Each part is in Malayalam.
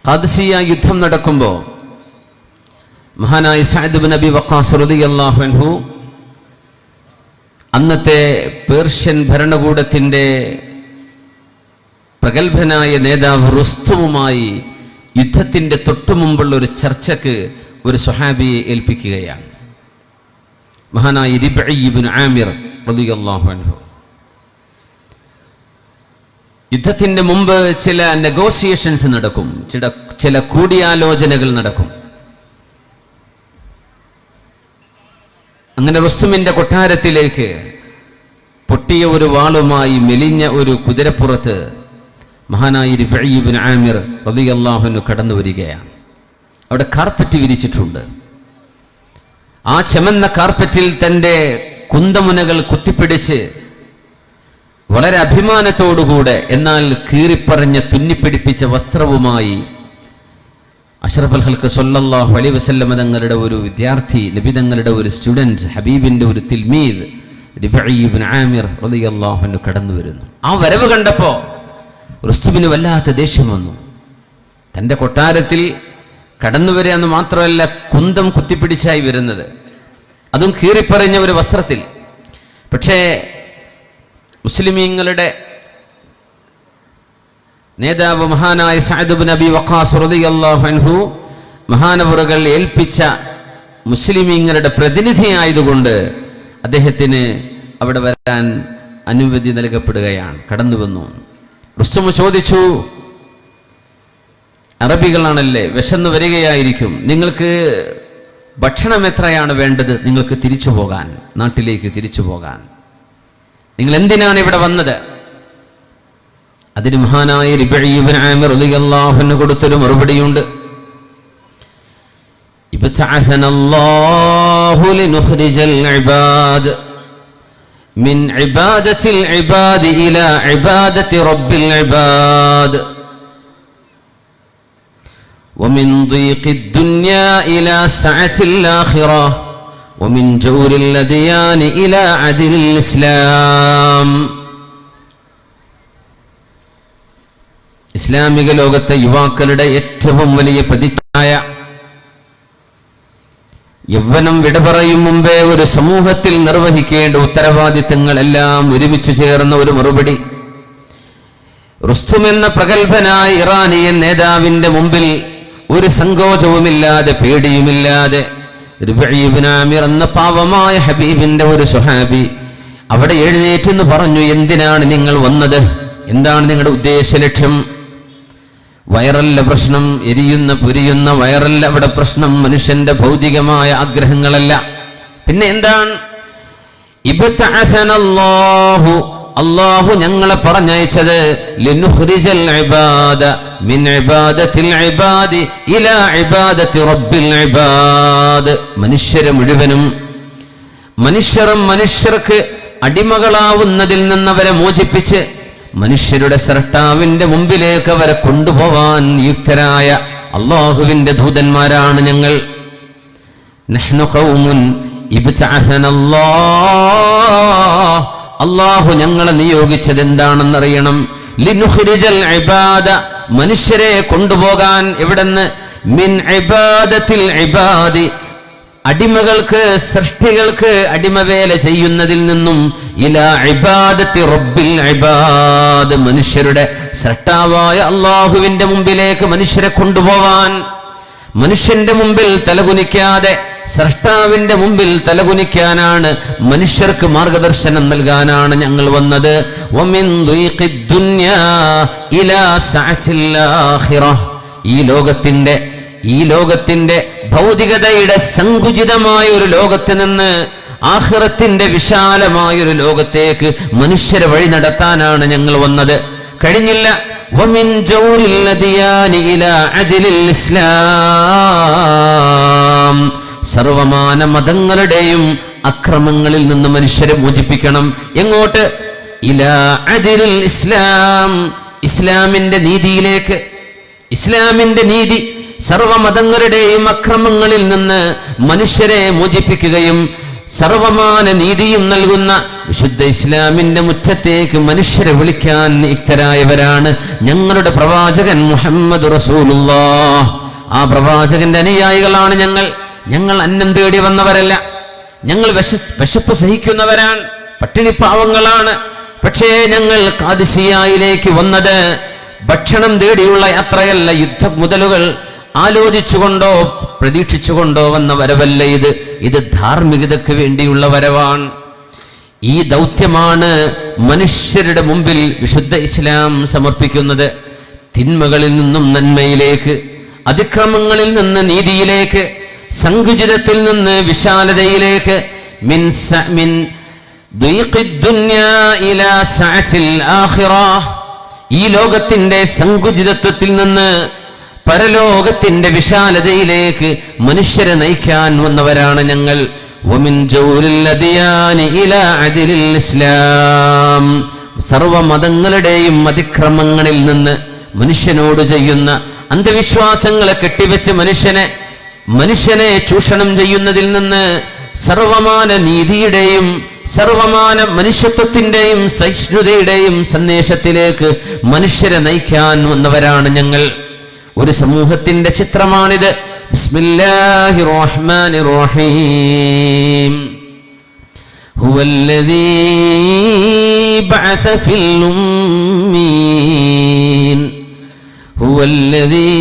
ഖാദിസിയ യുദ്ധം നടക്കുമ്പോൾ മഹാനായ സഅദ് ഇബ്നു അബി വഖാസ് റളിയല്ലാഹു അൻഹു അന്നത്തെ പേർഷ്യൻ ഭരണകൂടത്തിൻ്റെ പ്രഗത്ഭനായ നേതാവ് റുസ്തുമുമായി യുദ്ധത്തിൻ്റെ തൊട്ടുമുമ്പുള്ള ഒരു ചർച്ചയ്ക്ക് ഒരു സ്വഹാബിയെ ഏൽപ്പിക്കുകയാണ്. മഹാനായ റിബ്ഈ ഇബ്നു ആമിർ റളിയല്ലാഹു അൻഹു. യുദ്ധത്തിൻ്റെ മുമ്പ് ചില നെഗോസിയേഷൻസ് നടക്കും, ചില കൂടിയാലോചനകൾ നടക്കും. അങ്ങനെ റുസ്തുമിൻ്റെ കൊട്ടാരത്തിലേക്ക് പൊട്ടിയ ഒരു വാളുമായി മെലിഞ്ഞ ഒരു കുതിരപ്പുറത്ത് മഹാനായ റിബ്ഈ ഇബ്നു ആമിർ റളിയല്ലാഹു അൻഹു കടന്നു വരികയാണ്. അവിടെ കാർപ്പറ്റ് വിരിച്ചിട്ടുണ്ട്. ആ ചെമന്ന കാർപ്പറ്റിൽ തൻ്റെ കുന്തമുനകൾ കുത്തിപ്പിടിച്ച് വളരെ അഭിമാനത്തോടുകൂടെ എന്നാൽ കീറിപ്പറഞ്ഞ തുന്നിപ്പിടിപ്പിച്ച വസ്ത്രവുമായി അഷ്റഫുൽ ഖൽഖ് സ്വല്ലല്ലാഹു അലൈഹി വസല്ലം തങ്ങളുടെ ഒരു വിദ്യാർത്ഥി, നബി തങ്ങളുടെ ഒരു സ്റ്റുഡൻറ്, ഹബീബിൻ്റെ ഒരു തിൽമീദ് റിബ്ഈ ഇബ്നു ആമിർ റളിയല്ലാഹു അൻഹു കടന്നു വരുന്നു. ആ വരവ് കണ്ടപ്പോൾ റുസ്തുമിന് വല്ലാത്ത ദേഷ്യം വന്നു. തൻ്റെ കൊട്ടാരത്തിൽ കടന്നു വരിക എന്ന് മാത്രമല്ല, കുന്തം കുത്തിപ്പിടിച്ചായി വരുന്നത്, അതും കീറിപ്പറഞ്ഞ ഒരു വസ്ത്രത്തിൽ. പക്ഷേ മുസ്ലിമീങ്ങളുടെ നേതാവ് മഹാനായ സഅദ് ഇബ്നു അബി വഖാസ് റളിയല്ലാഹു അൻഹു മഹാനവറുകൾ ഏൽപ്പിച്ച മുസ്ലിമീങ്ങളുടെ പ്രതിനിധിയായതുകൊണ്ട് അദ്ദേഹത്തിന് അവിടെ വരാൻ അനുമതി നൽകപ്പെടുകയാണ്. കടന്നു വന്നു. റുസ്തും ചോദിച്ചു, അറബികളാണല്ലേ, വിശന്നു വരികയായിരിക്കും, നിങ്ങൾക്ക് ഭക്ഷണം എത്രയാണ് വേണ്ടത്? നിങ്ങൾക്ക് തിരിച്ചു പോകാൻ, നാട്ടിലേക്ക് തിരിച്ചു പോകാൻ. നിങ്ങൾ എന്തിനാണ് ഇവിടെ വന്നത്? അതിന് മഹാനായ റിബ്ഈ ഇബ്നു ആമിർ റളിയല്ലാഹു അൻഹു കൊടുത്തൊരു മറുപടിയുണ്ട്. ഇബ്തഅസനല്ലാഹു ലിനുഖ്രിജൽ ഇബാദ് മിൻ ഇബാദത്തിൽ ഇബാദി ഇലാ ഇബാദത്തി റബ്ബിൽ ഇബാദ് വമിൻ ضيഖിദ് ദുനിയാ ഇലാ സഅത്തിൽ ആഖിറ വമിൻ ജൗരിൽ അദ്യാൻ ഇലാ അദ്ലിൽ ഇസ്ലാം. ഇസ്ലാമിക ലോകത്തെ യുവാക്കളുടെ ഏറ്റവും വലിയ പ്രതിച്ഛായ, യൗവനം വിട പറയും മുമ്പേ ഒരു സമൂഹത്തിൽ നിർവഹിക്കേണ്ട ഉത്തരവാദിത്തങ്ങളെല്ലാം ഒരുമിച്ചു ചേർന്ന ഒരു മറുപടി. റുസ്തും എന്ന പ്രഗത്ഭനായ ഇറാനിയൻ നേതാവിന്റെ മുമ്പിൽ ഒരു സങ്കോചവുമില്ലാതെ പേടിയുമില്ലാതെ റിബ്ഈ ഇബ്നു ആമിർ എന്ന പാവമായ ഹബീബിന്റെ ഒരു സ്വഹാബി അവിടെ എഴുന്നേറ്റെന്ന് പറഞ്ഞു, എന്തിനാണ് നിങ്ങൾ വന്നത്? എന്താണ് നിങ്ങളുടെ ഉദ്ദേശ ലക്ഷ്യം? വയറല്ല പ്രശ്നം, എരിയുന്ന പുരിയുന്ന വയറല്ല അവിടെ പ്രശ്നം, മനുഷ്യന്റെ ഭൗതികമായ ആഗ്രഹങ്ങളല്ല. പിന്നെ എന്താണ്? ഇബ്തഅസനല്ലാഹു, അല്ലാഹു ഞങ്ങളെ പറഞ്ഞയച്ചത് ലിനുഖ്രിജൽ ഇബാദ മിൻ ഇബാദത്തിൽ ഇബാദി ഇലാ ഇബാദത്തി റബ്ബിൽ ഇബാദ്. മനുഷ്യരെ മുഴുവനും മനുഷ്യർക്ക് അടിമകളാവുന്നതിൽ നിന്നവരെ മോചിപ്പിച്ച് മനുഷ്യരുടെ സൃഷ്ടാവിന്റെ മുമ്പിലേക്ക് അവരെ കൊണ്ടുപോവാൻ യുക്തരായ അല്ലാഹുവിന്റെ ദൂതന്മാരാണ് ഞങ്ങൾ. നഹ്നു ഖൗമുൻ ഇബ്തഅസനല്ലാഹ്, അല്ലാഹു ഞങ്ങളെ നിയോഗിച്ചത് എന്താണെന്നറിയണം. ലിനുഖ്രിജൽ ഇബാദ, മനുഷ്യരെ കൊണ്ടുപോകാൻ. എവിടെന്ന്? മിൻ ഇബാദത്തിൽ ഇബാദി, അടിമകൾക്ക്, സൃഷ്ടികൾക്ക് അടിമവേല ചെയ്യുന്നതിൽ നിന്നും ഇലാ ഇബാദത്തി റബ്ബിൽ ഇബാദ്, മനുഷ്യരുടെ സൃഷ്ടാവായ അല്ലാഹുവിന്റെ മുമ്പിലേക്ക് മനുഷ്യരെ കൊണ്ടുപോവാൻ. മനുഷ്യന്റെ മുമ്പിൽ തലകുനിക്കാതെ സൃഷ്ടാവിന്റെ മുമ്പിൽ തലകുനിക്കാനാണ്, മനുഷ്യർക്ക് മാർഗദർശനം നൽകാനാണ് ഞങ്ങൾ വന്നത്. വമിൻ ضيഖിദ് ദുനിയാ ഇലാ സഅത്തിൽ ആഖിറ, ഈ ലോകത്തിന്റെ ഭൗതികതയുടെ സങ്കുചിതമായ ഒരു ലോകത്ത് നിന്ന് ആഖിറത്തിന്റെ വിശാലമായ ഒരു ലോകത്തേക്ക് മനുഷ്യരെ വഴി നടത്താനാണ് ഞങ്ങൾ വന്നത്. കഴിഞ്ഞില്ല. വമിൻ ജൗരിൽ അദ്യാനി ഇലാ അദ്ലിൽ ഇസ്ലാം, സർവമാന മതങ്ങളുടെയും അക്രമങ്ങളിൽ നിന്ന് മനുഷ്യരെ മോചിപ്പിക്കണം. എങ്ങോട്ട്? ഇലാ അദ്ലിൽ ഇസ്ലാം, ഇസ്ലാമിന്റെ നീതിയിലേക്ക്. ഇസ്ലാമിന്റെ നീതി സർവമതങ്ങളുടെയും അക്രമങ്ങളിൽ നിന്ന് മനുഷ്യരെ മോചിപ്പിക്കുകയും സർവമാന നീതിയും നൽകുന്ന വിശുദ്ധ ഇസ്ലാമിന്റെ മുറ്റത്തേക്ക് മനുഷ്യരെ വിളിക്കാൻ നിയുക്തരായവരാണ് ഞങ്ങളുടെ പ്രവാചകൻ മുഹമ്മദ് റസൂലുള്ളാഹ്. ആ പ്രവാചകന്റെ അനുയായികളാണ് ഞങ്ങൾ അന്നം തേടി വന്നവരല്ല. ഞങ്ങൾ വിശപ്പ് സഹിക്കുന്നവരാണ്, പട്ടിണിപ്പാവങ്ങളാണ്. പക്ഷേ ഞങ്ങൾ ഖാദിസിയയിലേക്ക് വന്നത് ഭക്ഷണം തേടിയുള്ള യാത്രയല്ല, യുദ്ധ മുതലുകൾ ആലോചിച്ചുകൊണ്ടോ പ്രതീക്ഷിച്ചുകൊണ്ടോ വന്ന വരവല്ല. ഇത് ധാർമ്മികതയ്ക്ക് വേണ്ടിയുള്ള വരവാണ്. ഈ ദൗത്യമാണ് മനുഷ്യരുടെ മുമ്പിൽ വിശുദ്ധ ഇസ്ലാം സമർപ്പിക്കുന്നത്. തിന്മകളിൽ നിന്നും നന്മയിലേക്ക്, അതിക്രമങ്ങളിൽ നിന്ന് നീതിയിലേക്ക്, സങ്കുചിതത്തിൽ നിന്ന് വിശാലതയിലേക്ക്, മിൻ ദുനിയാ ഇലാ സഅത്തിൽ ആഖിറ, ഈ ലോകത്തിന്റെ സങ്കുചിതത്വത്തിൽ നിന്ന് പരലോകത്തിന്റെ വിശാലതയിലേക്ക് മനുഷ്യരെ നയിക്കാൻ വന്നവരാണ് ഞങ്ങൾ. വമിൻ ജൗരിൽ അദിയാനി ഇലാ അദിലിൽ ഇസ്ലാം, സർവമതങ്ങളുടെയും അതിക്രമങ്ങളിൽ നിന്ന്, മനുഷ്യനോട് ചെയ്യുന്ന അന്ധവിശ്വാസങ്ങളെ കെട്ടിവെച്ച് മനുഷ്യനെ ചൂഷണം ചെയ്യുന്നതിൽ നിന്ന് സർവമാന നീതിയുടെയും സർവമാന മനുഷ്യത്വത്തിന്റെയും സഹിഷ്ണുതയുടെയും സന്ദേശത്തിലേക്ക് മനുഷ്യരെ നയിക്കാൻ വന്നവരാണ് ഞങ്ങൾ. ഒരു സമൂഹത്തിന്റെ ചിത്രമാണിത്. ബിസ്മില്ലാഹിർ റഹ്മാനിർ റഹീം. ഹുവല്ലദീ ബഅസ ഫിൽ ഉമ്മീൻ ഹുവല്ലദീ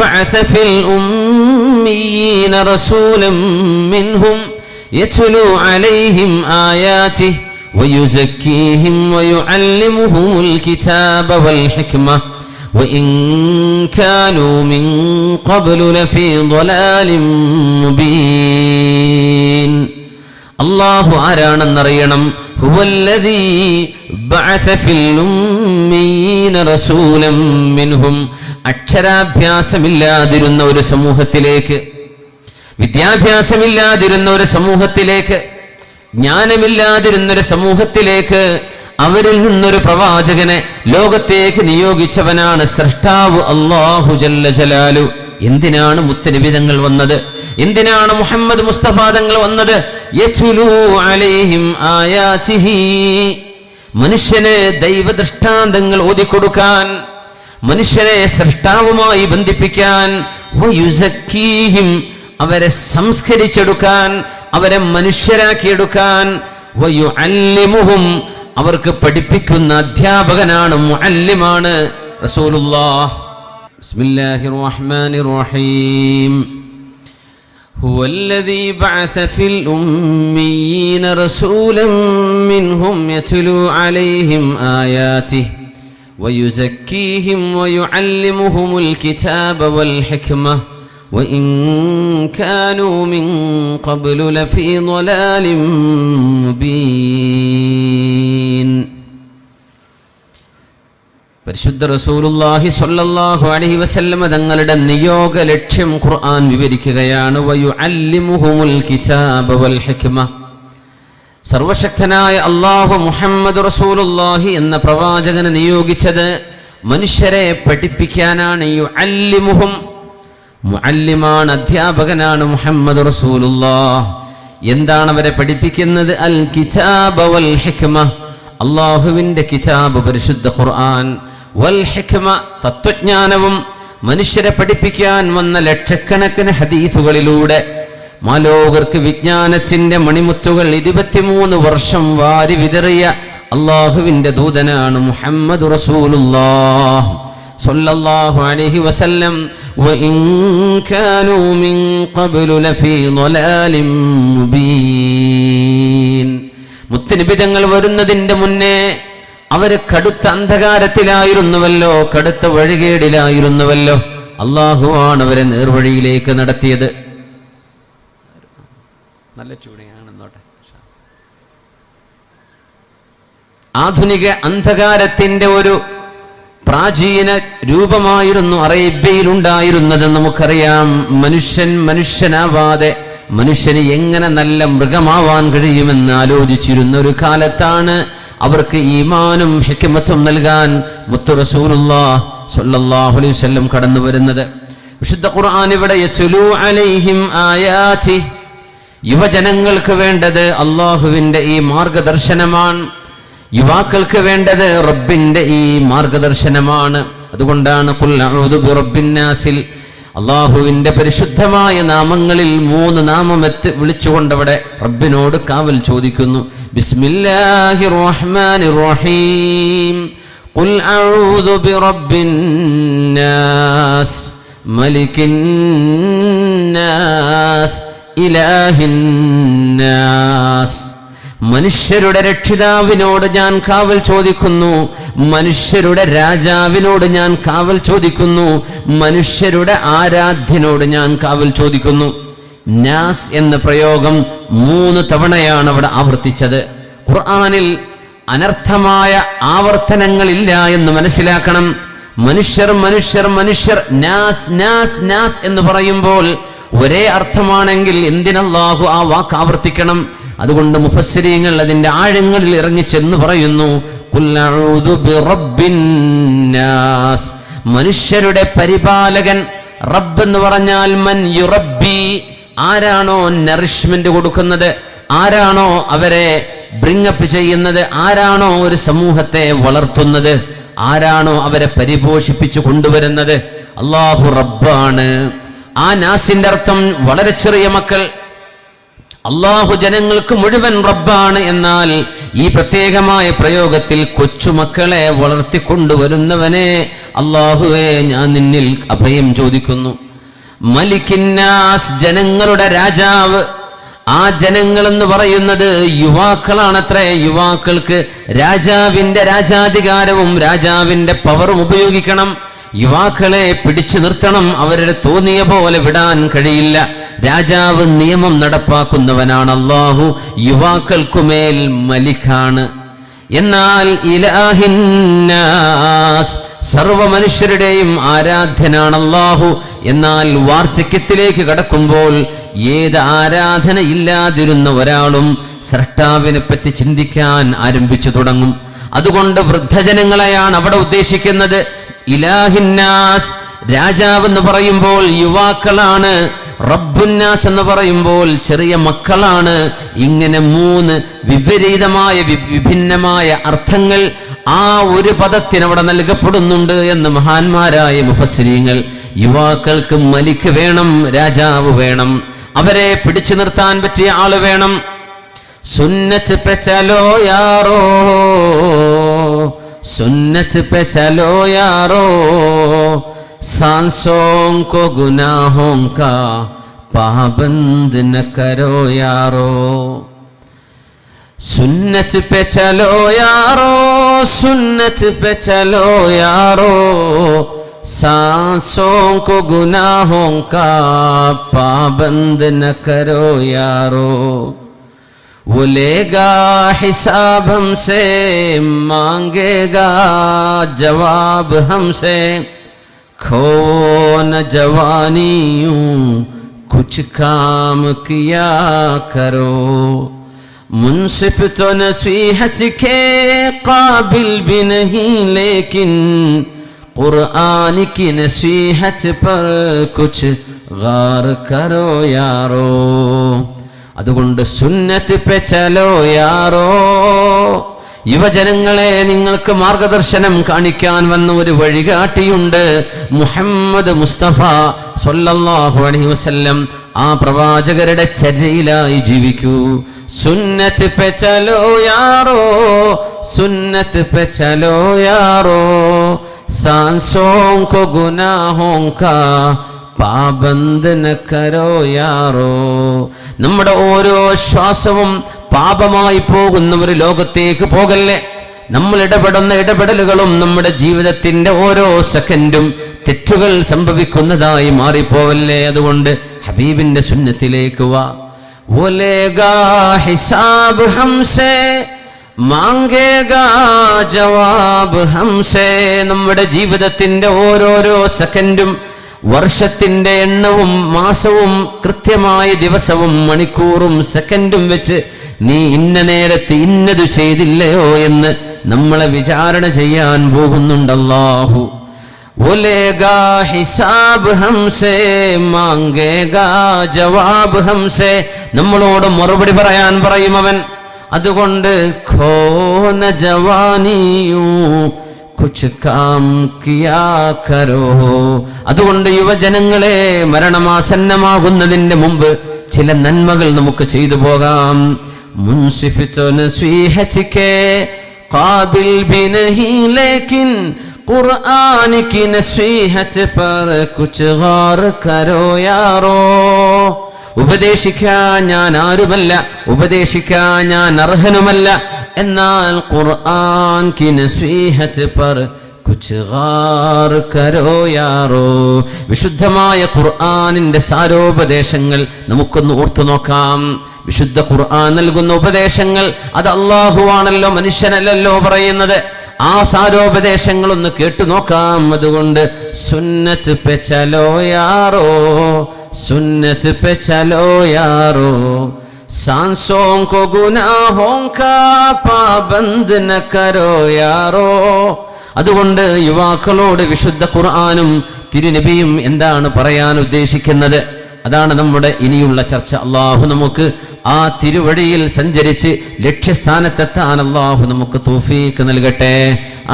ബഅസ ഫിൽ ഉമ്മീന റസൂലൻ മിൻഹും യത്ലു അലൈഹിം ആയാതിഹി വയുസക്കീഹിം വയുഅല്ലിമുഹുൽ കിതാബ വൽ ഹിക്മ وإن كانوا من قبل لفي ضلال مبين. അല്ലാഹു ആരാണെന്നറിയണം. ഹുവല്ലദീ ബഅസ ഫിൽ ഉമ്മീന റസൂലൻ മിൻഹും, അക്ഷരാഭ്യാസമില്ലാതിരുന്ന ഒരു സമൂഹത്തിലേക്ക്, വിദ്യാഭ്യാസമില്ലാതിരുന്ന ഒരു സമൂഹത്തിലേക്ക്, ജ്ഞാനമില്ലാതിരുന്ന ഒരു സമൂഹത്തിലേക്ക് അവരിൽ നിന്നൊരു പ്രവാചകനെ ലോകത്തേക്ക് നിയോഗിച്ചവനാണ് സൃഷ്ടാവ് അല്ലാഹു ജല്ല ജലാലു. എന്തിനാണ് മുത്തനബി തങ്ങൾ വന്നത്? എന്തിനാണ് മുഹമ്മദ് മുസ്തഫ തങ്ങൾ വന്നത്? യത്ലു അലൈഹിം ആയാതിഹി, മനുഷ്യനെ ദൈവദൃഷ്ടാന്തങ്ങൾ ഓതിക്കൊടുക്കാൻ, മനുഷ്യനെ സൃഷ്ടാവുമായി ബന്ധിപ്പിക്കാൻ, വയുസക്കീഹിം, അവരെ സംസ്കരിച്ചെടുക്കാൻ, അവരെ മനുഷ്യരാക്കിയെടുക്കാൻ, വയുഅല്ലിമുഹും, അവർക്ക് പഠിപ്പിക്കുന്ന അധ്യാപകനാണ്, മുഅല്ലിമാണ് റസൂലുള്ളാഹ്. ബിസ്മില്ലാഹിർ റഹ്മാനിർ റഹീം. ഹുവല്ലദീ ബഅസ ഫിൽ ഉമ്മീന റസൂലൻ മിൻഹും യത്ലു അലൈഹിം ആയാതിഹി വയുസക്കീഹിം വയുഅല്ലിമുഹുൽ കിതാബ വൽ ഹിക്മ وإن كانوا من قبل لفي ضلال مبين. പരിശുദ്ധ റസൂലുള്ളാഹി സ്വല്ലല്ലാഹു അലൈഹി വസല്ലം തങ്ങളുടെ നിയോഗ ലക്ഷ്യം ഖുർആൻ വിവരിക്കുകയാണ്. വയുഅല്ലിമുഹുൽ കിതാബ വൽ ഹിക്മ, സർവശക്തനായ അല്ലാഹു മുഹമ്മദ് റസൂലുള്ളാഹി എന്ന പ്രവാചകനെ നിയോഗിച്ചത് മനുഷ്യരെ പഠിപ്പിക്കാനാണ്. യുഅല്ലിമുഹും, മുഅല്ലിമാണ്, അധ്യാപകനാണ് മുഹമ്മദ് റസൂലുള്ളാഹ്. എന്താണ് അവരെ പഠിപ്പിക്കുന്നത്? അൽ കിതാബ വൽ ഹിക്മ, അല്ലാഹുവിന്റെ കിതാബ് പരിശുദ്ധ ഖുർആൻ, വൽ ഹിക്മ, തത്വജ്ഞാനവും. മനുഷ്യരെ പഠിപ്പിക്കാൻ വന്ന ലക്ഷക്കണക്കിന് ഹദീസുകളിലൂടെ മാലോകർക്ക് വിജ്ഞാനത്തിന്റെ മണിമുത്തുകൾ 23 വർഷം വാരി വിതറിയ അല്ലാഹുവിന്റെ ദൂതനാണ് മുഹമ്മദ് റസൂലുള്ളാഹ് സ്വല്ലല്ലാഹു അലൈഹി വസല്ലം. വഇൻ കാനൂ മിൻ ഖബ്ലു ലഫീ ളലാലിൻ മുബീൻ. മുത്തനബി തങ്ങൾ വരുന്നതിന്റെ മുന്നേ അവര് കടുത്ത അന്ധകാരത്തിലായിരുന്നുവല്ലോ, കടുത്ത വഴികേടിലായിരുന്നുവല്ലോ. അല്ലാഹുവാണ് അവരെ നേർവഴിയിലേക്ക് നടത്തിയത്. നല്ല ചൂടിയാണെന്നോട്ടെ. ആധുനിക അന്ധകാരത്തിന്റെ ഒരു പ്രാചീന രൂപമായിരുന്നു അറേബ്യയിൽ ഉണ്ടായിരുന്നത്. നമുക്കറിയാം, മനുഷ്യനാവാതെ മനുഷ്യന് എങ്ങനെ നല്ല മൃഗമാവാൻ കഴിയുമെന്ന് ആലോചിച്ചിരുന്ന ഒരു കാലത്താണ് അവർക്ക് ഈമാനും ഹിക്മത്തും നൽകാൻ മുത്തു റസൂലുള്ളാഹി സ്വല്ലല്ലാഹു അലൈഹി വസല്ലം കടന്നു വരുന്നത്. വിശുദ്ധ ഖുർആൻ ഇവിടെ യത്ലു അലൈഹിം ആയാതി, യുവജനങ്ങൾക്ക് വേണ്ടത് അള്ളാഹുവിന്റെ ഈ മാർഗദർശനമാണ്. യുവാക്കൾക്ക് വേണ്ടത് റബ്ബിന്റെ ഈ മാർഗദർശനമാണ്. അതുകൊണ്ടാണ് ഖുൽ അഊദു ബിറബ്ബിന്നാസിൽ അള്ളാഹുവിന്റെ പരിശുദ്ധമായ നാമങ്ങളിൽ 3 നാമം വിളിച്ചുകൊണ്ടവിടെ റബ്ബിനോട് കാവൽ ചോദിക്കുന്നു. ബിസ്മില്ലാഹിർ റഹ്മാനിർ റഹീം. ഖുൽ അഊദു ബിറബ്ബിന്നാസ് മലിക്കിന്നാസ് ഇലാഹിന്നാസ്. മനുഷ്യരുടെ രക്ഷിതാവിനോട് ഞാൻ കാവൽ ചോദിക്കുന്നു, മനുഷ്യരുടെ രാജാവിനോട് ഞാൻ കാവൽ ചോദിക്കുന്നു, മനുഷ്യരുടെ ആരാധ്യനോട് ഞാൻ കാവൽ ചോദിക്കുന്നു. നാസ് എന്ന പ്രയോഗം 3 തവണയാണ് അവിടെ ആവർത്തിച്ചത്. ഖുർആനിൽ അനർത്ഥമായ ആവർത്തനങ്ങളില്ല എന്ന് മനസ്സിലാക്കണം. മനുഷ്യർ മനുഷ്യർ മനുഷ്യർ, നാസ് നാസ് നാസ് എന്ന് പറയുമ്പോൾ ഒരേ അർത്ഥമാണെങ്കിൽ എന്തിനല്ലാഹു ആ വാക്ക് ആവർത്തിക്കണം? അതുകൊണ്ട് മുഫസ്സിരീങ്ങൾ അതിന്റെ ആഴങ്ങളിൽ ഇറങ്ങിച്ചെന്ന് പറയുന്നു, ഖുൽ അഊദു ബിറബ്ബിന്നാസ്. മനുഷ്യരുടെ പരിപാലകൻ. റബ്ബ് എന്ന് പറഞ്ഞാൽ മൻ യുറബ്ബി, ആരാണോ നറിഷ്മെന്റ് കൊടുക്കുന്നത്, ആരാണോ അവരെ ബ്രിങ്ങപ്പ് ചെയ്യുന്നത്, ആരാണോ ഒരു സമൂഹത്തെ വളർത്തുന്നത്, ആരാണോ അവരെ പരിപോഷിപ്പിച്ചു കൊണ്ടുവരുന്നത്, അല്ലാഹു റബ്ബാണ്. ആ നാസിന്റെ അർത്ഥം വളരെ ചെറിയ മക്കൾ. അള്ളാഹു ജനങ്ങൾക്ക് മുഴുവൻ റബ്ബാണ്. എന്നാൽ ഈ പ്രത്യേകമായ പ്രയോഗത്തിൽ കൊച്ചുമക്കളെ വളർത്തിക്കൊണ്ടുവരുന്നവനെ അള്ളാഹുവേ ഞാൻ നിന്നിൽ അഭയം ചോദിക്കുന്നു. മലിക്കിന്നാസ്, ജനങ്ങളുടെ രാജാവ്. ആ ജനങ്ങൾ എന്ന് പറയുന്നത് യുവാക്കളാണത്രേ. യുവാക്കൾക്ക് രാജാവിന്റെ രാജാധികാരവും രാജാവിന്റെ പവറും ഉപയോഗിക്കണം. യുവാക്കളെ പിടിച്ചു നിർത്തണം. അവരുടെ തോന്നിയ പോലെ വിടാൻ കഴിയില്ല. രാജാവ് നിയമം നടപ്പാക്കുന്നവനാണ്. അല്ലാഹു യുവാക്കൾക്കുമേൽ മലിക്കാണ്. എന്നാൽ ഇലാഹിന്നാസ്, സർവ മനുഷ്യരുടെയും ആരാധ്യനാണ് അല്ലാഹു. എന്നാൽ വാർദ്ധക്യത്തിലേക്ക് കടക്കുമ്പോൾ ഏത് ആരാധന ഇല്ലാതിരുന്ന ഒരാളും സ്രഷ്ടാവിനെ പറ്റി ചിന്തിക്കാൻ ആരംഭിച്ചു തുടങ്ങും. അതുകൊണ്ട് വൃദ്ധജനങ്ങളെയാണ് അവിടെ ഉദ്ദേശിക്കുന്നത്. ഇലാഹിന്നാസ്, രാജാവ് എന്ന് പറയുമ്പോൾ യുവാക്കളാണ്. റബ്ബുന്നാസ് എന്ന് പറയുമ്പോൾ ചെറിയ മക്കളാണ്. ഇങ്ങനെ 3 വിപരീതമായ വിഭിന്നമായ അർത്ഥങ്ങൾ ആ ഒരു പദത്തിനവിടെ നൽകപ്പെടുന്നുണ്ട് എന്ന് മഹാന്മാരായ മുഫസ്സിരീങ്ങൾ. യുവാക്കൾക്ക് മലിക്ക് വേണം, രാജാവ് വേണം, അവരെ പിടിച്ചു നിർത്താൻ പറ്റിയ ആള് വേണം. സുന്നത്ത് പെ ചലോ യാറോ, സുന്നത്ത് പെ ചലോ യാറോ, सांसों को गुनाहों का पाबंद न करो यारो. सुन्नत पे चलो यारो, सुन्नत पे चलो यारो, सांसों को गुनाहों का पाबंद न करो यारो. वो लेगा हिसाब हमसे, मांगेगा जवाब हमसे, खो न जवानियों कुछ काम किया करो. मुंसिफ तो नसीहत के काबिल भी नहीं, लेकिन कुरान की नसीहत पर कुछ गौर करो यारो. അതുകൊണ്ട് സുന്നത്ത് പെ ചലോ യാറോ. യുവജനങ്ങളെ, നിങ്ങൾക്ക് മാർഗദർശനം കാണിക്കാൻ വന്ന ഒരു വഴികാട്ടിയുണ്ട്. മുഹമ്മദ് മുസ്തഫ സ്വല്ലല്ലാഹു അലൈഹി വസല്ലം. ആ പ്രവാചകരുടെ ചര്യയിലായി ജീവിക്കൂ. സുന്നത്ത് പെ ചലോ യാറോ, സുന്നത്ത് പെ ചലോ യാറോ, സാൻസോं को गुनाहों का പാബന്ദ ന കരോ യാറോ. നമ്മുടെ ഓരോ ശ്വാസവും പാപമായി പോകുന്ന ഒരു ലോകത്തേക്ക് പോകല്ലേ. നമ്മൾ ഇടപെടുന്ന ഇടപെടലുകളും നമ്മുടെ ജീവിതത്തിന്റെ ഓരോ സെക്കൻഡും തെറ്റുകൾ സംഭവിക്കുന്നതായി മാറിപ്പോവല്ലേ. അതുകൊണ്ട് ഹബീബിന്റെ സുന്നത്തിലേക്ക് വാ. വോലേഗാ ഹിസാബ് ഹംസേ, മാംഗേഗാ ജവാബ് ഹംസേ. നമ്മുടെ ജീവിതത്തിന്റെ ഓരോരോ സെക്കൻഡും, വർഷത്തിന്റെ എണ്ണവും മാസവും കൃത്യമായ ദിവസവും മണിക്കൂറും സെക്കൻഡും വെച്ച് നീ ഇന്ന നേരത്ത് ഇന്നത് ചെയ്തില്ലയോ എന്ന് നമ്മളെ വിചാരണ ചെയ്യാൻ പോകുന്നുണ്ട് അല്ലാഹു. वो लेगा हिसाब हमसे मांगेगा जवाब हमसे നമ്മളോട് മറുപടി പറയാൻ പറയും അവൻ. അതുകൊണ്ട് ഖോന ജവാനിയൂ കുച്ച് കാം കിയാ കരോ. അതുകൊണ്ട് യുവജനങ്ങളെ, മരണമാസന്നമാകുന്നതിന്റെ മുമ്പ് ചില നന്മകൾ നമുക്ക് ചെയ്തു പോകാം. മുൻസിഫ് തോ നസീഹത് കെ ഖാബിൽ ഭി നഹീ ലേകിൻ ഖുർആൻ की नसीहत पर कुछ गौर करो यारो. ഉപദേശിക്കാൻ ഞാൻ ആരുമല്ല, ഉപദേശിക്കാൻ ഞാൻ അർഹനുമല്ല, എന്നാൽ ഖുർആൻ की नसीहत पर कुछ गौर करो यारो. വിശുദ്ധമായ ഖുർആനിന്റെ സാരോപദേശങ്ങൾ നമുക്കൊന്ന് ഓർത്തു നോക്കാം. വിശുദ്ധ ഖുർആൻ നൽകുന്ന ഉപദേശങ്ങൾ അത് അല്ലാഹുവാണല്ലോ, മനുഷ്യനല്ലല്ലോ പറയുന്നത്. ആ സാരോപദേശങ്ങളൊന്ന് കേട്ടു നോക്കാം. അതുകൊണ്ട് സുന്നത്ത് പെ ചലോ യാറോ, സുന്നത്ത് പെ ചലോ യാറോ, സാൻസോं को गुनाहों का पाबंद न करो यारो. അതുകൊണ്ട് യുവാക്കളോട് വിശുദ്ധ ഖുർആനും തിരുനബിയും എന്താണ് പറയാൻ ഉദ്ദേശിക്കുന്നത്? അതാണ് നമ്മുടെ ഇനിയുള്ള ചർച്ച. അള്ളാഹു നമുക്ക് ആ തിരുവഴിയിൽ സഞ്ചരിച്ച് ലക്ഷ്യസ്ഥാനത്തെത്താൻ അള്ളാഹു നമുക്ക് തൗഫീഖ് നൽകട്ടെ.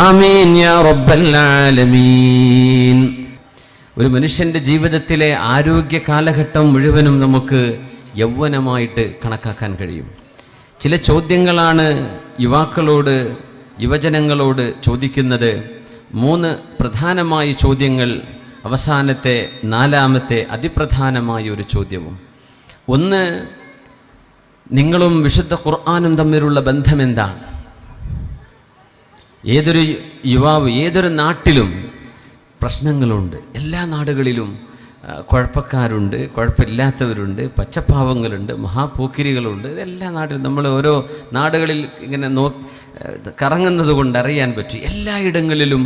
ആമീൻ യാ റബ്ബൽ ആലമീൻ. ഒരു മനുഷ്യന്റെ ജീവിതത്തിലെ ആരോഗ്യ കാലഘട്ടം മുഴുവനും നമുക്ക് യൗവനമായിട്ട് കണക്കാക്കാൻ കഴിയും. ചില ചോദ്യങ്ങളാണ് യുവാക്കളോട്, യുവജനങ്ങളോട് ചോദിക്കുന്നത്. 3 പ്രധാനമായ ചോദ്യങ്ങൾ, അവസാനത്തെ 4ാമത്തെ അതിപ്രധാനമായ ഒരു ചോദ്യവും. ഒന്ന്, നിങ്ങളും വിശുദ്ധ ഖുർആനും തമ്മിലുള്ള ബന്ധം എന്താണ്? ഏതൊരു യുവാവ്, ഏതൊരു നാട്ടിലും പ്രശ്നങ്ങളുണ്ട്. എല്ലാ നാടുകളിലും കുഴപ്പക്കാരുണ്ട്, കുഴപ്പമില്ലാത്തവരുണ്ട്, പച്ചപ്പാവങ്ങളുണ്ട്, മഹാപോക്കിരികളുണ്ട്. എല്ലാ നാട്ടിലും നമ്മൾ ഓരോ നാടുകളിൽ ഇങ്ങനെ കറങ്ങുന്നത് കൊണ്ട് അറിയാൻ പറ്റും. എല്ലായിടങ്ങളിലും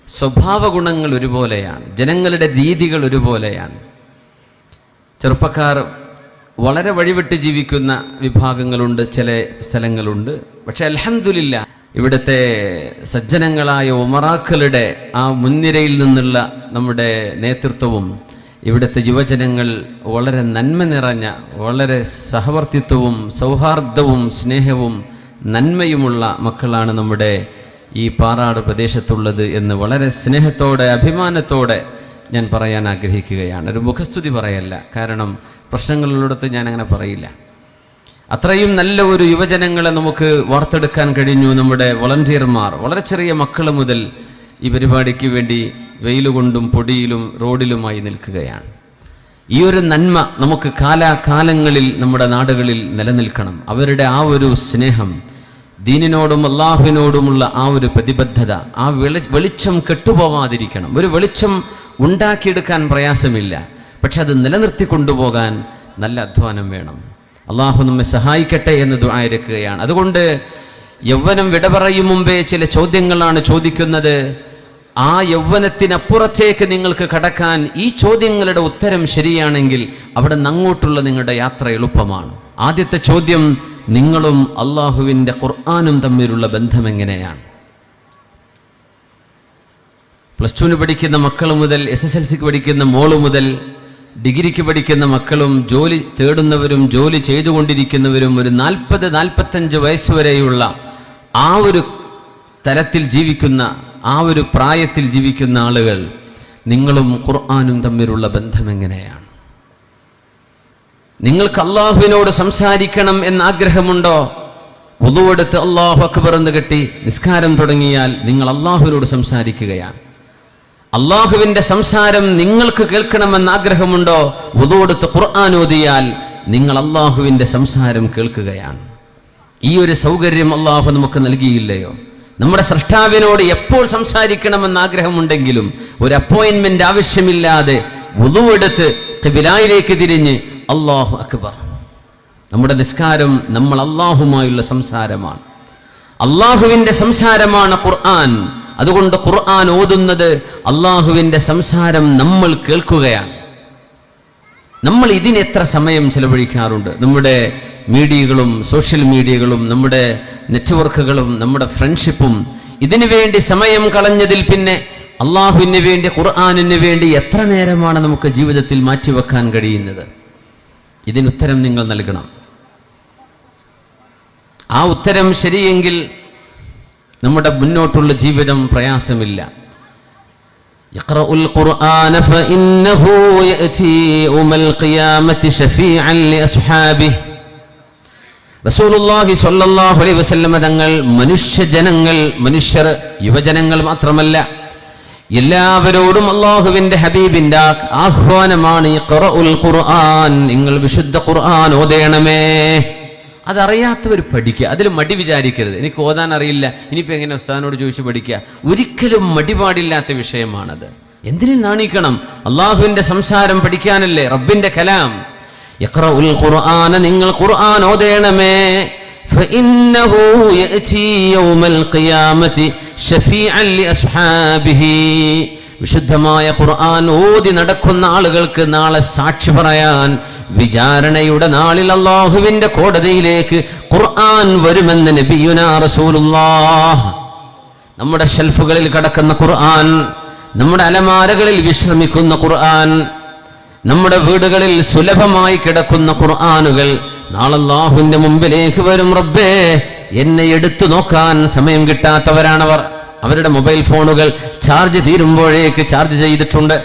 സ്വഭാവ ഗുണങ്ങൾ ഒരുപോലെയാണ്, ജനങ്ങളുടെ രീതികൾ ഒരുപോലെയാണ്. ചെറുപ്പക്കാർ വളരെ വഴിവിട്ട് ജീവിക്കുന്ന വിഭാഗങ്ങളുണ്ട്, ചില സ്ഥലങ്ങളുണ്ട്. പക്ഷെ അൽഹംദുലില്ലാ ഇവിടുത്തെ സജ്ജനങ്ങളായ ഉമറാക്കളുടെ ആ മുൻനിരയിൽ നിന്നുള്ള നമ്മുടെ നേതൃത്വവും ഇവിടുത്തെ യുവജനങ്ങൾ വളരെ നന്മ നിറഞ്ഞ, വളരെ സഹവർത്തിത്വവും സൗഹാർദ്ദവും സ്നേഹവും നന്മയുമുള്ള മക്കളാണ് നമ്മുടെ ഈ പാറാട് പ്രദേശത്തുള്ളത് എന്ന് വളരെ സ്നേഹത്തോടെ അഭിമാനത്തോടെ ഞാൻ പറയാൻ ആഗ്രഹിക്കുകയാണ്. ഒരു മുഖസ്തുതി പറയല്ല, കാരണം പ്രശ്നങ്ങളുള്ളിടത്ത് ഞാൻ അങ്ങനെ പറയില്ല. അത്രയും നല്ല ഒരു യുവജനങ്ങളെ നമുക്ക് വാർത്തെടുക്കാൻ കഴിഞ്ഞു. നമ്മുടെ വോളണ്ടിയർമാർ വളരെ ചെറിയ മക്കൾ മുതൽ ഈ പരിപാടിക്ക് വേണ്ടി വെയിലുകൊണ്ടും പൊടിയിലും റോഡിലുമായി നിൽക്കുകയാണ്. ഈ ഒരു നന്മ നമുക്ക് കാലാകാലങ്ങളിൽ നമ്മുടെ നാടുകളിൽ നിലനിൽക്കണം. അവരുടെ ആ ഒരു സ്നേഹം, ദീനിനോടും അള്ളാഹുവിനോടുമുള്ള ആ ഒരു പ്രതിബദ്ധത, ആ വെളിച്ചം കെട്ടുപോവാതിരിക്കണം. ഒരു വെളിച്ചം ഉണ്ടാക്കിയെടുക്കാൻ പ്രയാസമില്ല, പക്ഷെ അത് നിലനിർത്തി കൊണ്ടുപോകാൻ നല്ല അധ്വാനം വേണം. അള്ളാഹു നമ്മെ സഹായിക്കട്ടെ എന്ന് ദുആയിരക്കുകയാണ്. അതുകൊണ്ട് യൗവനം വിട പറയും മുമ്പേ ചില ചോദ്യങ്ങളാണ് ചോദിക്കുന്നത്. ആ യൗവനത്തിനപ്പുറത്തേക്ക് നിങ്ങൾക്ക് കടക്കാൻ ഈ ചോദ്യങ്ങളുടെ ഉത്തരം ശരിയാണെങ്കിൽ അവിടെ നിന്ന് അങ്ങോട്ടുള്ള നിങ്ങളുടെ യാത്ര എളുപ്പമാണ്. ആദ്യത്തെ ചോദ്യം, നിങ്ങളും അള്ളാഹുവിൻ്റെ ഖുർആനും തമ്മിലുള്ള ബന്ധം എങ്ങനെയാണ്? +2 പഠിക്കുന്ന മക്കൾ മുതൽ SSLCക്ക് പഠിക്കുന്ന മോള് മുതൽ ഡിഗ്രിക്ക് പഠിക്കുന്ന മക്കളും ജോലി തേടുന്നവരും ജോലി ചെയ്തുകൊണ്ടിരിക്കുന്നവരും ഒരു 40-45 വയസ്സ് വരെയുള്ള ആ ഒരു തലത്തിൽ ജീവിക്കുന്ന, ആ ഒരു പ്രായത്തിൽ ജീവിക്കുന്ന ആളുകൾ, നിങ്ങളും ഖുർആനും തമ്മിലുള്ള ബന്ധം എങ്ങനെയാണ്? നിങ്ങൾക്ക് അള്ളാഹുവിനോട് സംസാരിക്കണം എന്ന ആഗ്രഹമുണ്ടോ? വുളൂവെടുത്ത് അല്ലാഹു അക്ബർ എന്ന് കെട്ടി നിസ്കാരം തുടങ്ങിയാൽ നിങ്ങൾ അള്ളാഹുവിനോട് സംസാരിക്കുകയാണ്. അള്ളാഹുവിൻ്റെ സംസാരം നിങ്ങൾക്ക് കേൾക്കണമെന്ന് ആഗ്രഹമുണ്ടോ? വുളൂവെടുത്ത് ഖുർആൻ ഓതിയാൽ നിങ്ങൾ അള്ളാഹുവിൻ്റെ സംസാരം കേൾക്കുകയാണ്. ഈ ഒരു സൗകര്യം അള്ളാഹു നമുക്ക് നൽകിയില്ലയോ? നമ്മുടെ സ്രഷ്ടാവിനോട് എപ്പോൾ സംസാരിക്കണമെന്ന് ആഗ്രഹമുണ്ടെങ്കിലും ഒരു അപ്പോയിൻമെന്റ് ആവശ്യമില്ലാതെ വുളൂവെടുത്ത് ഖിബിലയിലേക്ക് തിരിഞ്ഞ് അല്ലാഹു അക്ബർ. നമ്മുടെ നിസ്കാരം നമ്മൾ അള്ളാഹുമായുള്ള സംസാരമാണ്, അള്ളാഹുവിൻ്റെ സംസാരമാണ് ഖുർആൻ. അതുകൊണ്ട് ഖുർആൻ ഓതുന്നത് അള്ളാഹുവിൻ്റെ സംസാരം നമ്മൾ കേൾക്കുകയാണ്. നമ്മൾ ഇതിന് എത്ര സമയം ചെലവഴിക്കാറുണ്ട്? നമ്മുടെ മീഡിയകളും സോഷ്യൽ മീഡിയകളും നമ്മുടെ നെറ്റ്വർക്കുകളും നമ്മുടെ ഫ്രണ്ട്ഷിപ്പും ഇതിനു വേണ്ടി സമയം കളഞ്ഞതിൽ പിന്നെ അള്ളാഹുവിന് വേണ്ടി, ഖുർആനിന് വേണ്ടി എത്ര നേരമാണ് നമുക്ക് ജീവിതത്തിൽ മാറ്റിവെക്കാൻ കഴിയുന്നത്? ഇതിനുത്തരം നിങ്ങൾ നൽകണം. ആ ഉത്തരം ശരിയെങ്കിൽ നമ്മുടെ മുന്നോട്ടുള്ള ജീവിതം പ്രയാസമില്ല. യഖ്റഉൽ ഖുർആന ഫഇന്നഹു യഅതി യൗമൽ ഖിയാമത്തി ശഫീഅൻ ലിഅസ്ഹാബിഹി. റസൂലുള്ളാഹി സ്വല്ലല്ലാഹു അലൈഹി വസല്ലം തങ്ങൾ മനുഷ്യർ യുവജനങ്ങൾ മാത്രമല്ല, എല്ലാവരോടും അള്ളാഹുവിന്റെ ഹബീബിന്റെ ആഹ്വാനമാണ്, ഖുർആനുൽ ഖുർആൻ, നിങ്ങൾ വിശുദ്ധ ഖുർആൻ ഓതണമേ. അതറിയാത്തവർ പഠിക്കുക, അതിൽ മടി വിചാരിക്കരുത്. എനിക്ക് ഓതാൻ അറിയില്ല, ഇനിയിപ്പോൾ എങ്ങനെ ഉസ്താദിനോട് ചോദിച്ച് പഠിക്കുക? ഒരിക്കലും മടിപാടില്ലാത്ത വിഷയമാണത്. എന്തിനും നാണിക്കണം? അള്ളാഹുവിന്റെ സംസാരം പഠിക്കാനല്ലേ, റബ്ബിന്റെ കലാം. യഖ്റഉൽ ഖുർആന, നിങ്ങൾ ഖുർആൻ ഓതണമേ. ഫഇന്നഹു യഅതി യൗമൽ ഖിയാമത്തി ശഫീഅൻ ലിഅസ്ഹാബിഹി. വിശുദ്ധമായ ഖുർആൻ ഓതി നടക്കുന്ന ആളുകൾക്ക് നാളെ സാക്ഷി പറയാൻ വിചാരണയുടെ നാളിൽ അല്ലാഹുവിന്റെ കോടതിയിലേക്ക് ഖുർആൻ വരുമെന്ന് നബിയുനാ റസൂലുള്ളാഹ്. നമ്മുടെ ഷെൽഫുകളിൽ കിടക്കുന്ന ഖുർആൻ, നമ്മുടെ അലമാരകളിൽ വിശ്രമിക്കുന്ന ഖുർആൻ, നമ്മുടെ വീടുകളിൽ സുലഭമായി കിടക്കുന്ന ഖുർആനുകൾ നാളെ അല്ലാഹുവിന്റെ മുമ്പിലേക്ക് വരും. റബ്ബേ, എന്നെ എടുത്തു നോക്കാൻ സമയം കിട്ടാത്തവരാണവർ. അവരുടെ മൊബൈൽ ഫോണുകൾ ചാർജ് തീരുമ്പോഴേക്ക് ചാർജ് ചെയ്തിട്ടുണ്ട്,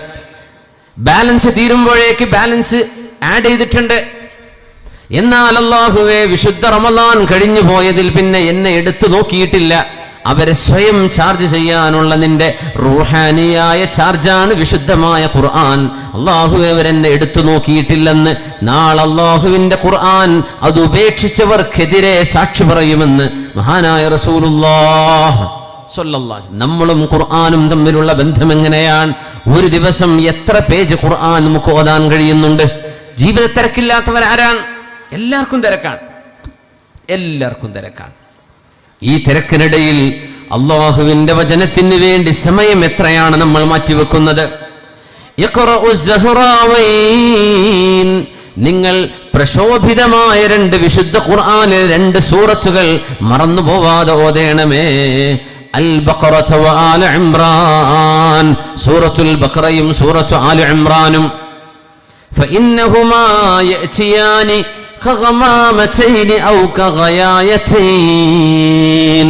ബാലൻസ് തീരുമ്പോഴേക്ക് ബാലൻസ് ആഡ് ചെയ്തിട്ടുണ്ട്. എന്നാൽ അല്ലാഹുവേ, വിശുദ്ധ റമളാൻ കഴിഞ്ഞു പോയതിൽ പിന്നെ എന്നെ എടുത്തു നോക്കിയിട്ടില്ല. അവരെ സ്വയം ചാർജ് ചെയ്യാനുള്ള നിന്റെ റൂഹാനിയായ ചാർജാണ് വിശുദ്ധമായ ഖുർആൻ. അല്ലാഹുവേ, അവരെന്നെ എടുത്തു നോക്കിയിട്ടില്ലെന്ന് നാളെ അല്ലാഹുവിന്റെ ഖുർആൻ അത് ഉപേക്ഷിച്ചവർക്കെതിരെ സാക്ഷി പറയുമെന്ന് മഹാനായ റസൂലുള്ളാഹ് സ്വല്ലല്ലാഹു അലൈഹി വസല്ലം. നമ്മളും ഖുർആനും തമ്മിലുള്ള ബന്ധം എങ്ങനെയാണ്? ഒരു ദിവസം എത്ര പേജ് ഖുർആൻ നമുക്ക് ഓതാൻ കഴിയുന്നുണ്ട്? ജീവിത തിരക്കില്ലാത്തവരാരാണ്? എല്ലാവർക്കും തിരക്കാണ്. ഈ തിരക്കിനിടയിൽ അല്ലാഹുവിന്റെ വചനത്തിന് വേണ്ടി സമയം എത്രയാണ് നമ്മൾ മാറ്റിവെക്കുന്നത്? നിങ്ങൾ പ്രശോഭിതമായ 2 വിശുദ്ധ ഖുർആനിൽ 2 സൂറത്തുകൾ മറന്നു പോവാതെ ഓതണമേ. അൽ ബഖറ വ ആല ഇംറാൻ, സൂറത്തുൽ ബഖറയും സൂറത്തു ആല ഇംറാനും. ഫഇന്നഹുമാ യഅതിയാനി കഗമാമതൈൻ ഔ കഗയായതൈൻ.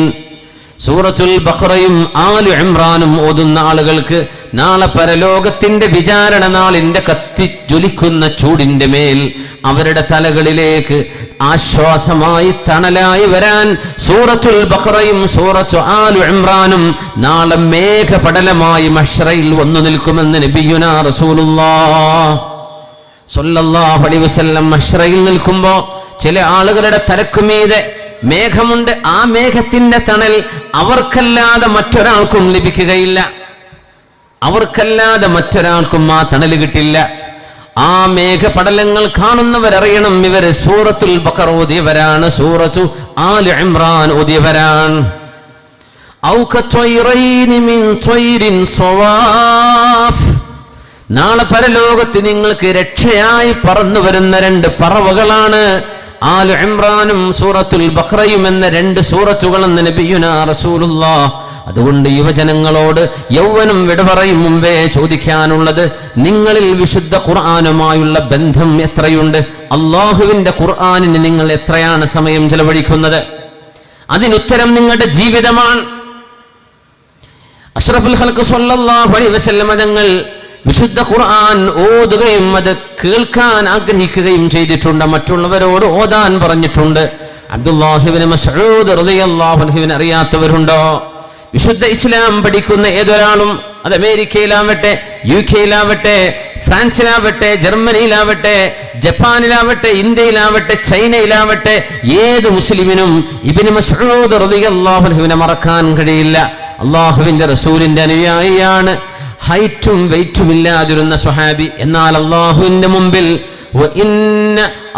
സൂറത്തുൽ ബഖറയും ആലു ഇംറാനും ഓതുന്ന ആളുകൾക്ക് നാളെ പരലോകത്തിന്റെ വിചാരണ നാളിന്റെ കത്തിജ്വലിക്കുന്ന ചൂടിന്റെ മേൽ അവരുടെ തലകളിലേക്ക് ആശ്വാസമായി തണലായി വരാൻ സൂറത്തുൽ ബഖറയും സൂറത്തു ആലു ഇംറാനും നാളെ മേഘപടലമായി മഹ്ശറയിൽ വന്നു നിൽക്കുമെന്ന് നബിയുനാ റസൂലുള്ളാഹ് സ്വല്ലല്ലാഹു അലൈഹി വസല്ലം. മഹ്ശറയിൽ നിൽക്കുമ്പോൾ ചില ആളുകളുടെ തലക്കുമീതെ മേഘമുണ്ട്. ആ മേഘത്തിന്റെ തണൽ അവർക്കല്ലാതെ മറ്റൊരാൾക്കും ലഭിക്കുകയില്ല. അവർക്കല്ലാതെ മറ്റൊരാൾക്കും ആ തണൽ കിട്ടില്ല. ആ മേഘപടലങ്ങൾ കാണുന്നവരറിയണം, ഇവര് സൂറത്തുൽ ബഖറ ഓതിയവരാണ്, സൂറത്തു ആലു ഇംറാൻ ഓതിയവരാണ്. ഔ കത്വൈറൈനി മിൻ ത്വൈരിൻ സവാഫ്. നാളെ പരലോകത്ത് നിങ്ങൾക്ക് രക്ഷയായി പറന്നു വരുന്ന 2 പറവകളാണ് ആലു ഇംറാനും സൂറത്തുൽ ബഖറയും എന്ന 2 സൂറത്തുകളെന്ന് നബിയുനാ റസൂലുള്ളാഹ്. അതുകൊണ്ട് യുവജനങ്ങളോട് യൗവനം വിട പറയും മുമ്പേ ചോദിക്കാനുള്ളത്, നിങ്ങളിൽ വിശുദ്ധ ഖുർആനുമായുള്ള ബന്ധം എത്രയുണ്ട്? അല്ലാഹുവിന്റെ ഖുർആനിന് നിങ്ങൾ എത്രയാണ് സമയം ചെലവഴിക്കുന്നത്? അതിനുത്തരം നിങ്ങളുടെ ജീവിതമാണ്. അഷ്റഫുൽ ഖൽഖ് സ്വല്ലല്ലാഹു അലൈഹി വസല്ലം തങ്ങൾ വിശുദ്ധ ഖുർആൻ ഓതുകയും അത് കേൾക്കാൻ ആഗ്രഹിക്കുകയും ചെയ്തിട്ടുണ്ട്. മറ്റുള്ളവരോട് ഓതാൻ പറഞ്ഞിട്ടുണ്ട്. അബ്ദുല്ലാഹി ഇബ്നു മസ്ഊദ് റളിയല്ലാഹു അൻഹുവിനെ അറിയാത്തവരുണ്ടോ? വിശുദ്ധ ഇസ്ലാം പഠിക്കുന്ന ഏതൊരാളും, അത് അമേരിക്കയിലാവട്ടെ, UK-യിലാവട്ടെ, ഫ്രാൻസിലാവട്ടെ, ജർമ്മനിയിലാവട്ടെ, ജപ്പാനിലാവട്ടെ, ഇന്ത്യയിലാവട്ടെ, ചൈനയിലാവട്ടെ, ഏത് മുസ്ലിമിനും ഇബ്നു മസ്ഊദ് റളിയല്ലാഹു അൻഹുവിനെ മറക്കാൻ കഴിയില്ല. അല്ലാഹുവിന്റെ റസൂലിന്റെ അനുയായിയാണ്. ഹൈറ്റും വെയിറ്റും ഇല്ലാതിരുന്ന സ്വഹാബി. എന്നാൽ അല്ലാഹുവിന്റെ മുമ്പിൽ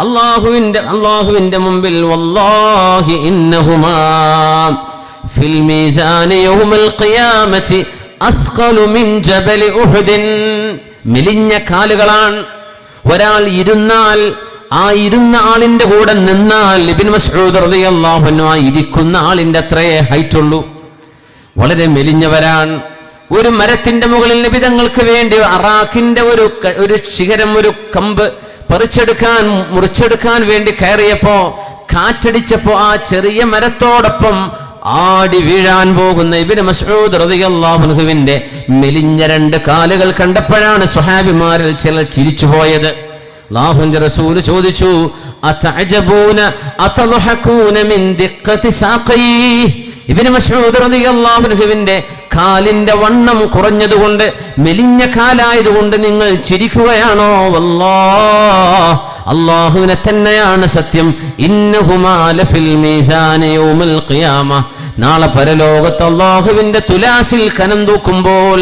അല്ലാഹുവിന്റെ മുമ്പിൽ വല്ലാഹി ഇന്നഹുമാ ഫിൽ മീസാനി യൗമൽ ഖിയാമത്തി അസ്ഖലു മിൻ ജബൽ ഉഹുദ്. മെലിഞ്ഞ കാലുകളാണ്. ഒരാൾ ഇരുന്നാൽ, ആ ഇരുന്ന ആളിന്റെ കൂടെ നിന്നാൽ ഇബ്നു മസ്ഊദ് റളിയല്ലാഹു അൻഹു ആ ഇരിക്കുന്ന ആളിന്റെ അത്രയേ ഹൈറ്റ് ഉള്ളൂ. വളരെ മെലിഞ്ഞവരാണ്. ഒരു മരത്തിന്റെ മുകളിൽ നബി തങ്ങൾക്ക് വേണ്ടി അറാഖിന്റെ ഒരു ശിഖരം, ഒരു കമ്പ് മുറിച്ചെടുക്കാൻ വേണ്ടി കയറിയപ്പോ കാറ്റടിച്ചപ്പോ ആ ചെറിയ മരത്തോടൊപ്പം ആടി വീഴാൻ പോകുന്ന ഇബ്നു മസ്ഊദ് റളിയല്ലാഹു അൻഹുവിന്റെ മെലിഞ്ഞ 2 കാലുകൾ കണ്ടപ്പോഴാണ് സ്വഹാബിമാരിൽ ചിലർ ചിരിച്ചുപോയത്. അല്ലാഹുവിന്റെ റസൂൽ ചോദിച്ചു, അതഅജബൂന അതളഹകൂന മിൻ ദിഖ്ഖതി സാഖി. ഇബ്നു മസ്ഊദ് റളിയല്ലാഹു അൻഹുവിന്റെ കാലിന്റെ വണ്ണം കുറഞ്ഞതുകൊണ്ട്, മെലിഞ്ഞ കാലായതുകൊണ്ട് നിങ്ങൾ ചിരിക്കുകയാണോ? വല്ലാഹ്, അല്ലാഹുവിനെ തന്നെയാണ് സത്യം. ഇന്നഹുമാ ലഫിൽ മീസാന യൗമൽ ഖിയാമ, നാളെ പരലോകത്ത് അല്ലാഹുവിന്റെ തുലാസിൽ കനം തൂക്കുമ്പോൾ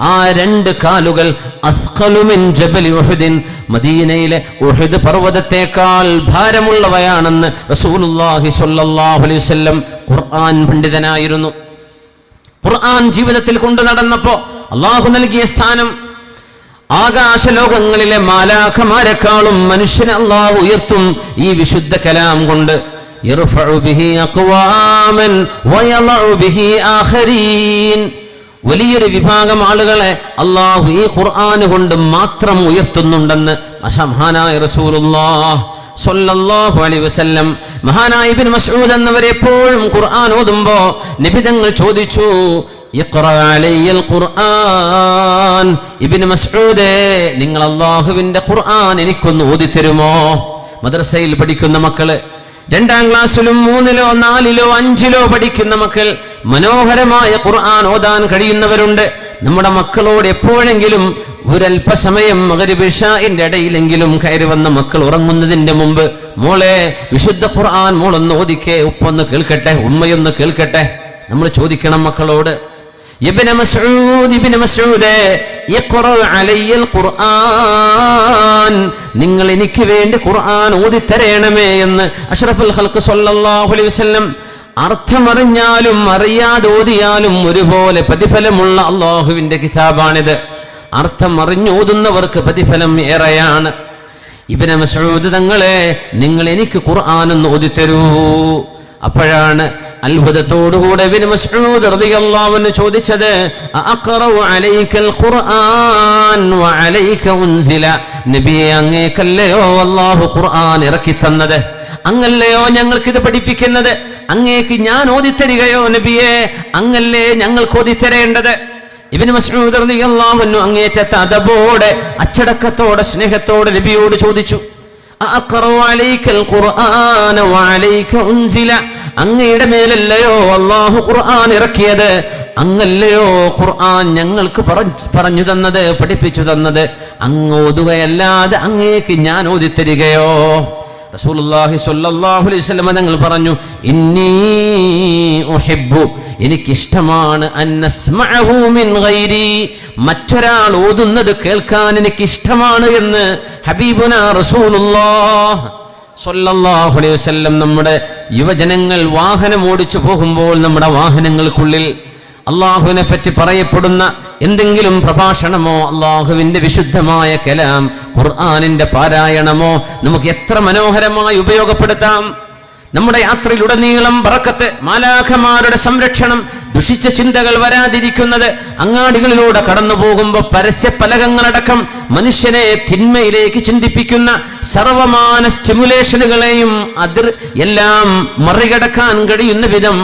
ആ 2 കാലുകൾ അസ്ഖലു മിൻ ജബലി ഉഹുദിൻ, മദീനയിലെ ഉഹുദ് പർവ്വതത്തേക്കാൾ ഭാരമുള്ളവയാണെന്ന് റസൂലുള്ളാഹി സ്വല്ലല്ലാഹു അലൈഹി വസല്ലം ഖുർആൻ പണ്ഡിതനായിരുന്നു. ഖുർആൻ ജീവിതത്തിൽ കൊണ്ടു നടന്നപ്പോ അല്ലാഹു നൽകിയ സ്ഥാനം ആകാശലോകങ്ങളിലെ മാലാഖമാരെക്കാളും മനുഷ്യനെ അല്ലാഹു ഉയർത്തും ഈ വിശുദ്ധ കലാം കൊണ്ട്. യർഫഉ ബിഹി അഖ്വാമൻ വയളഉ ബിഹി ആഖരീൻ. വലിയൊരു വിഭാഗം ആളുകളെ അല്ലാഹു ഈ ഖുർആൻ കൊണ്ട് മാത്രം ഉയർത്തുന്നുണ്ടെന്ന് മഹാനായ റസൂലുള്ളാഹി സ്വല്ലല്ലാഹു അലൈഹി വസല്ലം. മഹാനായ ഇബ്നു മസ്ഊദ് എന്നവരെ എപ്പോഴും ഖുർആൻ ഓതുമ്പോ നബി തങ്ങൾ ചോദിച്ചു, ഇഖ്റാ അലയ്യൽ ഖുർആൻ. ഇബ്നു മസ്ഊദേ, നിങ്ങൾ അല്ലാഹുവിന്റെ ഖുർആൻ എനിക്കൊന്ന് ഓതിത്തരുമോ? മദ്രസയിൽ പഠിക്കുന്ന മക്കള്, 2ാം ക്ലാസ്സിലും 3ലോ 4ലോ 5ലോ പഠിക്കുന്ന മക്കൾ, മനോഹരമായ ഖുർആൻ ഓതാൻ കഴിയുന്നവരുണ്ട്. നമ്മുടെ മക്കളോട് എപ്പോഴെങ്കിലും ഒരല്പസമയം മഗ്രിബ് ഇശാഇന്റെ ഇടയിലെങ്കിലും കയറി വന്ന മക്കൾ ഉറങ്ങുന്നതിന്റെ മുമ്പ്, മോളെ വിശുദ്ധ ഖുർആൻ മോളൊന്ന് ഓദിക്കേ, ഉപ്പൊന്ന് കേൾക്കട്ടെ, ഉമ്മയൊന്ന് കേൾക്കട്ടെ. നമ്മൾ ചോദിക്കണം മക്കളോട്, ഇബ്നു മസ്ഊദേ ഇഖ്റാ അലയ്യൽ ഖുർആൻ, നിങ്ങൾ എനിക്ക് വേണ്ടി ഖുർആൻ ഓതിത്തരേണമേ എന്ന് അഷ്റഫുൽ ഖൽഖ് സ്വല്ലല്ലാഹു അലൈഹി വസല്ലം. അർത്ഥമറിഞ്ഞാലും അറിയാതെ ഓതിയാലും ഒരുപോലെ പ്രതിഫലമുള്ള അല്ലാഹുവിന്റെ കിതാബാണിത്. അർത്ഥം അറിഞ്ഞോതുന്നവർക്ക് പ്രതിഫലം ഏറെയാണ്. ഇബ്നു മസ്ഊദ് തങ്ങളെ, നിങ്ങൾ എനിക്ക് ഖുർആൻ ഒന്ന് ഓതിത്തരൂ. അപ്പോഴാണ് അത്ഭുതത്തോടുകൂടെ ഇബ്നു മസ്ഊദ് റളിയല്ലാഹു അൻഹു ചോദിച്ചത്, അഖറഉ അലൈക്കൽ ഖുർആൻ വഅലൈക ഉൻസില. നബിയെ, അങ്ങേക്കല്ലയോ അല്ലാഹു ഖുർആൻ ഇറക്കി തന്നത്, അങ്ങല്ലയോ ഞങ്ങൾക്കിത് പഠിപ്പിക്കുന്നത്, അങ്ങേക്ക് ഞാൻ ഓതിത്തരികയോ നബിയെ? അങ്ങല്ലേ ഞങ്ങൾക്ക് ഓതിത്തരേണ്ടത്. ഇബ്നു മസ്ഊദ് റളിയല്ലാഹു അൻഹു അങ്ങേറ്റത്തെ അദബോടെ, അച്ചടക്കത്തോടെ, സ്നേഹത്തോടെ നബിയോട് ചോദിച്ചു, അഖറഉ അലൈക്കൽ ഖുർആന വഅലൈക ഉൻസില. അങ്ങയുടെ മേലല്ലയോ അല്ലാഹു ഖുർആൻ ഇറക്കിയത്, അങ്ങല്ലയോ ഖുർആൻ ഞങ്ങൾക്ക് പറഞ്ഞു തന്നത്, പഠിപ്പിച്ചു തന്നത്. അങ്ങ് ഓതുകയല്ലാതെ അങ്ങേക്ക് ഞാൻ ഓതിത്തരികയോ? റസൂലുള്ളാഹി സ്വല്ലല്ലാഹു അലൈഹി വസല്ലം തങ്ങൾ പറഞ്ഞു, ഇന്നി ഉഹിബ്ബു, എനിക്കിഷ്ടമാണ്, അന്നസ്മഅഹു മിൻ ഗൈരി, മറ്റൊരാൾ ഓതുന്നത് കേൾക്കാൻ എനിക്കിഷ്ടമാണ് എന്ന് ഹബീബുനാ റസൂലുള്ളാഹി സ്വല്ലല്ലാഹു അലൈഹി വസല്ലം. നമ്മുടെ യുവജനങ്ങൾ വാഹനം ഓടിച്ചു പോകുമ്പോൾ നമ്മുടെ വാഹനങ്ങൾക്കുള്ളിൽ അള്ളാഹുവിനെ പറ്റി പറയപ്പെടുന്ന എന്തെങ്കിലും പ്രഭാഷണമോ, അള്ളാഹുവിന്റെ വിശുദ്ധമായ കലാം, ഖുർആനിന്റെ പാരായണമോ നമുക്ക് എത്ര മനോഹരമായി ഉപയോഗപ്പെടുത്താം. നമ്മുടെ യാത്രയിലുടനീളം ബറക്കത്ത്, മാലാഖമാരുടെ സംരക്ഷണം, ദുഷിച്ച ചിന്തകൾ വരാതിരിക്കുന്നത്, അങ്ങാടികളിലൂടെ കടന്നു പോകുമ്പോൾ പരസ്യഫലകങ്ങളടക്കം മനുഷ്യനെ തിന്മയിലേക്ക് ചിന്തിപ്പിക്കുന്ന സർവമാന സ്റ്റിമുലേഷനുകളെയും എല്ലാം മറികടക്കാൻ കഴിയുന്ന വിധം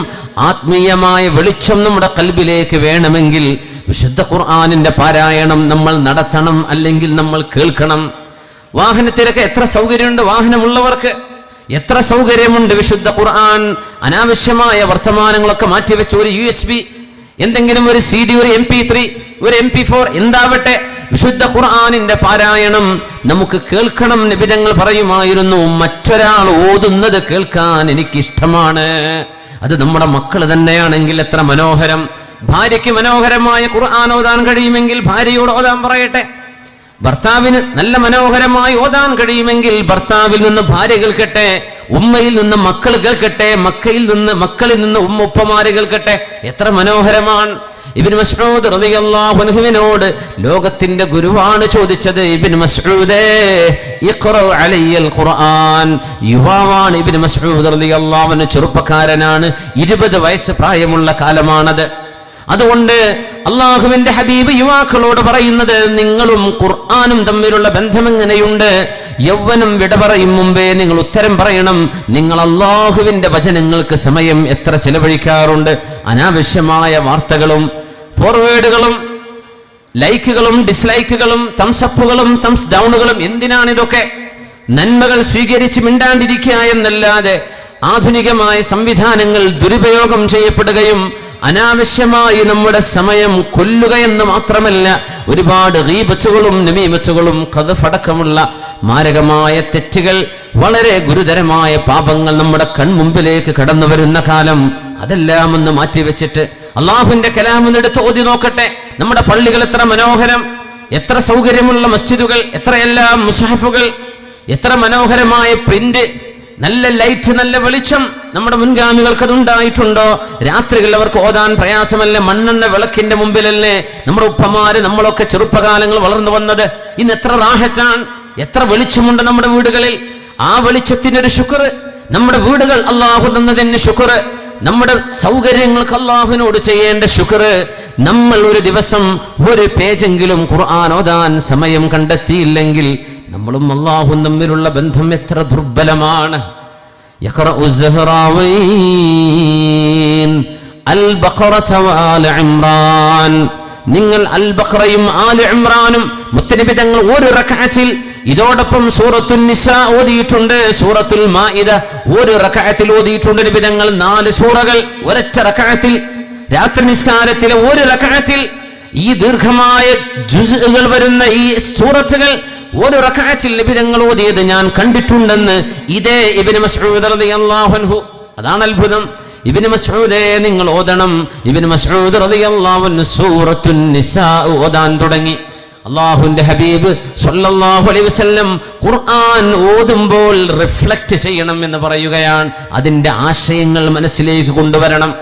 ആത്മീയമായ വെളിച്ചം നമ്മുടെ ഖൽബിലേക്ക് വേണമെങ്കിൽ വിശുദ്ധ ഖുർആനിന്റെ പാരായണം നമ്മൾ നടത്തണം, അല്ലെങ്കിൽ നമ്മൾ കേൾക്കണം. വാഹനത്തിലൊക്കെ എത്ര സൗകര്യമുണ്ട്, വാഹനമുള്ളവർക്ക് എത്ര സൗകര്യമുണ്ട്. വിശുദ്ധ ഖുർആൻ, അനാവശ്യമായ വർത്തമാനങ്ങളൊക്കെ മാറ്റിവെച്ച് ഒരു USB, എന്തെങ്കിലും ഒരു CD, ഒരു MP3, ഒരു MP4 എന്താവട്ടെ, വിശുദ്ധ ഖുർആനിന്റെ പാരായണം നമുക്ക് കേൾക്കണം. നബി തങ്ങൾ പറയുമായിരുന്നു, മറ്റൊരാൾ ഓതുന്നത് കേൾക്കാൻ എനിക്കിഷ്ടമാണ്. അത് നമ്മുടെ മക്കൾ തന്നെയാണെങ്കിൽ എത്ര മനോഹരം. ഭാര്യയ്ക്ക് മനോഹരമായ ഖുർആൻ ഓതാൻ കഴിയുമെങ്കിൽ ഭാര്യയോട് ഓതാൻ പറയട്ടെ. ഭർത്താവിന് നല്ല മനോഹരമായി ഓതാൻ കഴിയുമെങ്കിൽ ഭർത്താവിൽ നിന്ന് ഭാര്യ കേൾക്കട്ടെ, ഉമ്മയിൽ നിന്ന് മക്കൾ കേൾക്കട്ടെ, മക്കളിൽ നിന്ന് ഉപ്പമാര് കേൾക്കട്ടെ. എത്ര മനോഹരമാണ്. ഇബ്നു മസ്ഊദ് റളിയല്ലാഹു അൻഹുവിനോട് ലോകത്തിന്റെ ഗുരുവാണ് ചോദിച്ചത്, ഇബ്നു മസ്ഊദേ ഇഖ്റഉ അലയ്യൽ ഖുർആൻ. യുവാവാണ് ഇബ്നു മസ്ഊദ് റളിയല്ലാഹു അൻഹു, ചെറുപ്പക്കാരനാണ്, 20 വയസ്സ് പ്രായമുള്ള കാലമാണത്. അതുകൊണ്ട് അള്ളാഹുവിന്റെ ഹബീബ് യുവാക്കളോട് പറയുന്നത്, നിങ്ങളും ഖുർആനും തമ്മിലുള്ള ബന്ധം എങ്ങനെയുണ്ട്? യൗവനം വിട പറയും മുമ്പേ നിങ്ങൾ ഉത്തരം പറയണം. നിങ്ങൾ അള്ളാഹുവിന്റെ വചനങ്ങൾക്ക് സമയം എത്ര ചെലവഴിക്കാറുണ്ട്? അനാവശ്യമായ വാർത്തകളും ഫോർവേഡുകളും ലൈക്കുകളും ഡിസ്ലൈക്കുകളും തംസപ്പുകളും തംസ് ഡൗണുകളും, എന്തിനാണിതൊക്കെ? നന്മകൾ സ്വീകരിച്ച് മിണ്ടാണ്ടിരിക്കുക എന്നല്ലാതെ ആധുനികമായ സംവിധാനങ്ങൾ ദുരുപയോഗം ചെയ്യപ്പെടുകയും അനാവശ്യമായി നമ്മുടെ സമയം കൊല്ലുകയെന്ന് മാത്രമല്ല, ഒരുപാട് ഗീബത്തുകളും നമീമത്തുകളും ഖദ്ഫടക്കമുള്ള മാരകമായ തെറ്റുകൾ, വളരെ ഗുരുതരമായ പാപങ്ങൾ നമ്മുടെ കൺമുമ്പിലേക്ക് കടന്നു വരുന്ന കാലം. അതെല്ലാം ഒന്ന് മാറ്റിവെച്ചിട്ട് അള്ളാഹുവിന്റെ കലാം എടുത്ത് ഓതി നോക്കട്ടെ. നമ്മുടെ പള്ളികൾ എത്ര മനോഹരം, എത്ര സൗകര്യമുള്ള മസ്ജിദുകൾ, എത്രയെല്ലാം മുസ്ഹഫുകൾ, എത്ര മനോഹരമായ പ്രിന്റ്, നല്ല ലൈറ്റ്, നല്ല വെളിച്ചം. നമ്മുടെ മുൻഗാമികൾക്ക് അതുണ്ടായിട്ടുണ്ടോ? രാത്രികളിൽ അവർക്ക് ഓതാൻ പ്രയാസമല്ല. മണ്ണെണ്ണ വിളക്കിന്റെ മുമ്പിലല്ലേ നമ്മുടെ ഉപ്പമാര്, നമ്മളൊക്കെ ചെറുപ്പകാലങ്ങൾ വളർന്നു വന്നത്. ഇന്ന് എത്ര റാഹത്താണ്, എത്ര വെളിച്ചമുണ്ട് നമ്മുടെ വീടുകളിൽ. ആ വെളിച്ചത്തിന്റെ ഒരു ശുക്ർ. നമ്മുടെ വീടുകൾ അള്ളാഹു തന്നതിന് ശുക്ർ. നമ്മുടെ സൗകര്യങ്ങൾക്ക് അള്ളാഹുവിനോട് ചെയ്യേണ്ട ശുക്ർ. നമ്മൾ ഒരു ദിവസം ഒരു പേജെങ്കിലും ഖുർആൻ ഓതാൻ സമയം കണ്ടെത്തിയില്ലെങ്കിൽ നമ്മളും അള്ളാഹും തമ്മിലുള്ള ബന്ധം എത്ര ദുർബലമാണ്. നിങ്ങൾ അൽ ബഖറയും ആൽ ഇംറാനും മുത്തനബി തങ്ങൾ ഒരു റക്അത്തിൽ, ഇതോടൊപ്പം സൂറത്തുൽ നിസാ ഓതിയിട്ടുണ്ട്, സൂറത്തുൽ മാഇദ ഒരു റക്അത്തിൽ ഓതിയിട്ടുണ്ട് നബി തങ്ങൾ. 4 സൂറകൾ ഒരൊറ്റ റക്അത്തിൽ, രാത്രി നിസ്കാരത്തിലെ ഒരു റക്അത്തിൽ. ഈ ദീർഘമായ ജുസ്ഉകൾ വരുന്ന ഈ സൂറത്തുകൾ ഒരു റക്അത്തിൽ നബി തങ്ങൾ ഓതിയത് ഞാൻ കണ്ടിട്ടുണ്ടെന്ന് ഇതേ ഇബ്നു മസ്ഊദ് റളിയല്ലാഹു അൻഹു. അതാണ് അത്ഭുതം. ഇബ്നു മസ്ഊദേ നിങ്ങൾ ഓതണം. ഇബ്നു മസ്ഊദ് റളിയല്ലാഹു അൻഹു സൂറത്തുൻ നിസാ ഓതാൻ തുടങ്ങി. അല്ലാഹുവിന്റെ ഹബീബ് സ്വല്ലല്ലാഹു അലൈഹി വസല്ലം ഖുർആൻ ഓതുമ്പോൾ റിഫ്ലക്റ്റ് ചെയ്യണം എന്ന് പറയുകയാണ്. അതിന്റെ ആശയങ്ങൾ മനസ്സിലേക്ക് കൊണ്ടുവരണം.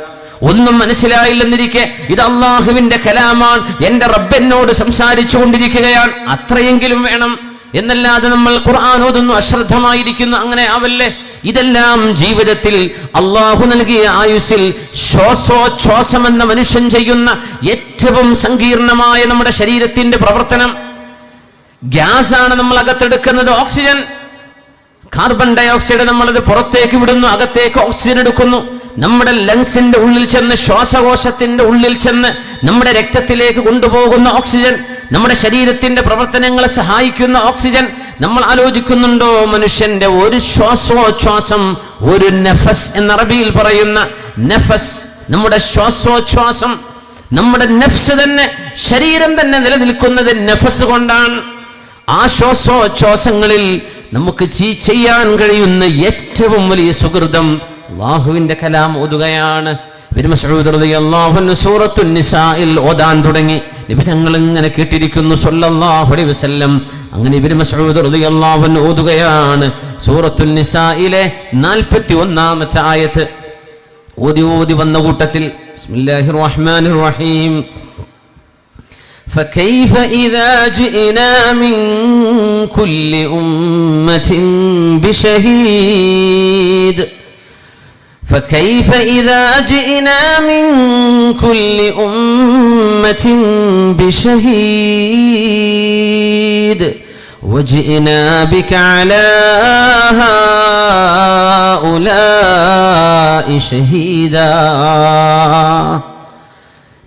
ഒന്നും മനസ്സിലായില്ലെന്നിരിക്കെ ഇത് അള്ളാഹുവിന്റെ കലാമാണ്, എന്റെ റബ്ബെന്നോട് സംസാരിച്ചു കൊണ്ടിരിക്കുകയാണ്, അത്രയെങ്കിലും വേണം. എന്നല്ലാതെ നമ്മൾ ഖുർആൻ ഓതുന്നു, അശ്രദ്ധമായിരിക്കുന്നു, അങ്ങനെ ആവല്ലേ. ഇതെല്ലാം ജീവിതത്തിൽ അള്ളാഹു നൽകിയ ആയുസ്സിൽ ശ്വാസോച്ഛ്വാസം എന്ന മനുഷ്യൻ ചെയ്യുന്ന ഏറ്റവും സങ്കീർണമായ നമ്മുടെ ശരീരത്തിന്റെ പ്രവർത്തനം. ഗ്യാസാണ് നമ്മൾ അകത്തെടുക്കുന്നത്, ഓക്സിജൻ. കാർബൺ ഡയോക്സൈഡ് നമ്മളത് പുറത്തേക്ക് വിടുന്നു, അകത്തേക്ക് ഓക്സിജൻ എടുക്കുന്നു. നമ്മുടെ ലങ്സിന്റെ ഉള്ളിൽ ചെന്ന്, ശ്വാസകോശത്തിന്റെ ഉള്ളിൽ ചെന്ന് നമ്മുടെ രക്തത്തിലേക്ക് കൊണ്ടുപോകുന്ന ഓക്സിജൻ, നമ്മുടെ ശരീരത്തിന്റെ പ്രവർത്തനങ്ങളെ സഹായിക്കുന്ന ഓക്സിജൻ. നമ്മൾ ആലോചിക്കുന്നുണ്ടോ? മനുഷ്യന്റെ ഒരു ശ്വാസോച്ഛ്വാസം, ഒരു നഫസ് എന്ന അറബിയിൽ പറയുന്ന നഫസ്, നമ്മുടെ ശ്വാസോച്ഛ്വാസം, നമ്മുടെ നഫ്സ് തന്നെ, ശരീരം തന്നെ നിലനിൽക്കുന്നത് നഫസ് കൊണ്ടാണ്. ആ ശ്വാസോച്ഛ്വാസങ്ങളിൽ നമുക്ക് ചെയ്യാൻ കഴിയുന്ന ഏറ്റവും വലിയ സുഹൃതം അല്ലാഹുവിന്റെ കലാം ഓതുകയാണ്. ഇബ്നു മസ്ഊദ് റളിയല്ലാഹു അൻഹു സൂറത്തുൻ നിസായിൽ ഓതാൻ തുടങ്ങി. നബി തങ്ങൾ ഇങ്ങനെ കേട്ടിരിക്കുന്നു സ്വല്ലല്ലാഹു അലൈഹി വസല്ലം. അങ്ങനെ ഇബ്നു മസ്ഊദ് റളിയല്ലാഹു അൻഹു ഓതുകയാണ് സൂറത്തുൻ നിസായിലെ 41ാമത്തെ ആയത്ത്. ഓതി വന്ന കൂട്ടത്തിൽ ബിസ്മില്ലാഹിർ റഹ്മാനിർ റഹീം. فكيف إذا جئنا من كل أمة بشهيد فكيف إذا جئنا من كل أمة بشهيد وجئنا بك على هؤلاء شهيدا.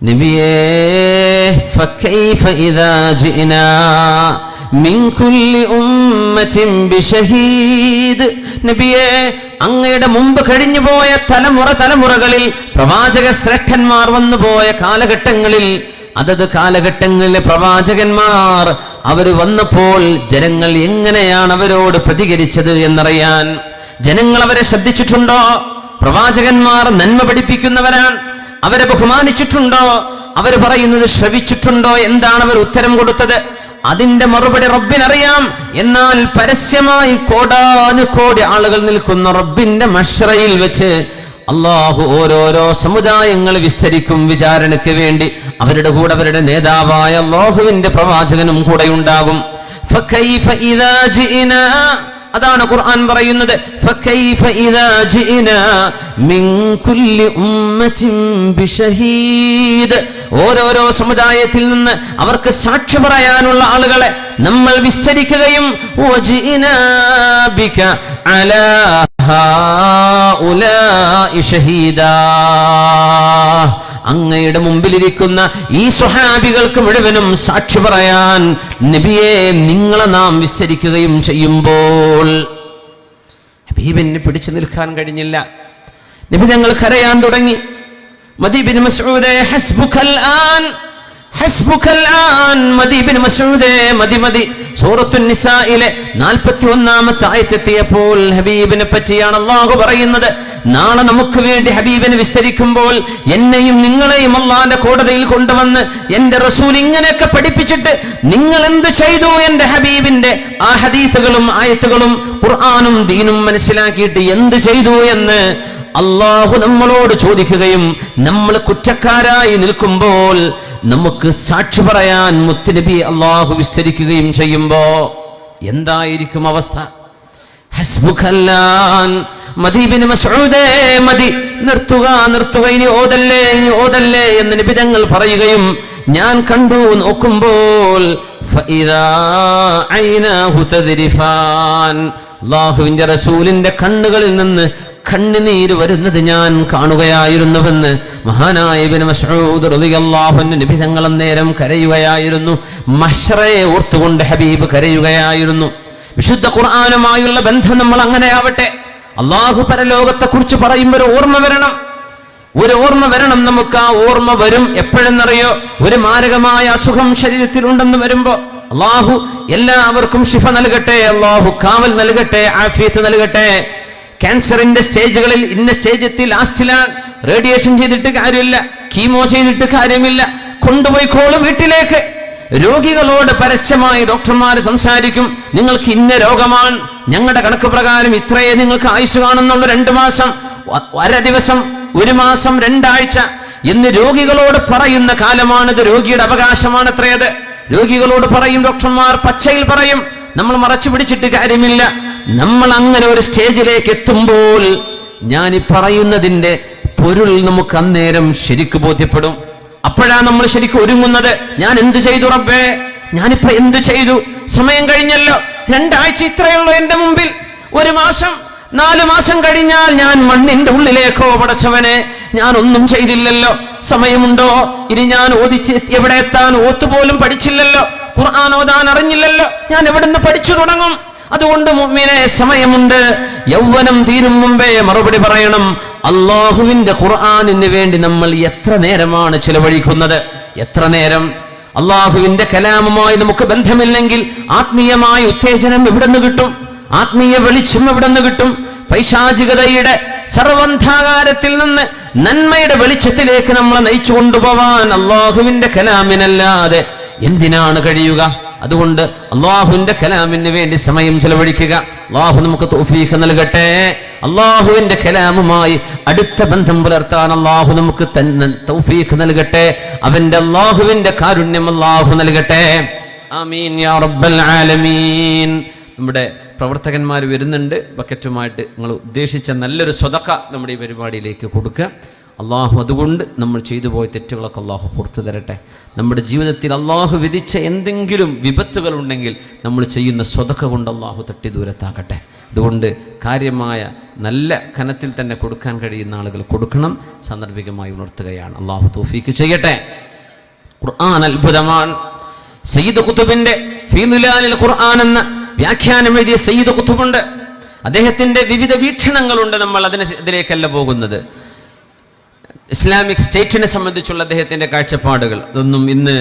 നബിയേ فكيف إذا جئنا من كل أمة بشهيد. നബിയേ അങ്ങയുടെ മുമ്പ് കഴിഞ്ഞു പോയ തലമുറകളിൽ പ്രവാചക ശ്രേഷ്ഠന്മാർ വന്നുപോയ കാലഘട്ടങ്ങളിൽ, അതത് കാലഘട്ടങ്ങളിലെ പ്രവാചകന്മാർ അവർ വന്നപ്പോൾ ജനങ്ങൾ എങ്ങനെയാണ് അവരോട് പ്രതികരിച്ചത് എന്നറിയാൻ ജനങ്ങൾ അവരെ ശ്രദ്ധിച്ചിട്ടുണ്ടോ? പ്രവാചകന്മാർ നന്മ പഠിപ്പിക്കുന്നവരാണ്, അവരെ ബഹുമാനിച്ചിട്ടുണ്ടോ? അവർ പറയുന്നത് ശ്രവിച്ചിട്ടുണ്ടോ? എന്താണ് അവർ ഉത്തരം കൊടുത്തത്? അതിന്റെ മറുപടി റബ്ബിനറിയാം. എന്നാൽ പരസ്യമായി കോടാനുകോടി ആളുകൾ നിൽക്കുന്ന റബ്ബിന്റെ മശ്റയിൽ വെച്ച് അള്ളാഹു ഓരോരോ സമുദായങ്ങൾ വിസ്തരിക്കും വിചാരണയ്ക്ക് വേണ്ടി. അവരുടെ കൂടെ അവരുടെ നേതാവായ അള്ളാഹുവിന്റെ പ്രവാചകനും കൂടെ ഉണ്ടാകും. അതാണ് ഖുർആൻ പറയുന്നത്, ഫകൈഫ ഇദാ ജിനാ മിൻ കുല്ലി ഉമ്മത്തിൻ ബിശഹീദ്. ഓരോരോ സമുദായത്തിൽ നിന്ന് അവർക്ക് സാക്ഷി പറയാനുള്ള ആളുകളെ നമ്മൾ വിസ്തരിക്കുകയും വജിനാ ബിക അലാ ഹൗലാഇ ഷഹീദാ, അങ്ങയുടെ മുമ്പിലിരിക്കുന്ന ഈ സ്വഹാബികൾക്ക് മുഴുവനും സാക്ഷി പറയാൻ നബിയെ നിങ്ങളെ നാം വിസ്തരിക്കുകയും ചെയ്യുമ്പോൾ ഹബീബിന് പിടിച്ചു നിൽക്കാൻ കഴിഞ്ഞില്ല. നബി ഞങ്ങൾ കരയാൻ തുടങ്ങി. മദീ ബിൻ മസ്ഊദേ ഹസ്ബുകൽ ആൻ, ഹസ്ബുകൽ ആൻ, മദീ ബിൻ മസ്ഊദേ മതി മതി. സൂറത്തുൻ നിസായിലെ 41-ാമത്തെ ആയത്തെത്തിയപ്പോൾ ഹബീബിനെ പറ്റിയാണ് അല്ലാഹു പറയുന്നത്. നാളെ നമുക്ക് വേണ്ടി ഹബീബിനെ വിസ്തരിക്കുമ്പോൾ എന്നെയും നിങ്ങളെയും അല്ലാഹുവിന്റെ കോടതിയിൽ കൊണ്ടുവന്ന് എന്റെ റസൂൽ ഇങ്ങനെയൊക്കെ പഠിപ്പിച്ചിട്ട് നിങ്ങൾ എന്ത് ചെയ്തു, എന്റെ ഹബീബിന്റെ ആ ഹദീസുകളും ആയത്തുകളും ഖുർആനും ദീനും മനസ്സിലാക്കിയിട്ട് എന്ത് ചെയ്തു എന്ന് അല്ലാഹു നമ്മളോട് ചോദിക്കുകയും നമ്മൾ കുറ്റക്കാരായി നിൽക്കുമ്പോൾ നമുക്ക് സാക്ഷി പറയാൻ മുത്തുനബി അല്ലാഹു വിസ്തരിക്കുകയും ചെയ്യുമ്പോ എന്തായിരിക്കും അവസ്ഥ? ഹസ്ബുകല്ലാൻ, മദീ ബിൻ മസ്ഊദേ മതി, നിർത്തുക നിർത്തുക, ഇനി ഓതല്ലേ എന്ന് നബി തങ്ങൾ പറയുകയും ഞാൻ കണ്ടു നോക്കുമ്പോൾ ഫഇദാ ഐനാഹു തദ്രിഫാൻ, അല്ലാഹുവിന്റെ റസൂലിന്റെ കണ്ണുകളിൽ നിന്ന് കണ്ണുനീര് വരുന്നത് ഞാൻ കാണുകയായിരുന്നുവെന്ന് മഹാനായ ഇബ്നു മസ്ഊദ് റളിയല്ലാഹു അൻഹു നബി തങ്ങൾ അന്നേരം കരയുകയായിരുന്നു. മഹ്ശറയെ ഓർത്തുകൊണ്ട് ഹബീബ് കരയുകയായിരുന്നു. വിശുദ്ധ ഖുർആനുമായുള്ള ബന്ധം നമ്മൾ അങ്ങനെ ആവട്ടെ. അല്ലാഹു പരലോകത്തെ കുറിച്ച് പറയുമ്പോൾ ഒരു ഓർമ്മ വരണം നമുക്ക്. ആ ഓർമ്മ വരും എപ്പോഴെന്നറിയോ? ഒരു മാരകമായ അസുഖം ശരീരത്തിലുണ്ടെന്ന് വരുമ്പോ അല്ലാഹു എല്ലാവർക്കും ശിഫ നൽകട്ടെ, അല്ലാഹു കാവൽ നൽകട്ടെ, ആഫിയത്ത് നൽകട്ടെ. ക്യാൻസറിന്റെ സ്റ്റേജുകളിൽ ഇന്ന സ്റ്റേജ് എത്തി, ലാസ്റ്റിലാണ്. റേഡിയേഷൻ ചെയ്തിട്ട് കാര്യമില്ല, കീമോ ചെയ്തിട്ട് കാര്യമില്ല, കൊണ്ടുപോയിക്കോളും വീട്ടിലേക്ക്. രോഗികളോട് പരസ്യമായി ഡോക്ടർമാർ സംസാരിക്കും, നിങ്ങൾക്ക് ഇന്ന രോഗമാണ്, ഞങ്ങളുടെ കണക്ക് പ്രകാരം ഇത്രയേ നിങ്ങൾക്ക് ആയുസ് കാണുന്നുള്ള, 2 മാസം, 1 ദിവസം, 1 മാസം, 2 ആഴ്ച എന്ന് രോഗികളോട് പറയുന്ന കാലമാണിത്. രോഗിയുടെ അവകാശമാണ് അത്രയത്. രോഗികളോട് പറയും ഡോക്ടർമാർ, പച്ചയിൽ പറയും. നമ്മൾ മറച്ചു പിടിച്ചിട്ട് കാര്യമില്ല. നമ്മൾ അങ്ങനെ ഒരു സ്റ്റേജിലേക്ക് എത്തുമ്പോൾ ഞാൻ ഈ പറയുന്നതിന്റെ പൊരുൾ നമുക്ക് അന്നേരം ശരിക്ക് ബോധ്യപ്പെടും. അപ്പോഴാണ് നമ്മൾ ശരിക്കും ഒരുങ്ങുന്നത്. ഞാൻ എന്ത് ചെയ്തു റബ്ബേ, ഞാനിപ്പോ എന്ത് ചെയ്തു? സമയം കഴിഞ്ഞല്ലോ, 2 ആഴ്ച ഇത്രയുള്ളൂ എന്റെ മുമ്പിൽ, 1 മാസം, 4 മാസം കഴിഞ്ഞാൽ ഞാൻ മണ്ണിന്റെ ഉള്ളിലേക്കോ പടച്ചവനെ, ഞാൻ ഒന്നും ചെയ്തില്ലല്ലോ. സമയമുണ്ടോ? ഇനി ഞാൻ ഓതിച്ച് എവിടെ എത്താൻ? ഓത്തുപോലും പഠിച്ചില്ലല്ലോ, ഖുർആൻ ഓതാൻ അറിഞ്ഞില്ലല്ലോ, ഞാൻ എവിടുന്ന് പഠിച്ചു തുടങ്ങും? അതുകൊണ്ട് മുഅ്മിനേ, സമയമുണ്ട്. യൗവനം തീരും മുമ്പേ മറുപടി പറയണം. അല്ലാഹുവിന്റെ ഖുർആനിന് വേണ്ടി നമ്മൾ എത്ര നേരമാണ് ചിലവഴിക്കുന്നത്? എത്ര നേരം? അല്ലാഹുവിന്റെ കലാമുമായി നമുക്ക് ബന്ധമില്ലെങ്കിൽ ആത്മീയമായ ഉത്തേജനം എവിടെ നിന്ന് കിട്ടും? ആത്മീയ വെളിച്ചം എവിടെ നിന്ന് കിട്ടും? പൈശാചികതയുടെ സർവന്ധാകാരത്തിൽ നിന്ന് നന്മയുടെ വെളിച്ചത്തിലേക്ക് നമ്മളെ നയിച്ചു കൊണ്ടുപോവാൻ അല്ലാഹുവിന്റെ കലാമിനല്ലാതെ എന്തിനാണ് കഴിയുക? അതുകൊണ്ട് അല്ലാഹുവിന്റെ കലാമിന് വേണ്ടി സമയം ചെലവഴിക്കുക. അല്ലാഹു നമുക്ക് തൗഫീഖ് നൽകട്ടെ. അല്ലാഹുവിന്റെ കലാമുമായി അടുത്ത ബന്ധം പുലർത്താൻ അല്ലാഹു നമുക്ക് തന്നെ തൗഫീഖ് നൽകട്ടെ. അവന്റെ അല്ലാഹുവിന്റെ കാരുണ്യം അല്ലാഹു നൽകട്ടെ. ആമീൻ യാ റബ്ബൽ ആലമീൻ. നമ്മുടെ പ്രവർത്തകന്മാർ വരുന്നുണ്ട്. ബക്കറ്റുമായിട്ട് നിങ്ങൾ ഉദ്ദേശിച്ച നല്ലൊരു സ്വതക്ക നമ്മുടെ ഈ പരിപാടിയിലേക്ക് കൊടുക്കുക. അള്ളാഹു അതുകൊണ്ട് നമ്മൾ ചെയ്തു പോയ തെറ്റുകളൊക്കെ അള്ളാഹു പുറത്തു തരട്ടെ. നമ്മുടെ ജീവിതത്തിൽ അള്ളാഹു വിധിച്ച എന്തെങ്കിലും വിപത്തുകൾ ഉണ്ടെങ്കിൽ നമ്മൾ ചെയ്യുന്ന സ്വതക്ക കൊണ്ട് അള്ളാഹു തട്ടി ദൂരത്താക്കട്ടെ. അതുകൊണ്ട് കാര്യമായ നല്ല കനത്തിൽ തന്നെ കൊടുക്കാൻ കഴിയുന്ന ആളുകൾ കൊടുക്കണം. സാന്ദർഭികമായി ഉണർത്തുകയാണ്. അള്ളാഹു തൗഫീഖ് ചെയ്യട്ടെ. ഖുർആൻ അത്ഭുതമാണ്. സയ്യിദ് ഖുതുബിന്റെ ഫീലുലാനിൽ ഖുർആൻ എന്ന വ്യാഖ്യാനം എഴുതിയ സയ്യിദ് ഖുതുബുണ്ട്. അദ്ദേഹത്തിന്റെ വിവിധ വീക്ഷണങ്ങളുണ്ട്. നമ്മൾ അതിലേക്കല്ല പോകുന്നത്. ഇസ്ലാമിക് സ്റ്റേറ്റിനെ സംബന്ധിച്ചുള്ള അദ്ദേഹത്തിന്റെ കാഴ്ചപ്പാടുകൾ അതൊന്നും ഇന്ന്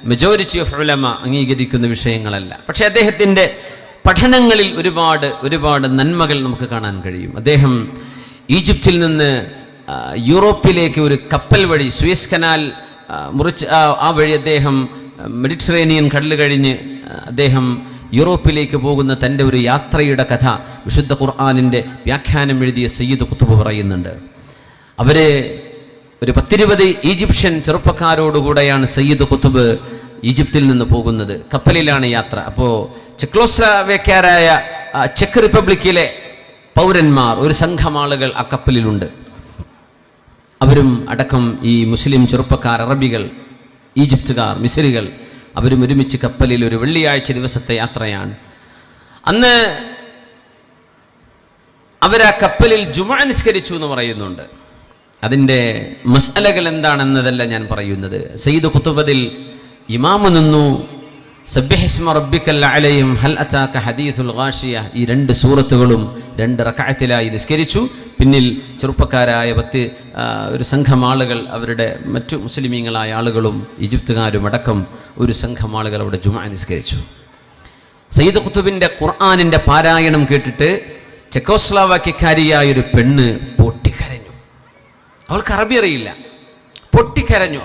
മെജോറിറ്റി ഓഫ് ഉലമ അംഗീകരിക്കുന്ന വിഷയങ്ങളല്ല. പക്ഷെ അദ്ദേഹത്തിന്റെ പഠനങ്ങളിൽ ഒരുപാട് നന്മകൾ നമുക്ക് കാണാൻ കഴിയും. അദ്ദേഹം ഈജിപ്തിൽ നിന്ന് യൂറോപ്പിലേക്ക് ഒരു കപ്പൽ വഴി, സൂയസ് കനാൽ മുറിച്ച് ആ വഴി അദ്ദേഹം മെഡിറ്ററേനിയൻ കടൽ കഴിഞ്ഞ് അദ്ദേഹം യൂറോപ്പിലേക്ക് പോകുന്ന തൻ്റെ ഒരു യാത്രയുടെ കഥ വിശുദ്ധ ഖുർആനിൻ്റെ വ്യാഖ്യാനം എഴുതിയ സയ്യിദ് ഖുതുബ് പറയുന്നുണ്ട്. അവര് ഒരു 10-20 ഈജിപ്ഷ്യൻ ചെറുപ്പക്കാരോടുകൂടെയാണ് സയ്യിദ് ഖുതുബ് ഈജിപ്തിൽ നിന്ന് പോകുന്നത്. കപ്പലിലാണ് യാത്ര. അപ്പോൾ ചെക്കോസ്ലോവാക്യരായ ചെക്ക് റിപ്പബ്ലിക്കിലെ പൗരന്മാർ, ഒരു സംഘം ആളുകൾ ആ കപ്പലിലുണ്ട്. അവരും അടക്കം ഈ മുസ്ലിം ചെറുപ്പക്കാർ, അറബികൾ, ഈജിപ്തുകാർ, മിസ്രികൾ, അവരും ഒരുമിച്ച് കപ്പലിൽ ഒരു വെള്ളിയാഴ്ച ദിവസത്തെ യാത്രയാണ്. അന്ന് അവരാ കപ്പലിൽ ജുമുഅ നിസ്കരിച്ചു എന്ന് പറയുന്നുണ്ട്. അതിൻ്റെ മസ്അലകൾ എന്താണെന്നതല്ല ഞാൻ പറയുന്നത്. സയ്യിദ് ഖുതുബദിൽ ഇമാമു നിന്നു, സബ്ബിഹിസ്മ റബ്ബിക്കൽ അലയും ഹൽ അതാക ഹദീസുൽ ഗാഷിയ, ഈ 2 സൂറത്തുകളും 2 റക്അത്തിലായി നിസ്കരിച്ചു. പിന്നിൽ ചെറുപ്പക്കാരായ ഒരു സംഘം ആളുകൾ, അവരുടെ മറ്റു മുസ്ലിമീങ്ങളായ ആളുകളും ഈജിപ്തുകാരും അടക്കം ഒരു സംഘം ആളുകൾ അവിടെ ജുമുഅ നിസ്കരിച്ചു. സയ്യിദ് ഖുതുബിൻ്റെ ഖുർആനിൻ്റെ പാരായണം കേട്ടിട്ട് ചെക്കോസ്ലോവാക്യക്കാരിയായൊരു പെണ്ണ് പൊട്ടിക്കരഞ്ഞു. അവൾക്ക് അറബി അറിയില്ല, പൊട്ടിക്കരഞ്ഞു.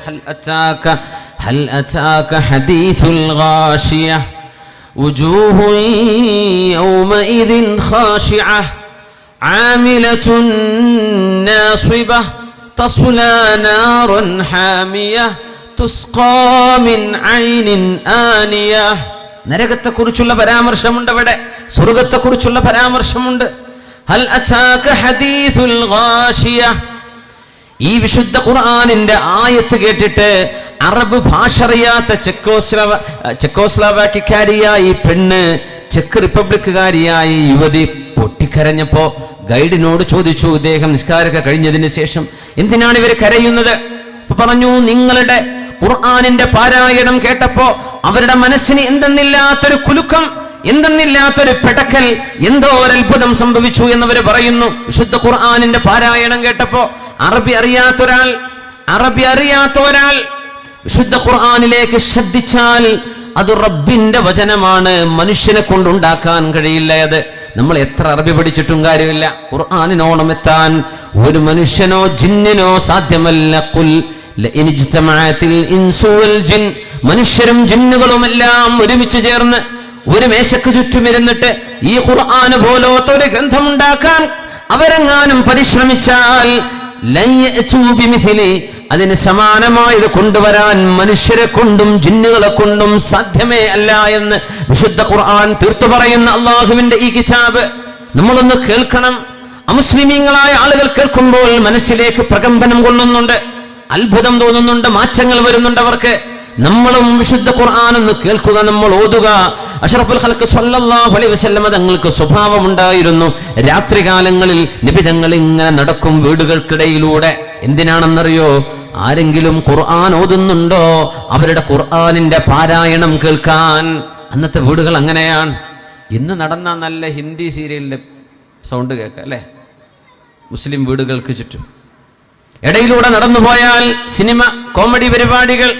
ഹൽ അതാക ഹദീസുൽ ഗാഷിയ വുജൂഹു യൗമഇദിൻ ഖാശിഅ ആമിലത്തുൻ നാസിബ തസ്ലാ നാറൻ ഹാമിയ തുസ്ഖാ മിൻ ഐനിൻ ആനിയ. നരകത്തെക്കുറിച്ചുള്ള പരാമർശമുണ്ട് അവിടെ, സ്വർഗത്തെക്കുറിച്ചുള്ള പരാമർശമുണ്ട്. ഹൽ അതാക ഹദീസുൽ ഗാഷിയ. ഈ വിശുദ്ധ ഖുർആനിന്റെ ആയത്ത് കേട്ടിട്ട് അറബ് ഭാഷ അറിയാത്ത ചെക്കോസ്ലോവാക്യക്കാരിയായ ഈ പെണ്ണ്, ചെക്ക് റിപ്പബ്ലിക്കുകാരിയായ യുവതി പൊട്ടിക്കരഞ്ഞപ്പോ ഗൈഡിനോട് ചോദിച്ചു, ഇദ്ദേഹം നിസ്കാരമൊക്കെ കഴിഞ്ഞതിന് ശേഷം, എന്തിനാണ് ഇവർ കരയുന്നത്? പറഞ്ഞു, നിങ്ങളുടെ ഖുർആനിന്റെ പാരായണം കേട്ടപ്പോ അവരുടെ മനസ്സിന് എന്തെന്നില്ലാത്തൊരു കുലുക്കം, എന്തെന്നില്ലാത്തൊരു പെടക്കൽ, എന്തോ ഒരു അത്ഭുതം സംഭവിച്ചു എന്നവർ പറയുന്നു. വിശുദ്ധ ഖുർആനിന്റെ പാരായണം കേട്ടപ്പോ അറബി അറിയാത്ത ഒരാൾ വിശുദ്ധ ഖുർആനിലേക്ക് ശ്രദ്ധിച്ചാൽ അത് റബ്ബിന്റെ വചനമാണ്, മനുഷ്യനെ കൊണ്ടുണ്ടാക്കാൻ കഴിയില്ല. അത് നമ്മൾ എത്ര അറബി പഠിച്ചിട്ടും കാര്യമില്ല. ഖുർആനിനോളം എത്താൻ ഒരു മനുഷ്യനോ ജിന്നിനോ സാധ്യമല്ല. ഖുൽ ലഇൻ ഇജ്തമഅത്തിൽ ഇൻസു വൽ ജിൻ, മനുഷ്യരും ജിന്നുകളുമെല്ലാം ഒരുമിച്ച് ചേർന്ന് ഒരു മേശക്ക് ചുറ്റുമിരുന്നിട്ട് ഈ ഖുർആൻ പോലത്തെ ഒരു ഗ്രന്ഥമുണ്ടാക്കാൻ അവരെങ്ങാനും പരിശ്രമിച്ചാൽ അതിന് സമാനമായത് കൊണ്ടുവരാൻ മനുഷ്യരെ കൊണ്ടും ജിന്നുകളെ കൊണ്ടും സാധ്യമേ അല്ല എന്ന് വിശുദ്ധ ഖുർആൻ തീർത്തു പറയുന്ന അള്ളാഹുവിന്റെ ഈ കിതാബ് നമ്മളൊന്ന് കേൾക്കണം. അമുസ്ലിമീങ്ങളായ ആളുകൾ കേൾക്കുമ്പോൾ മനസ്സിലേക്ക് പ്രകമ്പനം കൊള്ളുന്നുണ്ട്, അത്ഭുതം തോന്നുന്നുണ്ട്, മാറ്റങ്ങൾ വരുന്നുണ്ട് അവർക്ക്. നമ്മളും വിശുദ്ധ ഖുർആൻ ഒന്ന് കേൾക്കുക, നമ്മൾ ഓതുക. അഷ്റഫുൽ ഖൽഖ് സ്വല്ലല്ലാഹു അലൈഹി വസല്ലം തങ്ങൾക്ക് സ്വഭാവമുണ്ടായിരുന്നു, രാത്രികാലങ്ങളിൽ നബി തങ്ങൾ ഇങ്ങനെ നടക്കും വീടുകൾക്കിടയിലൂടെ. എന്തിനാണെന്നറിയോ? ആരെങ്കിലും ഖുർആൻ ഓതുന്നുണ്ടോ അവരുടെ ഖുർആനിന്റെ പാരായണം കേൾക്കാൻ. അന്നത്തെ വീടുകൾ അങ്ങനെയാണ്. ഇന്ന് നടന്ന നല്ല ഹിന്ദി സീരിയലിന്റെ സൗണ്ട് കേൾക്കാം അല്ലേ, മുസ്ലിം വീടുകൾക്ക് ചുറ്റും. ഇടയിലൂടെ നടന്നുപോയാൽ സിനിമ, കോമഡി പരിപാടികൾ,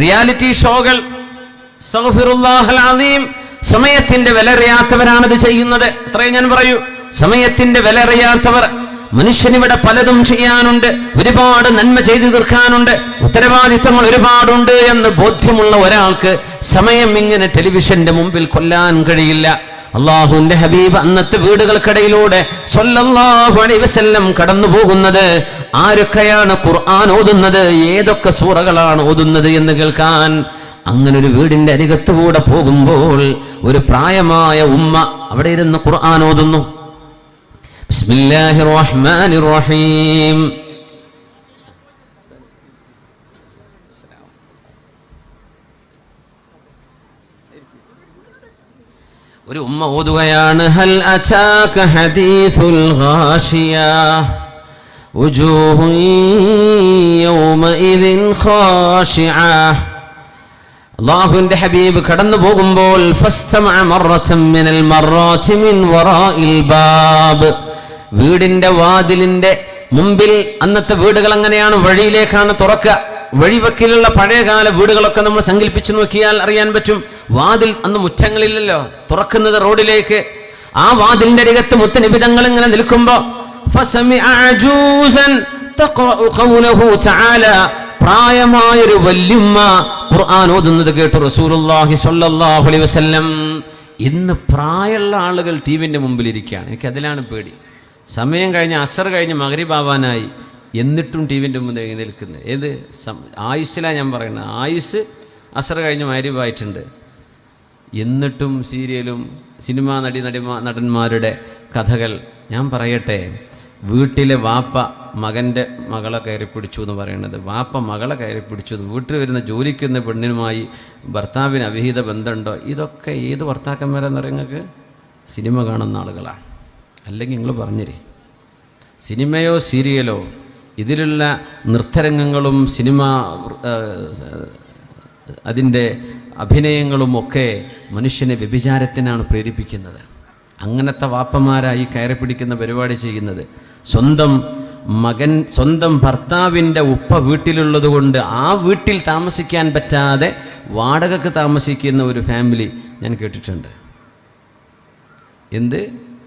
റിയാലിറ്റി ഷോകൾ. അസ്തഗ്ഫിറുല്ലാഹൽ അസീം. സമയത്തിന്റെ വില അറിയാത്തവരാണത് ചെയ്യുന്നത്. അത്രയും ഞാൻ പറയൂ. സമയത്തിന്റെ വില അറിയാത്തവർ. മനുഷ്യനിവിടെ പലതും ചെയ്യാനുണ്ട്, ഒരുപാട് നന്മ ചെയ്തു തീർക്കാനുണ്ട്, ഉത്തരവാദിത്തങ്ങൾ ഒരുപാടുണ്ട് എന്ന് ബോധ്യമുള്ള ഒരാൾക്ക് സമയം ഇങ്ങനെ ടെലിവിഷന്റെ മുമ്പിൽ കൊല്ലാൻ കഴിയില്ല. അള്ളാഹുവിന്റെ ഹബീബ് അന്നത്തെ വീടുകൾക്കിടയിലൂടെ സ്വല്ലല്ലാഹു അലൈഹി വസല്ലം കടന്നു പോകുന്നത്. ആരൊക്കെയാണ് ഖുർആൻ ഓതുന്നത്, ഏതൊക്കെ സൂറകളാണ് ഓതുന്നത് എന്ന് കേൾക്കാൻ. അങ്ങനെ ഒരു വീടിന്റെ അരികത്തുകൂടെ പോകുമ്പോൾ ഒരു പ്രായമായ ഉമ്മ അവിടെ ഇരുന്ന് ഖുർആൻ ഓതുന്നു. ബിസ്മില്ലാഹിർ റഹ്മാനിർ റഹീം. ഒരു ഉമ്മ ഓതുകയാണ്, ഹൽ അതാക ഹദീസുൽ ഗാഷിയ വുജൂഹു യൗമഇദിൻ ഖാശിഅ. അല്ലാഹുവിന്റെ ഹബീബ് കടന്നു പോകുമ്പോൾ ഫസ്തമഅ മറത്തൻ മിനൽ മറാത്തി മിൻ വറാഇൽ ബാബ്. വീടിന്റെ വാതിലിന്റെ മുമ്പിൽ, അന്നത്തെ വീടുകൾ അങ്ങനെയാണ്, വഴിയിലേക്കാണ് തുറക്കുക. വഴിവക്കിലുള്ള പഴയകാല വീടുകളൊക്കെ നമ്മൾ സങ്കല്പിച്ചു നോക്കിയാൽ അറിയാൻ പറ്റും. വാതിൽ അന്ന് മുറ്റങ്ങളില്ലല്ലോ, തുറക്കുന്നത് റോഡിലേക്ക്. ആ വാതിലിന്റെ അരികത്ത് മുത്തനബി തങ്ങൾ ഇങ്ങനെ നിൽക്കുമ്പോ പ്രായമായൊരു വല്യുമ്മ ഖുർആൻ ഓതുന്നത് കേട്ടു റസൂലുള്ളാഹി സ്വല്ലല്ലാഹു അലൈഹി വസല്ലം. ഇന്ന് പ്രായമുള്ള ആളുകൾ ടിവിന്റെ മുമ്പിൽ ഇരിക്കുകയാണ്. എനിക്ക് അതിലാണ് പേടി. സമയം കഴിഞ്ഞ് അസർ കഴിഞ്ഞ് മഗ്രിബ് ആവാനായി, എന്നിട്ടും ടിവിൻ്റെ മുമ്പിൽ നിൽക്കുന്നത്. ഏത് ആയുസ്സിലാണ് ഞാൻ പറയുന്നത്. ആയുസ് അസർ കഴിഞ്ഞ് മഗ്രിബ് ആയിട്ടുണ്ട്, എന്നിട്ടും സീരിയലും സിനിമാ നടന്മാരുടെ കഥകൾ ഞാൻ പറയട്ടെ. വീട്ടിലെ വാപ്പ മകൻ്റെ മകളെ കയറി പിടിച്ചു എന്ന് പറയുന്നത്, വാപ്പ മകളെ കയറി പിടിച്ചു, വീട്ടിൽ വരുന്ന ജോലിക്കുന്ന പെണ്ണിനുമായി ഭർത്താവിന് അവിഹിത ബന്ധമുണ്ടോ, ഇതൊക്കെ ഏത് ഭർത്താക്കന്മാരെന്ന് പറയുന്നത് സിനിമ കാണുന്ന ആളുകളാണ്. അല്ലെങ്കിൽ നിങ്ങൾ പറഞ്ഞിരി, സിനിമയോ സീരിയലോ ഇതിലുള്ള നൃത്തരംഗങ്ങളും സിനിമ അതിൻ്റെ അഭിനയങ്ങളുമൊക്കെ മനുഷ്യനെ വ്യഭിചാരത്തിനാണ് പ്രേരിപ്പിക്കുന്നത്. അങ്ങനത്തെ വാപ്പമാരായി കയറി പിടിക്കുന്ന പരിപാടി ചെയ്യുന്നത്. സ്വന്തം ഭർത്താവിൻ്റെ ഉപ്പ വീട്ടിലുള്ളത് കൊണ്ട് ആ വീട്ടിൽ താമസിക്കാൻ പറ്റാതെ വാടകയ്ക്ക് താമസിക്കുന്ന ഒരു ഫാമിലി ഞാൻ കേട്ടിട്ടുണ്ട്.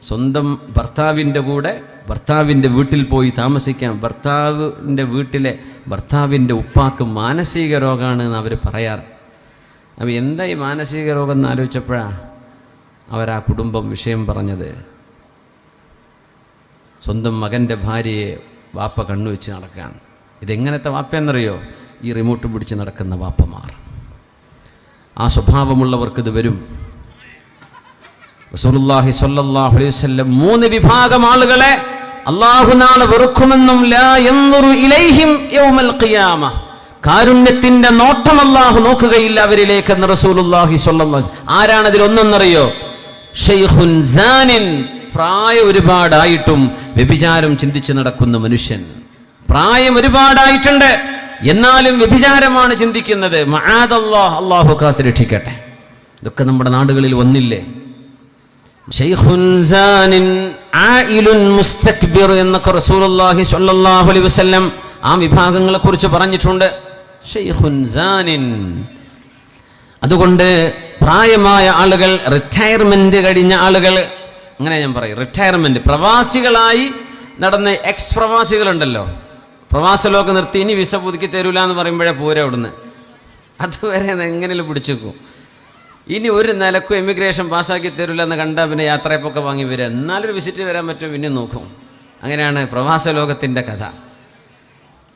സ്വന്തം ഭർത്താവിൻ്റെ കൂടെ ഭർത്താവിൻ്റെ വീട്ടിൽ പോയി താമസിക്കാം. ഭർത്താവിൻ്റെ ഉപ്പാക്ക് മാനസിക രോഗമാണ് എന്ന് അവർ പറയാറ്. അപ്പോൾ എന്താ ഈ മാനസിക രോഗം എന്ന് ആലോചിച്ചപ്പോഴാണ് അവരാ കുടുംബം വിഷയം പറഞ്ഞത്. സ്വന്തം മകൻ്റെ ഭാര്യയെ വാപ്പ കണ്ണുവെച്ച് നടക്കാൻ. ഇതെങ്ങനത്തെ വാപ്പയെന്നറിയോ? ഈ റിമോട്ട് പിടിച്ച് നടക്കുന്ന വാപ്പമാർ. ആ സ്വഭാവമുള്ളവർക്കിത് വരും. റസൂലുള്ളാഹി സ്വല്ലല്ലാഹു അലൈഹി വസല്ലം 3 വിഭാഗം ആളുകളെ അല്ലാഹു നാളെ വെറുക്കുമെന്നും ലാ യൻദുറു ഇലൈഹിം യൗമൽ ഖിയാമ, കാരുണ്യത്തിന്റെ നോട്ടം അല്ലാഹു നോക്കുകയില്ല അവരിലേക്ക് എന്ന് റസൂലുള്ളാഹി സ്വല്ലല്ലാഹു അലൈഹി വസല്ലം. ആരാണ് അതിൽ ഒന്നെന്നറിയോ? ഷൈഖുൻ സാനിൻ, പ്രായം ഒരുപാടായിട്ടും വ്യഭിചാരം ചിന്തിച്ച് നടക്കുന്ന മനുഷ്യൻ. പ്രായം ഒരുപാടായിട്ടുണ്ട്, എന്നാലും വ്യഭിചാരമാണ് ചിന്തിക്കുന്നത്. മആദല്ലാഹ്, അല്ലാഹു കാത്തുരക്ഷിക്കട്ടെ. ഇതൊക്കെ നമ്മുടെ നാടുകളിൽ വന്നില്ലേ? ഷൈഖുൻ സാനിൻ ആയിലുൻ മുസ്തക്ബിർ എന്നൊക്കെ റസൂലുള്ളാഹി സ്വല്ലല്ലാഹു അലൈഹി വസല്ലം ആ വിഭാഗങ്ങളെ കുറിച്ച് പറഞ്ഞിട്ടുണ്ട്. ഷൈഖുൻ സാനിൻ. അതുകൊണ്ട് പ്രായമായ ആളുകൾ, റിട്ടയർമെന്റ് കഴിഞ്ഞ ആളുകൾ, അങ്ങനെ ഞാൻ പറയും, റിട്ടയർമെന്റ്, പ്രവാസികളായി നടന്ന എക്സ് പ്രവാസികളുണ്ടല്ലോ, പ്രവാസലോകം നിർത്തി ഇനി വിസ പുതുക്കി തരൂല എന്ന് പറയുമ്പോഴേ പോരെ അവിടുന്ന്. അതുവരെ എങ്ങനെയും പിടിച്ചേക്കും. ഇനി ഒരു നിലക്കും എമിഗ്രേഷൻ പാസ്സാക്കി തരില്ല എന്ന് കണ്ടാൽ പിന്നെ യാത്രയപ്പൊക്കെ വാങ്ങി വരിക, എന്നാലൊരു വിസിറ്റ് വരാൻ പറ്റും, പിന്നെ നോക്കും. അങ്ങനെയാണ് പ്രവാസ ലോകത്തിൻ്റെ കഥ.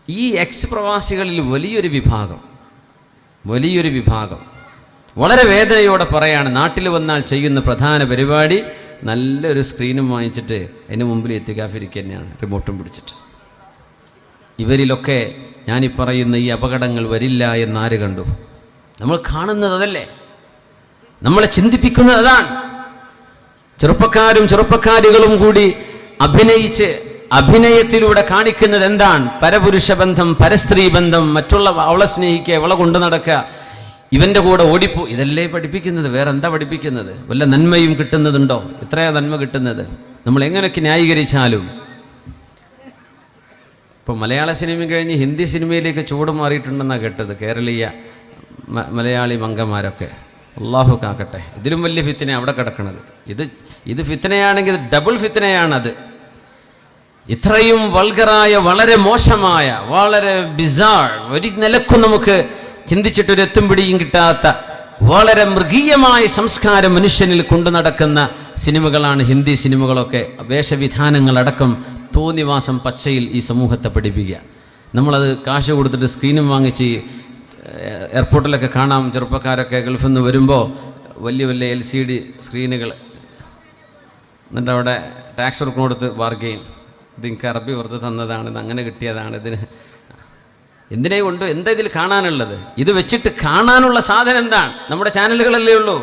ഈ എക്സ് പ്രവാസികളിൽ വലിയൊരു വിഭാഗം വളരെ വേദനയോടെ പറയാണ്, നാട്ടിൽ വന്നാൽ ചെയ്യുന്ന പ്രധാന പരിപാടി നല്ലൊരു സ്ക്രീനും വാങ്ങിച്ചിട്ട് അതിന് മുമ്പിൽ എത്തിക്കാഫിരിക്കുക തന്നെയാണ്, റിമോട്ടും പിടിച്ചിട്ട്. ഇവരിലൊക്കെ ഞാനീ പറയുന്ന ഈ അപകടങ്ങൾ വരില്ല എന്നാര് കണ്ടു? നമ്മൾ കാണുന്നത് അതല്ലേ, നമ്മളെ ചിന്തിപ്പിക്കുന്നത് അതാണ്. ചെറുപ്പക്കാരികളും കൂടി അഭിനയത്തിലൂടെ കാണിക്കുന്നത് എന്താണ്? പരപുരുഷ ബന്ധം, പരസ്ത്രീ ബന്ധം, അവളെ സ്നേഹിക്കുക, അവളെ കൊണ്ടു നടക്കുക, ഇവൻ്റെ കൂടെ ഓടിപ്പോ. ഇതല്ലേ പഠിപ്പിക്കുന്നത്, വേറെ എന്താ പഠിപ്പിക്കുന്നത്? വല്ല നന്മയും കിട്ടുന്നതുണ്ടോ? എത്രയാ നന്മ കിട്ടുന്നത്? നമ്മൾ എങ്ങനെയൊക്കെ ന്യായീകരിച്ചാലും. ഇപ്പോൾ മലയാള സിനിമ കഴിഞ്ഞ് ഹിന്ദി സിനിമയിലേക്ക് ചൂട് മാറിയിട്ടുണ്ടെന്നാണ് കേട്ടത്, കേരളീയ മലയാളി മംഗന്മാരൊക്കെ. അള്ളാഹു കാക്കട്ടെ. ഇതിലും വലിയ ഫിത്തന അവിടെ കിടക്കണത്. ഇത് ഫിത്തനയാണെങ്കിൽ ഡബിൾ ഫിത്തനയാണത്. ഇത്രയും വൾഗറായ, വളരെ മോശമായ, വളരെ ബിസാർ, ഒരു നിലക്കും നമുക്ക് ചിന്തിച്ചിട്ടൊരു എത്തും പിടിയും കിട്ടാത്ത വളരെ മൃഗീയമായ സംസ്കാരം മനുഷ്യനിൽ കൊണ്ടു നടക്കുന്ന സിനിമകളാണ് ഹിന്ദി സിനിമകളൊക്കെ. വേഷവിധാനങ്ങളടക്കം തോന്നിവാസം പച്ചയിൽ ഈ സമൂഹത്തെ പഠിപ്പിക്കുക. നമ്മളത് കാശ് കൊടുത്തിട്ട് സ്ക്രീനും വാങ്ങിച്ച് എയർപോർട്ടിലൊക്കെ കാണാം. ചെറുപ്പക്കാരൊക്കെ ഗൾഫിൽ നിന്ന് വരുമ്പോൾ വലിയ LCD സ്ക്രീനുകൾ, എന്നിട്ട് അവിടെ ടാക്സ് കൊടുത്ത് ബാർഗെയിൻ, ഇത് എനിക്ക് അറബി വെറുതെ തന്നതാണ്, ഇത് അങ്ങനെ കിട്ടിയതാണ്, ഇതിന് എന്തിനേ കൊണ്ടു, എന്താ ഇതിൽ കാണാനുള്ളത്? ഇത് വെച്ചിട്ട് കാണാനുള്ള സാധനം എന്താണ്? നമ്മുടെ ചാനലുകളല്ലേ ഉള്ളൂ.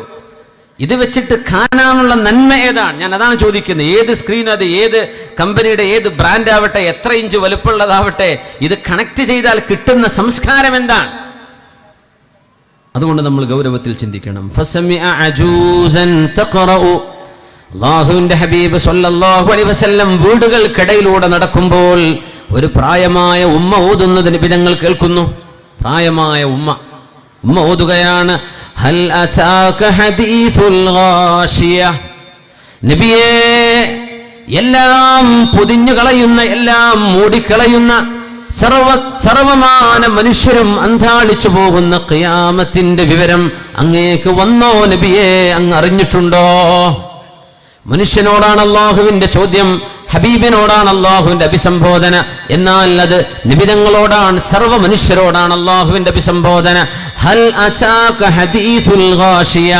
ഇത് വെച്ചിട്ട് കാണാനുള്ള നന്മ ഏതാണ്? ഞാൻ അതാണ് ചോദിക്കുന്നത്. ഏത് സ്ക്രീൻ, അത് ഏത് കമ്പനിയുടെ, ഏത് ബ്രാൻഡ് ആവട്ടെ, എത്ര ഇഞ്ച് വലുപ്പമുള്ളതാവട്ടെ, ഇത് കണക്ട് ചെയ്താൽ കിട്ടുന്ന സംസ്കാരം എന്താണ്? അതുകൊണ്ട് നമ്മൾ ഗൗരവത്തിൽ ചിന്തിക്കണം. അല്ലാഹുവിന്റെ ഹബീബ് സല്ലല്ലാഹു അലൈഹി വസല്ലം വീടുകൾക്കിടയിലൂടെ നടക്കുമ്പോൾ ഒരു പ്രായമായ ഉമ്മ ഓതുന്നത് നബി തങ്ങൾ കേൾക്കുന്നു. പ്രായമായ ഉമ്മ ഓതുകയാണ്, ഹൽ അതാക ഹദീസുൽ ഗാശിയ. നബിയേ, എല്ലാം പൊതിഞ്ഞു കളയുന്ന, എല്ലാം മൂടിക്കളയുന്ന, സർവമാന മനുഷ്യരും അന്താളിച്ചു പോകുന്ന ഖിയാമത്തിന്റെ വിവരം അങ്ങേക്ക് വന്നോ നബിയേ? അങ്ങ് അറിഞ്ഞിട്ടുണ്ടോ? മനുഷ്യനോടാണ് അല്ലാഹുവിന്റെ ചോദ്യം, ഹബീബിനോടാണ് അല്ലാഹുവിന്റെ അഭിസംബോധന. എന്നാൽ അത് നബിതങ്ങളോടാണ്, സർവ്വ മനുഷ്യരോടാണ് അല്ലാഹുവിന്റെ അഭിസംബോധന. ഹൽ അതാക ഹദീസുൽ ഗാശിയ.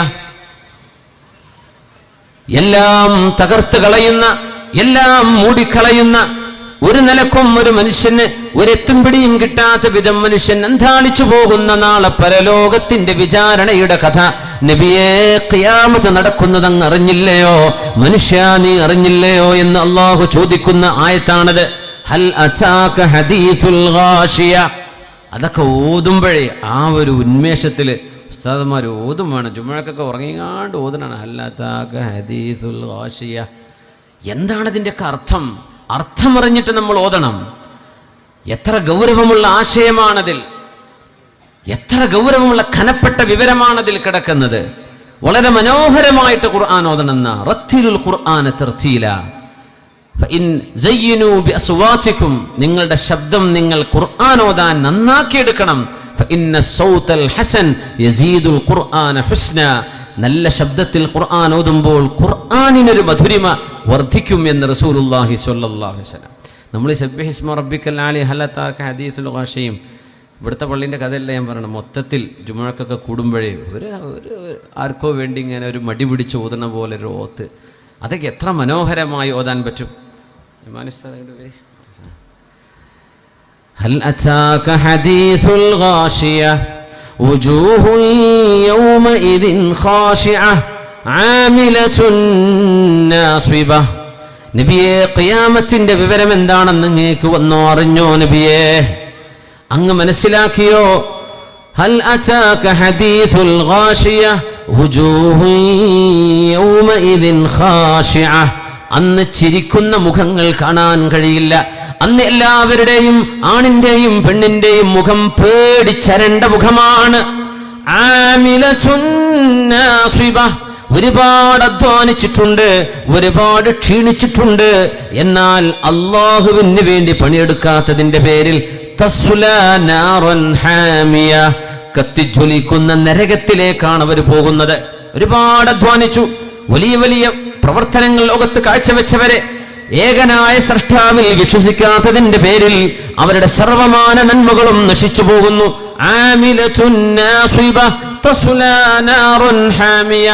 എല്ലാം തകർത്ത് കളയുന്ന, എല്ലാം മൂടിക്കളയുന്ന, ഒരു നിലക്കും ഒരു മനുഷ്യന് ഒരെത്തും പിടിയും കിട്ടാത്ത വിധം മനുഷ്യൻ അന്ധാളിച്ചു പോകുന്ന നാളെ പരലോകത്തിന്റെ വിചാരണയുടെ കഥ നബിയേ, ഖിയാമത്ത് നടക്കുന്നതങ്ങ് അറിഞ്ഞില്ലയോ? മനുഷ്യ, നീ അറിഞ്ഞില്ലയോ എന്ന് അള്ളാഹു ചോദിക്കുന്ന ആയത്താണത്. ഹൽ അതാക ഹദീസുൽ ഗാശിയ. അതൊക്കെ ഓതുമ്പോഴേ ആ ഒരു ഉന്മേഷത്തില് ഉസ്താദന്മാർ ഓതും വേണം. ജുമുഅക്കൊക്കെ ഉറങ്ങിങ്ങാണ്ട് ഓതനാണ് ഹൽ അതാക ഹദീസുൽ ഗാശിയ. എന്താണ് ഇതിൻ്റെയൊക്കെ അർത്ഥം? അർത്ഥമറിഞ്ഞിട്ട് നമ്മൾ ഓതണം. എത്ര ഗൗരവമുള്ള ആശയമാണതിൽ, എത്ര ഗൗരവമുള്ള ഖനപ്പെട്ട വിവരമാണതിൽ കിടക്കുന്നത്. വളരെ മനോഹരമായിട്ട് ഖുർആൻ ഓതണമെന്ന റത്തിലുൽ ഖുർആന തർത്തീല. ഫഇൻ സയ്യിനൂ ബിഅസ്വാതികും, നിങ്ങളുടെ ശബ്ദം നിങ്ങൾ ഖുർആൻ ഓതാൻ നന്നാക്കിയെടുക്കണം. ഫഇന്ന സൗതൽ ഹസൻ യസീദുൽ ഖുർആന ഹുസ്ന, നല്ല ശബ്ദത്തിൽ ഖുർആൻ ഓതുമ്പോൾ ഖുർആനിനൊരു മധുരിമ വർദ്ധിക്കും എന്ന് റസൂലുള്ളാഹി സ്വല്ലല്ലാഹു അലൈഹി വസല്ലം. നമ്മൾ സബ്ബിഹിസ്മ റബ്ബിക്കൽ ആലി ഹൽ അതാക ഹദീസുൽ ഗാശിയ, ഇവിടുത്തെ പള്ളീൻ്റെ കഥയല്ല ഞാൻ പറയണം. മൊത്തത്തിൽ ജുമുഅക്കൊക്കെ കൂടുമ്പോഴേ ഒരു ആർക്കോ വേണ്ടി ഇങ്ങനെ ഒരു മടി പിടിച്ച് ഓതുന്ന പോലെ ഒരു ഓത്ത്, അതൊക്കെ എത്ര മനോഹരമായി ഓതാൻ പറ്റും. ഹൽ അതാക ഹദീസുൽ ഗാശിയ വുജൂഹു യൗമഇദിൻ ഖാശിഅ ആമിലത്തുൻ നാസിബ. നബിയേ, ഖിയാമത്തിന്റെ വിവരം എന്താണെന്ന് അങ്ങേക്ക് വന്നോ, അറിഞ്ഞോ നബിയേ? അങ്ങ് മനസ്സിലാക്കിയോ? ഹൽ അതാക ഹദീസുൽ ഗാശിയ വുജൂഹു യൗമഇദിൻ ഖാശിഅ. അന്ന് ചിരിക്കുന്ന മുഖങ്ങൾ കാണാൻ കഴിയില്ല. അന്ന് എല്ലാവരുടെയും, ആണിന്റെയും പെണ്ണിന്റെയും മുഖം പേടിച്ചരണ്ട മുഖമാണ്. ആമിലത്തുൻ നാസിബ, ഒരുപാട് അധ്വാനിച്ചിട്ടുണ്ട്, ഒരുപാട് ക്ഷീണിച്ചിട്ടുണ്ട്. എന്നാൽ അള്ളാഹുവിന് വേണ്ടി പണിയെടുക്കാത്തതിന്റെ പേരിൽ തസ്ലാ നാറൻ ഹാമിയ, കത്തിജ്വലിക്കുന്ന നരകത്തിലേക്കാണ് അവർ പോകുന്നത്. ഒരുപാട് അധ്വാനിച്ചു, വലിയ വലിയ പ്രവർത്തനങ്ങൾ ലോകത്ത് കാഴ്ചവെച്ചവരെ ഏകനായ സ്രഷ്ടാവിൽ വിശ്വസിക്കാത്തതിന്റെ പേരിൽ അവരുടെ സർവമാന നന്മകളും നശിച്ചു പോകുന്നു. ആമിലത്തുൻ നാസിബ തസ്ലാ നാറൻ ഹാമിയ.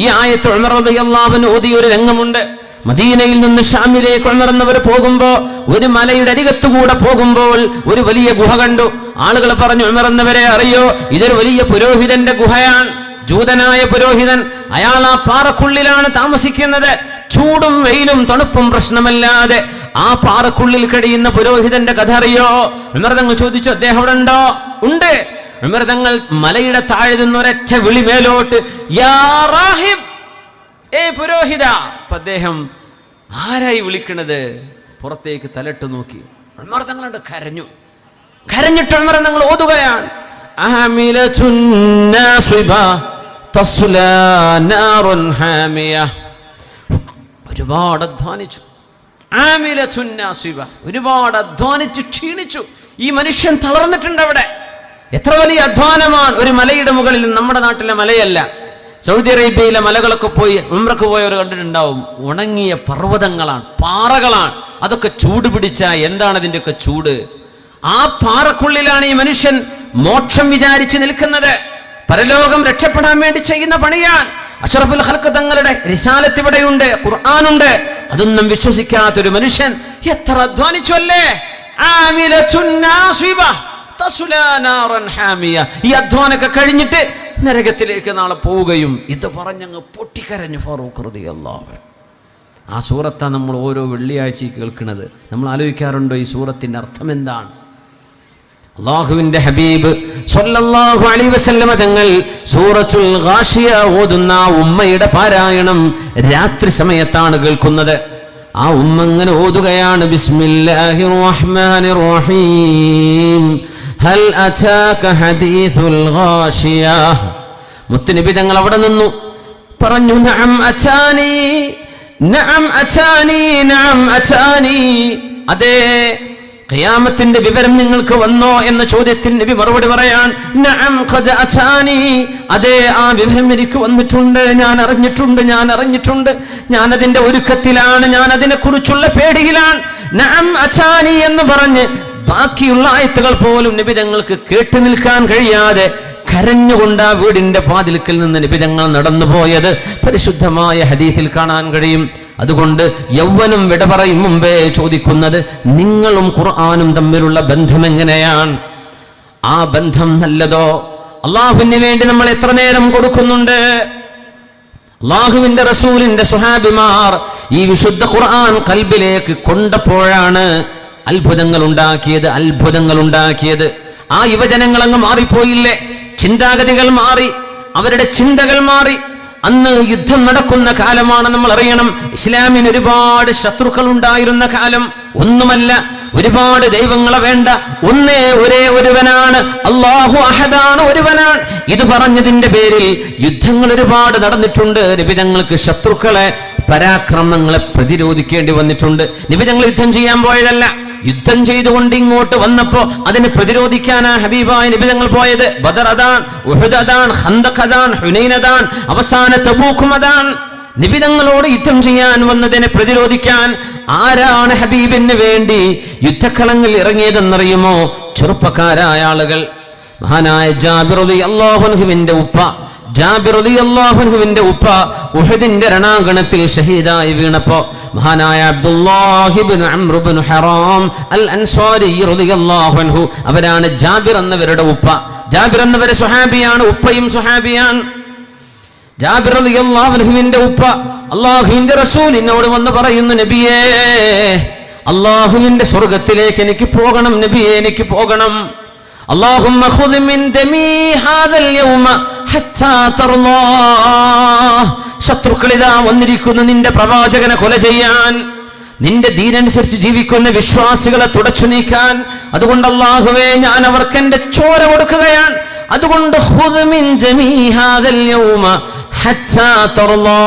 ഈ ആയത്ത് ഉമർ റളിയല്ലാഹു അൻഹു ഓതിയ ഒരു രംഗമുണ്ട്. മദീനയിൽ നിന്ന് ഷാമിലേക്ക് ഉണർന്നവർ പോകുമ്പോ ഒരു മലയുടെ അരികത്തുകൂടെ പോകുമ്പോൾ ഒരു വലിയ ഗുഹ കണ്ടു. ആളുകൾ പറഞ്ഞു, ഉമർ എന്നവരെ അറിയോ, ഇതൊരു വലിയ പുരോഹിതന്റെ ഗുഹയാണ്. ജൂതനായ പുരോഹിതൻ, അയാൾ ആ പാറക്കുള്ളിലാണ് താമസിക്കുന്നത്. ചൂടും വെയിലും തണുപ്പും പ്രശ്നമല്ലാതെ ആ പാറക്കുള്ളിൽ കഴിയുന്ന പുരോഹിതന്റെ കഥ അറിയോ? ഉമർ തങ്ങൾ ചോദിച്ചു, അദ്ദേഹം അവിടെ ഉണ്ടോ? ഉണ്ട്. ഉമർ തങ്ങൾ മലയുടെ താഴെ നിന്ന് ഒരൊറ്റ വിളി മേലോട്ട്, യാ റാഹിബ്, ഏ പുരോഹിത. അപ്പൊ അദ്ദേഹം ആരായി വിളിക്കണത്? പുറത്തേക്ക് തലട്ട് നോക്കി. ഉമർ തങ്ങളുണ്ട് കരഞ്ഞു. കരഞ്ഞിട്ട് ഉമർ തങ്ങൾ ഓതുകയാണ്, ആമിലത്തുൻ നാസിബ തസ്ലാ നാറൻ ഹാമിയ. ഒരുപാട് അധ്വാനിച്ചു. ആമിലത്തുൻ നാസിബ, ഒരുപാട് അധ്വാനിച്ചു, ക്ഷീണിച്ചു. ഈ മനുഷ്യൻ തളർന്നിട്ടുണ്ട്. അവിടെ എത്ര വലിയ അധ്വാനമാണ്. ഒരു മലയുടെ മുകളിൽ, നമ്മുടെ നാട്ടിലെ മലയല്ല, സൗദി അറേബ്യയിലെ മലകളൊക്കെ പോയി ഉംറക്ക് പോയവർ കണ്ടിട്ടുണ്ടാവും. ഉണങ്ങിയ പർവ്വതങ്ങളാണ്, പാറകളാണ്. അതൊക്കെ ചൂട് പിടിച്ച എന്താണ് അതിൻ്റെയൊക്കെ ചൂട്. ആ പാറക്കുള്ളിലാണ് ഈ മനുഷ്യൻ മോക്ഷം വിചാരിച്ച് നിൽക്കുന്നത്. പരലോകം രക്ഷപ്പെടാൻ വേണ്ടി ചെയ്യുന്ന പണിയാണ്. അഷ്റഫുൽ ഖൽഖ് തങ്ങളുടെ റിസാലത്ത് ഇവിടെയുണ്ട്, ഖുർആനുണ്ട്. അതൊന്നും വിശ്വസിക്കാത്തൊരു മനുഷ്യൻ എത്ര അധ്വാനിച്ചു അല്ലേ? ആമിലത്തുൻ നാസിബ തസ്ലാ നാറൻ ഹാമിയ. ഈ അധ്വാനമൊക്കെ കഴിഞ്ഞിട്ട് നരകത്തിലേക്ക് നാളെ പോവുകയും. ഇത് പറഞ്ഞങ്ങ് പൊട്ടിക്കരഞ്ഞു ഫാറൂഖ് റളിയല്ലാഹു അൻഹു. ആ സൂറത്താണ് നമ്മൾ ഓരോ വെള്ളിയാഴ്ചയും കേൾക്കുന്നത്. നമ്മൾ ആലോചിക്കാറുണ്ടോ ഈ സൂറത്തിന്റെ അർത്ഥം എന്താണ്? അല്ലാഹുവിന്റെ ഹബീബ് സ്വല്ലല്ലാഹു അലൈഹി വസല്ലമ തങ്ങൾ സൂറത്തുൽ ഗാശിയ ഓതുന്ന ഉമ്മയുടെ പാരായണം രാത്രി സമയത്താണ് കേൾക്കുന്നത്. ആ ഉമ്മ ഇങ്ങനെ ഓതുകയാണ്, ബിസ്മില്ലാഹിർ റഹ്മാനിർ റഹീം ഹൽ അതാക ഹദീസുൽ ഗാശിയ. മുത്തുനബി തങ്ങൾ അവിടെ നിന്നു പറഞ്ഞു, നഅം അതാനി നഅം അതാനി നഅം അതാനി. അതേ, ഖിയാമത്തിന്റെ വിവരം നിങ്ങൾക്ക് വന്നോ എന്ന ചോദ്യത്തിന് നബി മറുപടി പറയാൻ, നഅം ഖദ് അതാനി. അതേ, ആ വിവരം എനിക്ക് വന്നിട്ടുണ്ട്, ഞാൻ അറിഞ്ഞിട്ടുണ്ട്, ഞാൻ അതിന്റെ ഒരുക്കത്തിലാണ്, ഞാൻ അതിനെ കുറിച്ചുള്ള പേടിയിലാണ്. നഅം അതാനി എന്ന് പറഞ്ഞ് ബാക്കിയുള്ള ആയത്തുകൾ പോലും നബി തങ്ങൾക്ക് കേട്ടു നിൽക്കാൻ കഴിയാതെ കരഞ്ഞുകൊണ്ട് ആ വീടിന്റെ വാതിൽക്കൽ നിന്ന് നബി തങ്ങൾ നടന്നു പോയത് പരിശുദ്ധമായ ഹദീസിൽ കാണാൻ കഴിയും. അതുകൊണ്ട് യൗവനം വിട പറയും മുമ്പേ ചോദിക്കുന്നത്, നിങ്ങളും ഖുർആനും തമ്മിലുള്ള ബന്ധം എങ്ങനെയാണ്? ആ ബന്ധം നല്ലതോ? അള്ളാഹുവിന് വേണ്ടി നമ്മൾ എത്ര നേരം കൊടുക്കുന്നുണ്ട്? അള്ളാഹുവിന്റെ റസൂലിന്റെ സ്വഹാബിമാർ ഈ വിശുദ്ധ ഖുർആൻ ഖൽബിലേക്ക് കൊണ്ടപ്പോഴാണ് അത്ഭുതങ്ങൾ ഉണ്ടാക്കിയത്. ആ യുവജനങ്ങൾ അങ്ങ് മാറിപ്പോയില്ലേ? ചിന്താഗതികൾ മാറി, അവരുടെ ചിന്തകൾ മാറി. അന്ന് യുദ്ധം നടക്കുന്ന കാലമാണ്. നമ്മൾ അറിയണം, ഇസ്ലാമിന് ഒരുപാട് ശത്രുക്കൾ ഉണ്ടായിരുന്ന കാലം. ഒന്നുമല്ല, ഒരുപാട് ദൈവങ്ങളെ വേണ്ട, ഒരേ ഒരുവനാണ്, അല്ലാഹു അഹദാണ്, ഒരുവനാണ്. ഇത് പറഞ്ഞതിന്റെ പേരിൽ യുദ്ധങ്ങൾ ഒരുപാട് നടന്നിട്ടുണ്ട്. നിബിതങ്ങൾക്ക് ശത്രുക്കളെ, പരാക്രമങ്ങളെ പ്രതിരോധിക്കേണ്ടി വന്നിട്ടുണ്ട്. നിബിതങ്ങൾ യുദ്ധം ചെയ്യാൻ പോയതല്ല, യുദ്ധം ചെയ്തുകൊണ്ട് ഇങ്ങോട്ട് വന്നപ്പോ അതിനെ പ്രതിരോധിക്കാനാ ഹബീബായ നിബിതങ്ങൾ പോയത്. ബദർ അതാണ്, ഉഹദ് അതാണ്, ഖന്ദഖ് അതാണ്, ഹുനൈൻ അതാണ്, അവസാന തബൂക്കും അതാണ്. നിബിതങ്ങളോട് യുദ്ധം ചെയ്യാൻ വന്നതിനെ പ്രതിരോധിക്കാൻ ആരാണ് ഹബീബിന് വേണ്ടി യുദ്ധക്കളങ്ങളിൽ ഇറങ്ങിയതെന്നറിയുമോ? ചെറുപ്പക്കാരായ ആളുകൾ. മഹാനായ ജാബിർ റളിയല്ലാഹു അൻഹുവിന്റെ ഉപ്പ, ജാബിർ റളിയല്ലാഹു അൻഹുവിന്റെ ഉപ്പ ഉഹദിന്റെ രണാങ്കണത്തിൽ ഷഹീദായി വീണപ്പോ മഹാനായ അബ്ദുല്ലാഹി ഇബ്നു അംർ ഇബ്നു ഹറാം അൽ അൻസാരി റളിയല്ലാഹു അൻഹു, അവരാണ് ജാബിർ എന്നവരുടെ ഉപ്പ. ജാബിർ എന്നവരെ സ്വഹാബിയാണ്, ഉപ്പയും സ്വഹാബിയാണ്. ജാബിർ റളിയല്ലാഹു അൻഹുവിന്റെ ഉപ്പ അല്ലാഹുവിന്റെ റസൂലിനോട് വന്ന് പറയുന്നു, നബിയേ, അല്ലാഹുവിന്റെ സ്വർഗ്ഗത്തിലേക്ക് എനിക്ക് പോകണം നബിയേ, എനിക്ക് പോകണം. അല്ലാഹുമ്മ ഖുദ് മിൻ ദമി ഹാദൽ യൗമ ഹത്താ തർലാ. ശത്രുക്കളിതാ വന്നിരിക്കുന്നു നിന്റെ പ്രവാചകനെ കൊല ചെയ്യാൻ, നിന്റെ ദീനനുസരിച്ച് ജീവിക്കുന്ന വിശ്വാസികളെ തുടച്ചു നീക്കാൻ. അതുകൊണ്ട് അല്ലാഹുവേ, ഞാൻ അവർക്ക് എന്റെ ചോര കൊടുക്കുകയാണ്. അതുകൊണ്ട് ഖുദ് മിൻ ദമി ഹാദൽ യൗമ ഹത്താ തർലാ.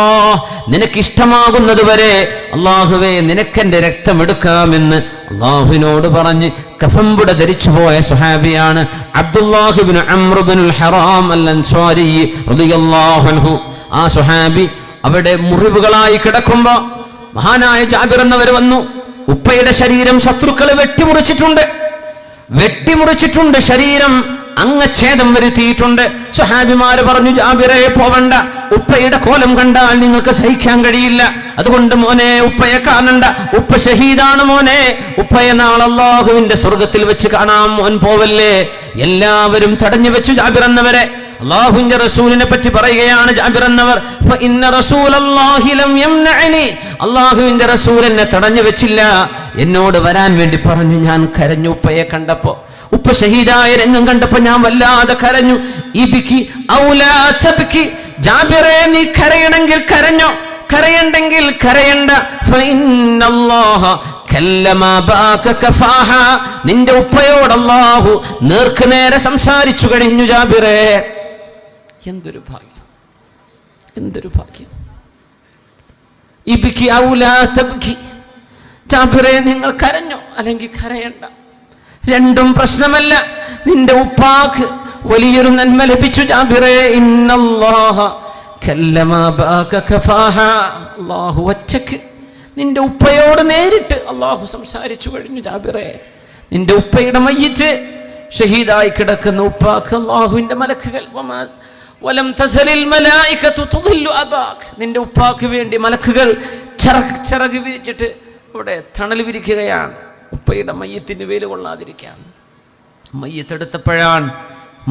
നിനക്ക് ഇഷ്ടമാകുന്നത് വരെ അല്ലാഹുവേ നിനക്കെന്റെ രക്തം എടുക്കാമെന്ന് അല്ലാഹുവിനോട് പറഞ്ഞ് കഫംപുട ധരിച്ചുപോയ സ്വഹാബിയാണ് അബ്ദുല്ലാഹി ഇബ്നു അംർ ഇബ്നുൽ ഹറാം അൽ അൻസാരി റളിയല്ലാഹു അൻഹു. ആ സ്വഹാബി അവിടെ മുറിവുകളായി കിടക്കുമ്പോ മഹാനായ ജാബിർ എന്നവർ വന്നു. ഉപ്പയുടെ ശരീരം ശത്രുക്കൾ വെട്ടിമുറിച്ചിട്ടുണ്ട്, ശരീരം അംഗച്ഛേദം വരുത്തിയിട്ടുണ്ട്. സ്വഹാബിമാര് പറഞ്ഞു, ജാബിറെ പോവണ്ട, ഉപ്പയുടെ കോലം കണ്ടാൽ നിങ്ങൾക്ക് സഹിക്കാൻ കഴിയില്ല. അതുകൊണ്ട് മോനെ ഉപ്പയെ കാണണ്ട, ഉപ്പ ഷഹീദാണ് മോനെ, ഉപ്പയെ നാളെ അല്ലാഹുവിന്റെ സ്വർഗ്ഗത്തിൽ വെച്ച് കാണാം, മോൻ പോവല്ലേ. എല്ലാവരും തടഞ്ഞു വെച്ചു ജാബിർ എന്നവരെ. അല്ലാഹുവിന്റെ റസൂലിനെ പറ്റി പറയുകയാണ് ജാബിർ എന്നവർ, ഫഇന്ന റസൂലല്ലാഹി ലം യംനഅനി. അല്ലാഹുവിന്റെ റസൂൽ എന്നെ തടഞ്ഞു വെച്ചില്ല, എന്നോട് വരാൻ വേണ്ടി പറഞ്ഞു. ഞാൻ കരഞ്ഞു ഉപ്പയെ കണ്ടപ്പോ, ഉപ്പ ഷഹീദായ രംഗം കണ്ടപ്പോ ഞാൻ വല്ലാതെ കരഞ്ഞു. ഇബ്കി ഔലാ തബ്കി. ജാബിറേ, നീ കരയണമെങ്കിൽ കരഞ്ഞോ, കരയണ്ടെങ്കിൽ കരയണ്ട. ഫഇന്നല്ലാഹ കല്ലമ ബാക കഫാഹ. നിന്റെ ഉപ്പയോട് അല്ലാഹു നേർക്ക് നേരെ സംസാരിച്ചു കഴിഞ്ഞു ജാബിറേ. എന്തൊരു ഭാഗ്യം, എന്തൊരു ഭാഗ്യം. ഇബ്കി ഔലാ തബ്കി. ജാബിറേ, നിങ്ങൾ കരഞ്ഞോ അല്ലെങ്കിൽ കരയണ്ട, രണ്ടും പ്രശ്നമല്ല. നിന്റെ ഉപ്പാക്ക് വലിയൊരു നന്മ ലഭിച്ചു ജാബിറേ. ഇന്നല്ലാഹ കല്ലമ ബാക കഫാഹ. അല്ലാഹു ഒറ്റക്ക് നിന്റെ ഉപ്പയോട് നേരിട്ട് അല്ലാഹു സംസാരിച്ചു കഴിഞ്ഞു ജാബിറേ. നിന്റെ ഉപ്പയുടെ മയ്യിത്ത് ഷഹീദായി കിടക്കുന്ന ഉപ്പാക്ക് അല്ലാഹുവിന്റെ മലക്കുകൾ വലം തസലിൽ മലായികതു തുദില്ലു അബാക്. നിന്റെ ഉപ്പാക്ക് വേണ്ടി മലക്കുകൾ ചിറക് വിരിച്ചിട്ട് അവിടെ തണൽ വിരിക്കുകയാണ്, ഉപ്പയുടെ മയ്യത്തിന് വേല് കൊള്ളാതിരിക്കാൻ. മയ്യത്തെടുത്തപ്പോഴാണ്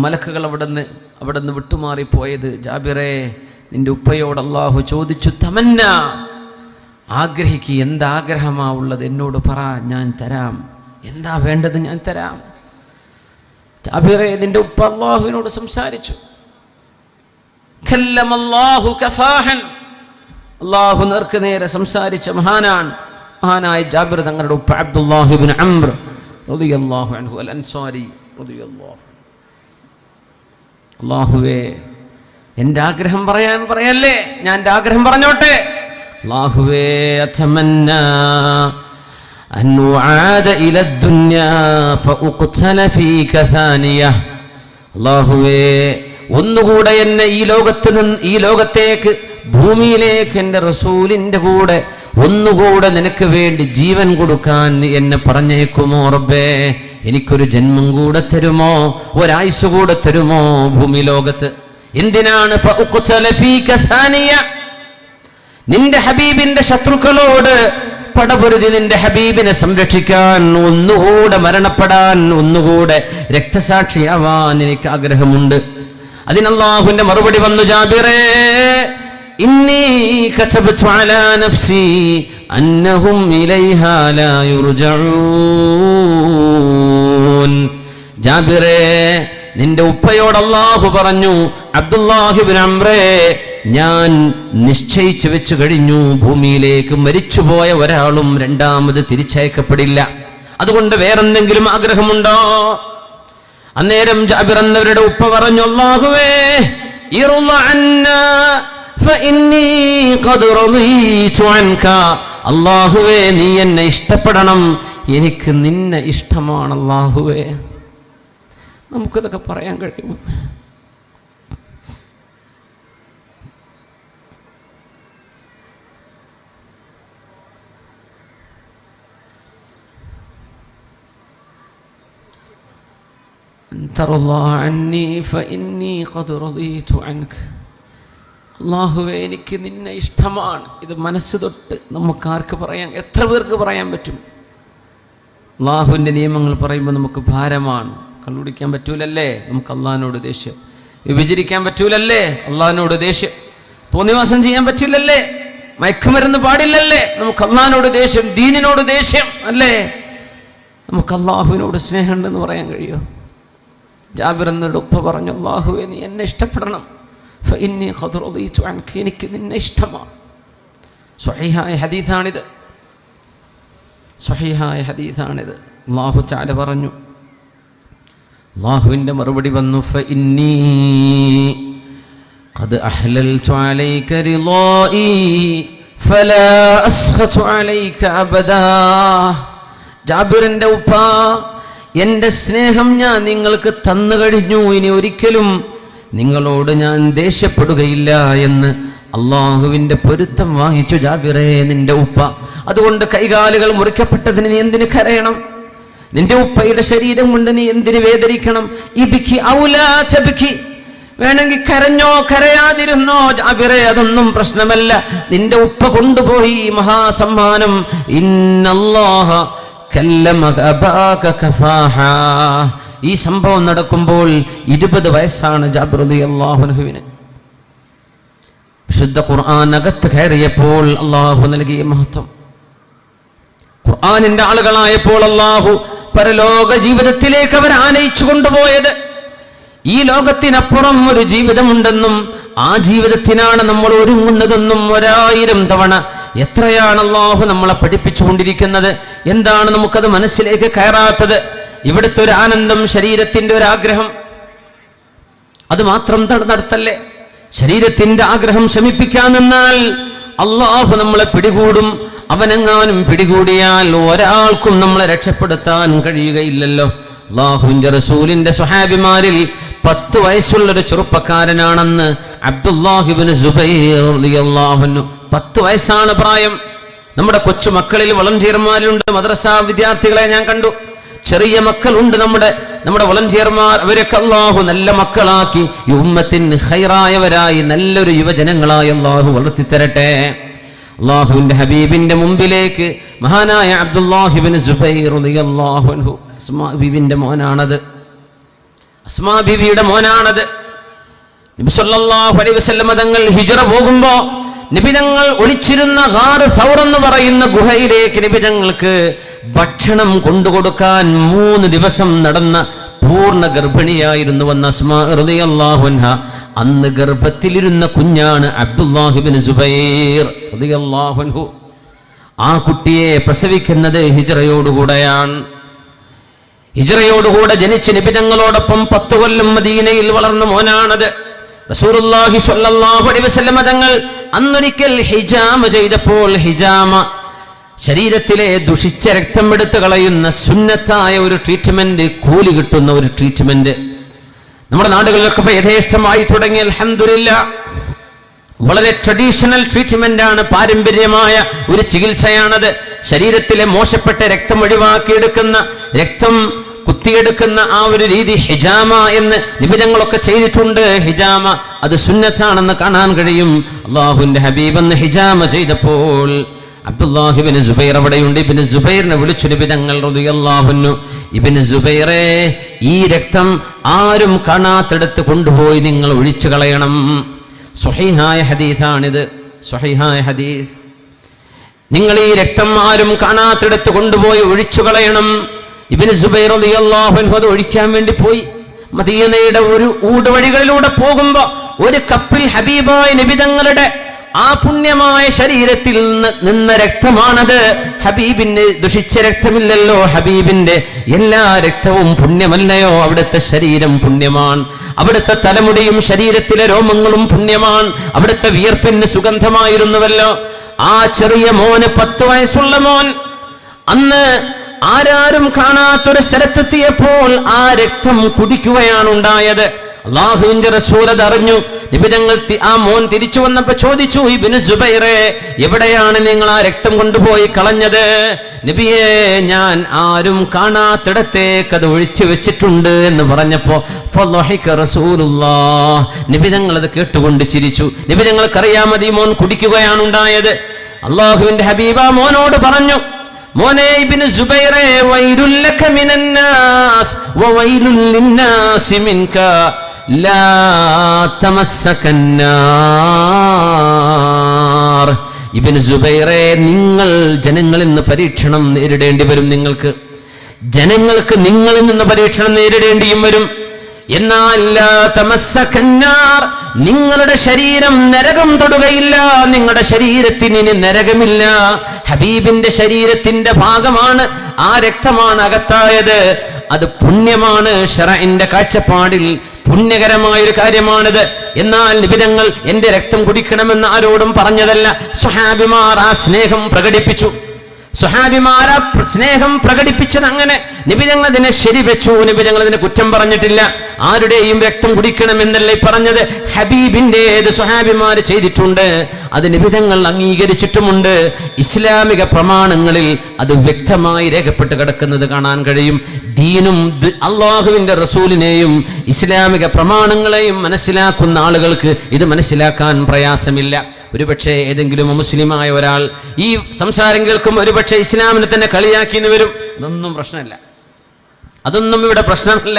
മലക്കുകൾ അവിടുന്ന് വിട്ടുമാറിപ്പോയത്. ജാബിറേ, നിന്റെ ഉപ്പയോട് അല്ലാഹു ചോദിച്ചു, തമന്ന, ആഗ്രഹിക്കുക, എന്താഗ്രഹമാ ഉള്ളത് എന്നോട് പറ, ഞാൻ തരാം. എന്താ വേണ്ടത് ഞാൻ തരാം. ജാബിറേ, നിന്റെ ഉപ്പ അല്ലാഹുവിനോട് സംസാരിച്ചു. കല്ലമല്ലാഹു കഫാഹൻ. അല്ലാഹു നേർക്ക് നേരെ സംസാരിച്ച മഹാനായ ജാബിർ തങ്ങളുടെ ഉപ്പ അബ്ദുല്ലാഹി ഇബ്നു അംർ റളിയല്ലാഹു അൻഹു അൽ അൻസാരി റളിയല്ലാഹു. അല്ലാഹുവേ, എൻ്റെ ആഗ്രഹം പറയല്ലേ, ഞാൻ എൻ്റെ ആഗ്രഹം പറഞ്ഞോട്ടെ. അല്ലാഹുവേ, അതമന്നാ അൻ ഉആദ ഇല ദുനിയാ ഫഉഖ്തല ഫീക സാനിയ. അല്ലാഹുവേ, ഒന്നുകൂടെ എന്നെ ഈ ലോകത്തേക്ക് ഭൂമിയിലേക്ക് എൻ്റെ റസൂലിൻ്റെ കൂടെ ഒന്നുകൂടെ നിനക്ക് വേണ്ടി ജീവൻ കൊടുക്കാൻ എന്നെ പറഞ്ഞേക്കുമോ റബ്ബേ എനിക്കൊരു ജന്മം കൂടെ തരുമോ, ഒരായുസ് കൂടെ തരുമോ ഭൂമി ലോകത്ത്? എന്തിനാണ്? നിന്റെ ഹബീബിന്റെ ശത്രുക്കളോട് പടപൊരുതി നിന്റെ ഹബീബിനെ സംരക്ഷിക്കാൻ, ഒന്നുകൂടെ മരണപ്പെടാൻ, ഒന്നുകൂടെ രക്തസാക്ഷിയാവാൻ എനിക്ക് ആഗ്രഹമുണ്ട്. അതിന് അല്ലാഹുവിന്റെ മറുപടി വന്നു, ജാബിറേ ഇന്നി കതബതു അലാ നഫ്സി അന്നഹും ഇലൈഹാ ലാ യുർജഊൻ. ജാബിറേ, നിന്റെ ഉപ്പയോട് അല്ലാഹു പറഞ്ഞു, അബ്ദുല്ലാഹി ഇബ്നു അംറേ, ഞാൻ നിശ്ചയിച്ചു വെച്ചു കഴിഞ്ഞു, ഭൂമിയിലേക്ക് മരിച്ചുപോയ ഒരാളും രണ്ടാമത് തിരിച്ചയക്കപ്പെടില്ല. അതുകൊണ്ട് വേറെന്തെങ്കിലും ആഗ്രഹമുണ്ടോ? അന്നേരം ജാബിർ എന്നവരുടെ ഉപ്പ പറഞ്ഞു, അല്ലാഹുവേ ഇർള അന്നാ ഫഇന്നി ഖദ് റളീതു അൻക. അല്ലാഹുവേ, നീ എന്നെ ഇഷ്ടപ്പെടണം, എനിക്ക് നിന്നെ ഇഷ്ടമാണ് അല്ലാഹുവേ. നമുക്കിതൊക്കെ പറയാൻ കഴിയും? അല്ലാഹുവേ, എനിക്ക് നിന്നെ ഇഷ്ടമാണ്. ഇത് മനസ്സ് തൊട്ട് നമുക്കാർക്ക് പറയാൻ, എത്ര പേർക്ക് പറയാൻ പറ്റും? അല്ലാഹുവിൻ്റെ നിയമങ്ങൾ പറയുമ്പോൾ നമുക്ക് ഭാരമാണ്. കള്ളുടിക്കാൻ പറ്റൂലല്ലേ, നമുക്ക് അള്ളാഹിനോട് ദേഷ്യം. വിഭജിക്കാൻ പറ്റൂലല്ലേ, അള്ളാഹിനോട് ദേഷ്യം. തോന്നിവാസം ചെയ്യാൻ പറ്റില്ലല്ലേ, മയക്കുമരുന്ന് പാടില്ലല്ലേ, നമുക്ക് അള്ളാഹിനോട് ദേഷ്യം, ദീനിനോട് ദേഷ്യം അല്ലേ? നമുക്ക് അള്ളാഹുവിനോട് സ്നേഹമുണ്ടെന്ന് പറയാൻ കഴിയുമോ? ജാബിർ എന്നവരുടെ ഉപ്പ പറഞ്ഞു, അല്ലാഹുവേ, നീ എന്നെ ഇഷ്ടപ്പെടണം, ഫഇന്നി ഖദ് റളീതു അൻക, എനിക്ക് നിന്നെ ഇഷ്ടമാണ്. സ്വഹീഹായ ഹദീസാണിത്, സ്വഹീഹായ ഹദീസാണിത്. അല്ലാഹു തആല പറഞ്ഞു, അല്ലാഹുവിൻ്റെ മറുപടി വന്നു, ഫഇന്നി ഖദ് അഹ്ലൽതു അലൈക റിളായി ഫലാ അസ്ഖതു അലൈക അബദാ. ജാബിറിൻ്റെ ഉപ്പ, എൻ്റെ സ്നേഹം ഞാൻ നിങ്ങൾക്ക് തന്നു കഴിഞ്ഞു, ഇനി ഒരിക്കലും നിങ്ങളോട് ഞാൻ ദേഷ്യപ്പെടുകയില്ല എന്ന് അള്ളാഹുവിൻ്റെ പൊരുത്തം വാങ്ങിച്ചു ജാബിറേ നിന്റെ ഉപ്പ. അതുകൊണ്ട് കൈകാലുകൾ മുറിക്കപ്പെട്ടതിന് നീ എന്തിന് കരയണം? നിന്റെ ഉപ്പയുടെ ശരീരം കൊണ്ട് നീ എന്തിന് വേദനിക്കണം? ഇബ്കി ഔലാ തബ്കി, വേണമെങ്കിൽ കരഞ്ഞോ കരയാതിരുന്നോ ജാബിറേ, അതൊന്നും പ്രശ്നമല്ല. നിന്റെ ഉപ്പ കൊണ്ടുപോയി മഹാസമ്മാനം. ഇന്നല്ലാഹ കല്ലമക അബാക കഫാഹാ. ഈ സംഭവം നടക്കുമ്പോൾ 20 വയസ്സാണ് ജാബിർ റളിയല്ലാഹു അൻഹുവിന്. വിശുദ്ധ ഖുർആൻ അകത്ത് കയറിയപ്പോൾ അള്ളാഹു നൽകിയ മഹത്വം, ഖുർആനിന്റെ ആളുകളായപ്പോൾ അള്ളാഹു പരലോക ജീവിതത്തിലേക്ക് അവർ ആനയിച്ചു കൊണ്ടുപോയത്. ഈ ലോകത്തിനപ്പുറം ഒരു ജീവിതമുണ്ടെന്നും ആ ജീവിതത്തിനാണ് നമ്മൾ ഒരുങ്ങുന്നതെന്നും 1000 തവണ എത്രയാണ് അള്ളാഹു നമ്മളെ പഠിപ്പിച്ചുകൊണ്ടിരിക്കുന്നത്. എന്താണ് നമുക്കത് മനസ്സിലേക്ക് കയറാത്തത്? ഇവിടുത്തെ ഒരു ആനന്ദം, ശരീരത്തിന്റെ ഒരു ആഗ്രഹം, അത് മാത്രം നടത്തല്ലേ. ശരീരത്തിന്റെ ആഗ്രഹം ശമിപ്പിക്കാൻ നിന്നാൽ അള്ളാഹു നമ്മളെ പിടികൂടും. അവനെങ്ങാനും പിടികൂടിയാൽ ഒരാൾക്കും നമ്മളെ രക്ഷപ്പെടുത്താൻ കഴിയുകയില്ലല്ലോ. അള്ളാഹുവിന്റെ റസൂലിന്റെ സ്വഹാബിമാരിൽ 10 വയസ്സുള്ളൊരു ചെറുപ്പക്കാരനാണെന്ന് അബ്ദുല്ലാഹി ഇബ്നു സുബൈർ റളിയല്ലാഹു അൻഹു. 10 വയസ്സാണ് പ്രായം. നമ്മുടെ കൊച്ചുമക്കളിൽ വളണ്ടിയർമാരുണ്ട്, മദ്രസ വിദ്യാർത്ഥികളെ ഞാൻ കണ്ടു. ചെറിയ മക്കളുണ്ട് നമ്മുടെ വളണ്ടിയർമാർ. അവരൊക്കെ അല്ലാഹു നല്ല മക്കളാക്കി ഈ ഉമ്മത്തിന് ഖൈറായവരായി നല്ലൊരു യുവജനങ്ങളായി അല്ലാഹു വളർത്തിത്തരട്ടെ. അല്ലാഹുവിന്റെ ഹബീബിന്റെ മുമ്പിലേക്ക് മഹാനായ അബ്ദുല്ലാഹി ഇബ്നു സുബൈർ റളിയല്ലാഹു അൻഹു, അസ്മാ ബീവിന്റെ മോനാണത്, അസ്മാ ബീവിയുടെ മോനാണത്. നബി സല്ലല്ലാഹു അലൈഹി വസല്ലം തങ്ങൾ ഹിജ്റ പോകുമ്പോൾ നബി തങ്ങൾ ഒളിച്ചിരുന്ന ഗാർ സൗർ എന്ന് പറയുന്ന ഗുഹയിലേക്ക് നബി തങ്ങൾക്ക് ഭക്ഷണം കൊണ്ടുകൊടുക്കാൻ 3 ദിവസം നടന്ന പൂർണ്ണ ഗർഭിണിയായിരുന്നു വന്ന അസ്മാ റളിയല്ലാഹു അൻഹ. അന്ന് ഗർഭത്തിലിരുന്ന കുഞ്ഞാണ് അബ്ദുല്ലാഹി ഇബ്നു സുബൈർ റളിയല്ലാഹു അൻഹു. ആ കുട്ടിയെ പ്രസവിക്കുന്നത് ഹിജ്റയോടുകൂടെയാണ്. ഹിജ്റയോടുകൂടെ ജനിച്ച് നബി തങ്ങളോടൊപ്പം 10 കൊല്ലം മദീനയിൽ വളർന്ന മോനാണത്. റസൂലുള്ളാഹി സ്വല്ലല്ലാഹു അലൈഹി വസല്ലം തങ്ങൾ അന്നൊരിക്കൽ ഹിജാമ ചെയ്തപ്പോൾ, ഹിജാമ ശരീരത്തിലെ ദുഷിച്ച രക്തം എടുത്തു കളയുന്ന സുന്നത്തായ ഒരു ട്രീറ്റ്മെന്റ്, കൂലി കിട്ടുന്ന ഒരു ട്രീറ്റ്മെന്റ് നമ്മുടെ നാടുകളിലൊക്കെ ഇപ്പൊ യഥേഷ്ടമായി തുടങ്ങി. അൽഹംദുലില്ലാഹ്, വളരെ ട്രഡീഷണൽ ട്രീറ്റ്മെന്റ് ആണ്, പാരമ്പര്യമായ ഒരു ചികിത്സയാണത്. ശരീരത്തിലെ മോശപ്പെട്ട രക്തം ഒഴിവാക്കിയെടുക്കുന്ന, രക്തം കുത്തിയെടുക്കുന്ന ആ ഒരു രീതി ഹിജാമ എന്ന് നിബിധങ്ങളൊക്കെ ചെയ്തിട്ടുണ്ട്. ഹിജാമ അത് സുന്നത്താണെന്ന് കാണാൻ കഴിയും. അള്ളാഹുവിന്റെ ഹബീബ് എന്ന് ഹിജാമ ചെയ്തപ്പോൾ അബ്ദുല്ലാഹി ഇബ്നു സുബൈർ അവിടെയുണ്ട്. ഇബ്നു സുബൈറിനെ വിളിച്ചു നബിതങ്ങൾ റളിയല്ലാഹു അൻഹു, ഇബ്നു സുബൈറേ, ഈ രക്തം ആരും കാണാത്തിടത്ത് കൊണ്ടുപോയി നിങ്ങൾ ഒഴിച്ചു കളയണം. സ്വഹീഹായ ഹദീസാണിത്, സ്വഹീഹായ ഹദീസ്. നിങ്ങൾ ഈ രക്തം ആരും കാണാത്തിടത്ത് കൊണ്ടുപോയി ഒഴിച്ചു കളയണം. ഇബ്നു സുബൈർ റളിയല്ലാഹു അൻഹു അത് ഒഴിക്കാൻ വേണ്ടി പോയി. മദീനയുടെ ഒരു ഊടുവഴികളിലൂടെ പോകുമ്പോ ഒരു കപ്പിൽ ഹബീബായ നബിതങ്ങളുടെ ആ പുണ്യമായ ശരീരത്തിൽ നിന്ന രക്തമാണത്. ഹബീബിന്റെ ദുഷിച്ച രക്തമില്ലല്ലോ, ഹബീബിന്റെ എല്ലാ രക്തവും പുണ്യമല്ലയോ? അവിടുത്തെ ശരീരം പുണ്യമാണ്, അവിടുത്തെ തലമുടിയും ശരീരത്തിലെ രോമങ്ങളും പുണ്യമാണ്, അവിടുത്തെ വിയർപ്പിന് സുഗന്ധമായിരുന്നുവല്ലോ. ആ ചെറിയ മോന്, 10 വയസ്സുള്ള മോൻ, അന്ന് ആരാരും കാണാത്തൊരു സ്ഥലത്തെത്തിയപ്പോൾ ആ രക്തം കുടിക്കുകയാണ് ഉണ്ടായത്. അല്ലാഹുവിന്റെ റസൂൽ അതറിഞ്ഞു. നിബിധങ്ങൾ ആ മോൻ തിരിച്ചു വന്നപ്പോ ചോദിച്ചു, ഇബ്നു സുബൈറേ, എവിടെയാണ് നിങ്ങൾ ആ രക്തം കൊണ്ടുപോയി കളഞ്ഞത്? നബിയേ, ഞാൻ ആരും കാണാത്തിടത്തേക്ക് അത് ഒഴിച്ചു വെച്ചിട്ടുണ്ട് എന്ന് പറഞ്ഞപ്പോ ഫളഹിക റസൂലുള്ളാഹ്, നിബിധങ്ങൾ അത് കേട്ടുകൊണ്ട് ചിരിച്ചു. നിബിധങ്ങൾക്കറിയാമത് ഈ മോൻ കുടിക്കുകയാണ് ഉണ്ടായത്. അല്ലാഹുവിന്റെ ഹബീബ മോനോട് പറഞ്ഞു, മോനെ ഇബ്നു സുബൈറേ, വൈലുൽ ലക മിനന്നാസ് വവൈലുൽ ലിന്നാസി മിൻക ലാ തമസ്സകന്നാർ. ഇബ്നു സുബൈറേ, നിങ്ങൾ ജനങ്ങളിൽ നിന്ന് പരീക്ഷണം നേരിടേണ്ടി വരും. ജനങ്ങൾക്ക് നിങ്ങളിൽ നിന്ന് പരീക്ഷണം നേരിടേണ്ടിയും വരും. എന്നാൽ ലാ തമസ്സകന്നാർ, നിങ്ങളുടെ ശരീരം നരകം തൊടുകയില്ല, നിങ്ങളുടെ ശരീരത്തിന് ഇനി നരകമില്ല. ഹബീബിന്റെ ശരീരത്തിന്റെ ഭാഗമാണ്, ആ രക്തമാണ് അകത്തായത്. അത് പുണ്യമാണ്, ശറഇന്റെ കാഴ്ചപ്പാടിൽ പുണ്യകരമായൊരു കാര്യമാണിത്. എന്നാൽ നിബിധങ്ങൾ എന്റെ രക്തം കുടിക്കണമെന്ന് ആരോടും പറഞ്ഞതല്ല. സ്വഹാബിമാർ ആ സ്നേഹം പ്രകടിപ്പിച്ചു. സ്വഹാബിമാരാ സ്നേഹം പ്രകടിപ്പിച്ചത് അങ്ങനെ. നിബിധങ്ങൾ അതിനെ ശരിവെച്ചു, നിബിധങ്ങൾ അതിനെ കുറ്റം പറഞ്ഞിട്ടില്ല. ആരുടെയും രക്തം കുടിക്കണമെന്നല്ലേ പറഞ്ഞത്, ഹബീബിന്റേത് സ്വഹാബിമാർ ചെയ്തിട്ടുണ്ട്, അത് നിബിധങ്ങൾ അംഗീകരിച്ചിട്ടുമുണ്ട്. ഇസ്ലാമിക പ്രമാണങ്ങളിൽ അത് വ്യക്തമായി രേഖപ്പെട്ട് കിടക്കുന്നത് കാണാൻ കഴിയും. ദീനും അള്ളാഹുവിന്റെ റസൂലിനെയും ഇസ്ലാമിക പ്രമാണങ്ങളെയും മനസ്സിലാക്കുന്ന ആളുകൾക്ക് ഇത് മനസ്സിലാക്കാൻ പ്രയാസമില്ല. ഒരുപക്ഷെ ഏതെങ്കിലും മുസ്ലിമായ ഒരാൾ ഈ സംസാരം കേൾക്കും, ഒരുപക്ഷെ ഇസ്ലാമിനെ തന്നെ കളിയാക്കിന്ന് വരും. ഇതൊന്നും പ്രശ്നമല്ല, അതൊന്നും ഇവിടെ പ്രശ്നമല്ല.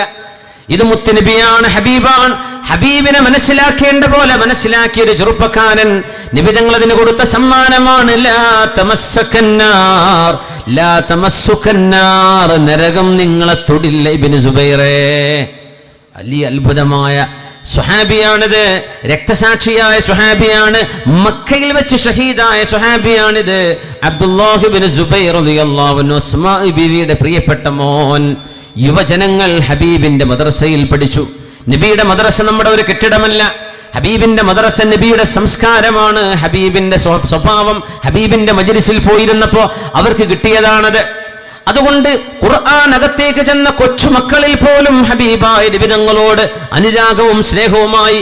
ഇത് മുത്തുനബിയാണ്, ഹബീബാണ്. ഹബീബിനെ മനസ്സിലാക്കേണ്ട പോലെ മനസ്സിലാക്കിയ ഒരു ചെറുപ്പക്കാരൻ നിബിധങ്ങൾ അതിന് കൊടുത്ത സമ്മാനമാണ്. ലാ തമസ്സകന്നാർ, ലാ തമസ്സുകന്നാർ, നരകം നിങ്ങളെ തൊടില്ല. ഇബ്നു സുബൈറേ, വലിയ അത്ഭുതമായ സ്വഹാബിയാണിത്, രക്തസാക്ഷിയായ സ്വഹാബിയാണ്, മക്കയിൽ വെച്ച് ഷഹീദായ സ്വഹാബിയാണിത്. അബ്ദുല്ലാഹി ഇബ്നു സുബൈർ റളിയല്ലാഹു അൻഹു, അസ്മാ ബീവിയുടെ പ്രിയപ്പെട്ട മോൻ. യുവജനങ്ങൾ ഹബീബിന്റെ മദ്രസയിൽ പഠിച്ചു. നബിയുടെ മദ്രസ നമ്മുടെ ഒരു കെട്ടിടമല്ല, ഹബീബിന്റെ മദ്രസ നബിയുടെ സംസ്കാരമാണ്, ഹബീബിന്റെ സ്വഭാവം. ഹബീബിന്റെ മജ്ലിസിൽ പോയിരുന്നപ്പോ അവർക്ക് കിട്ടിയതാണത്. അതുകൊണ്ട് ഖുർആൻ അകത്തേക്ക് ചെന്ന കൊച്ചുമക്കളിൽ പോലും ഹബീബായ നബിതങ്ങളോട് അനുരാഗവും സ്നേഹവുമായി.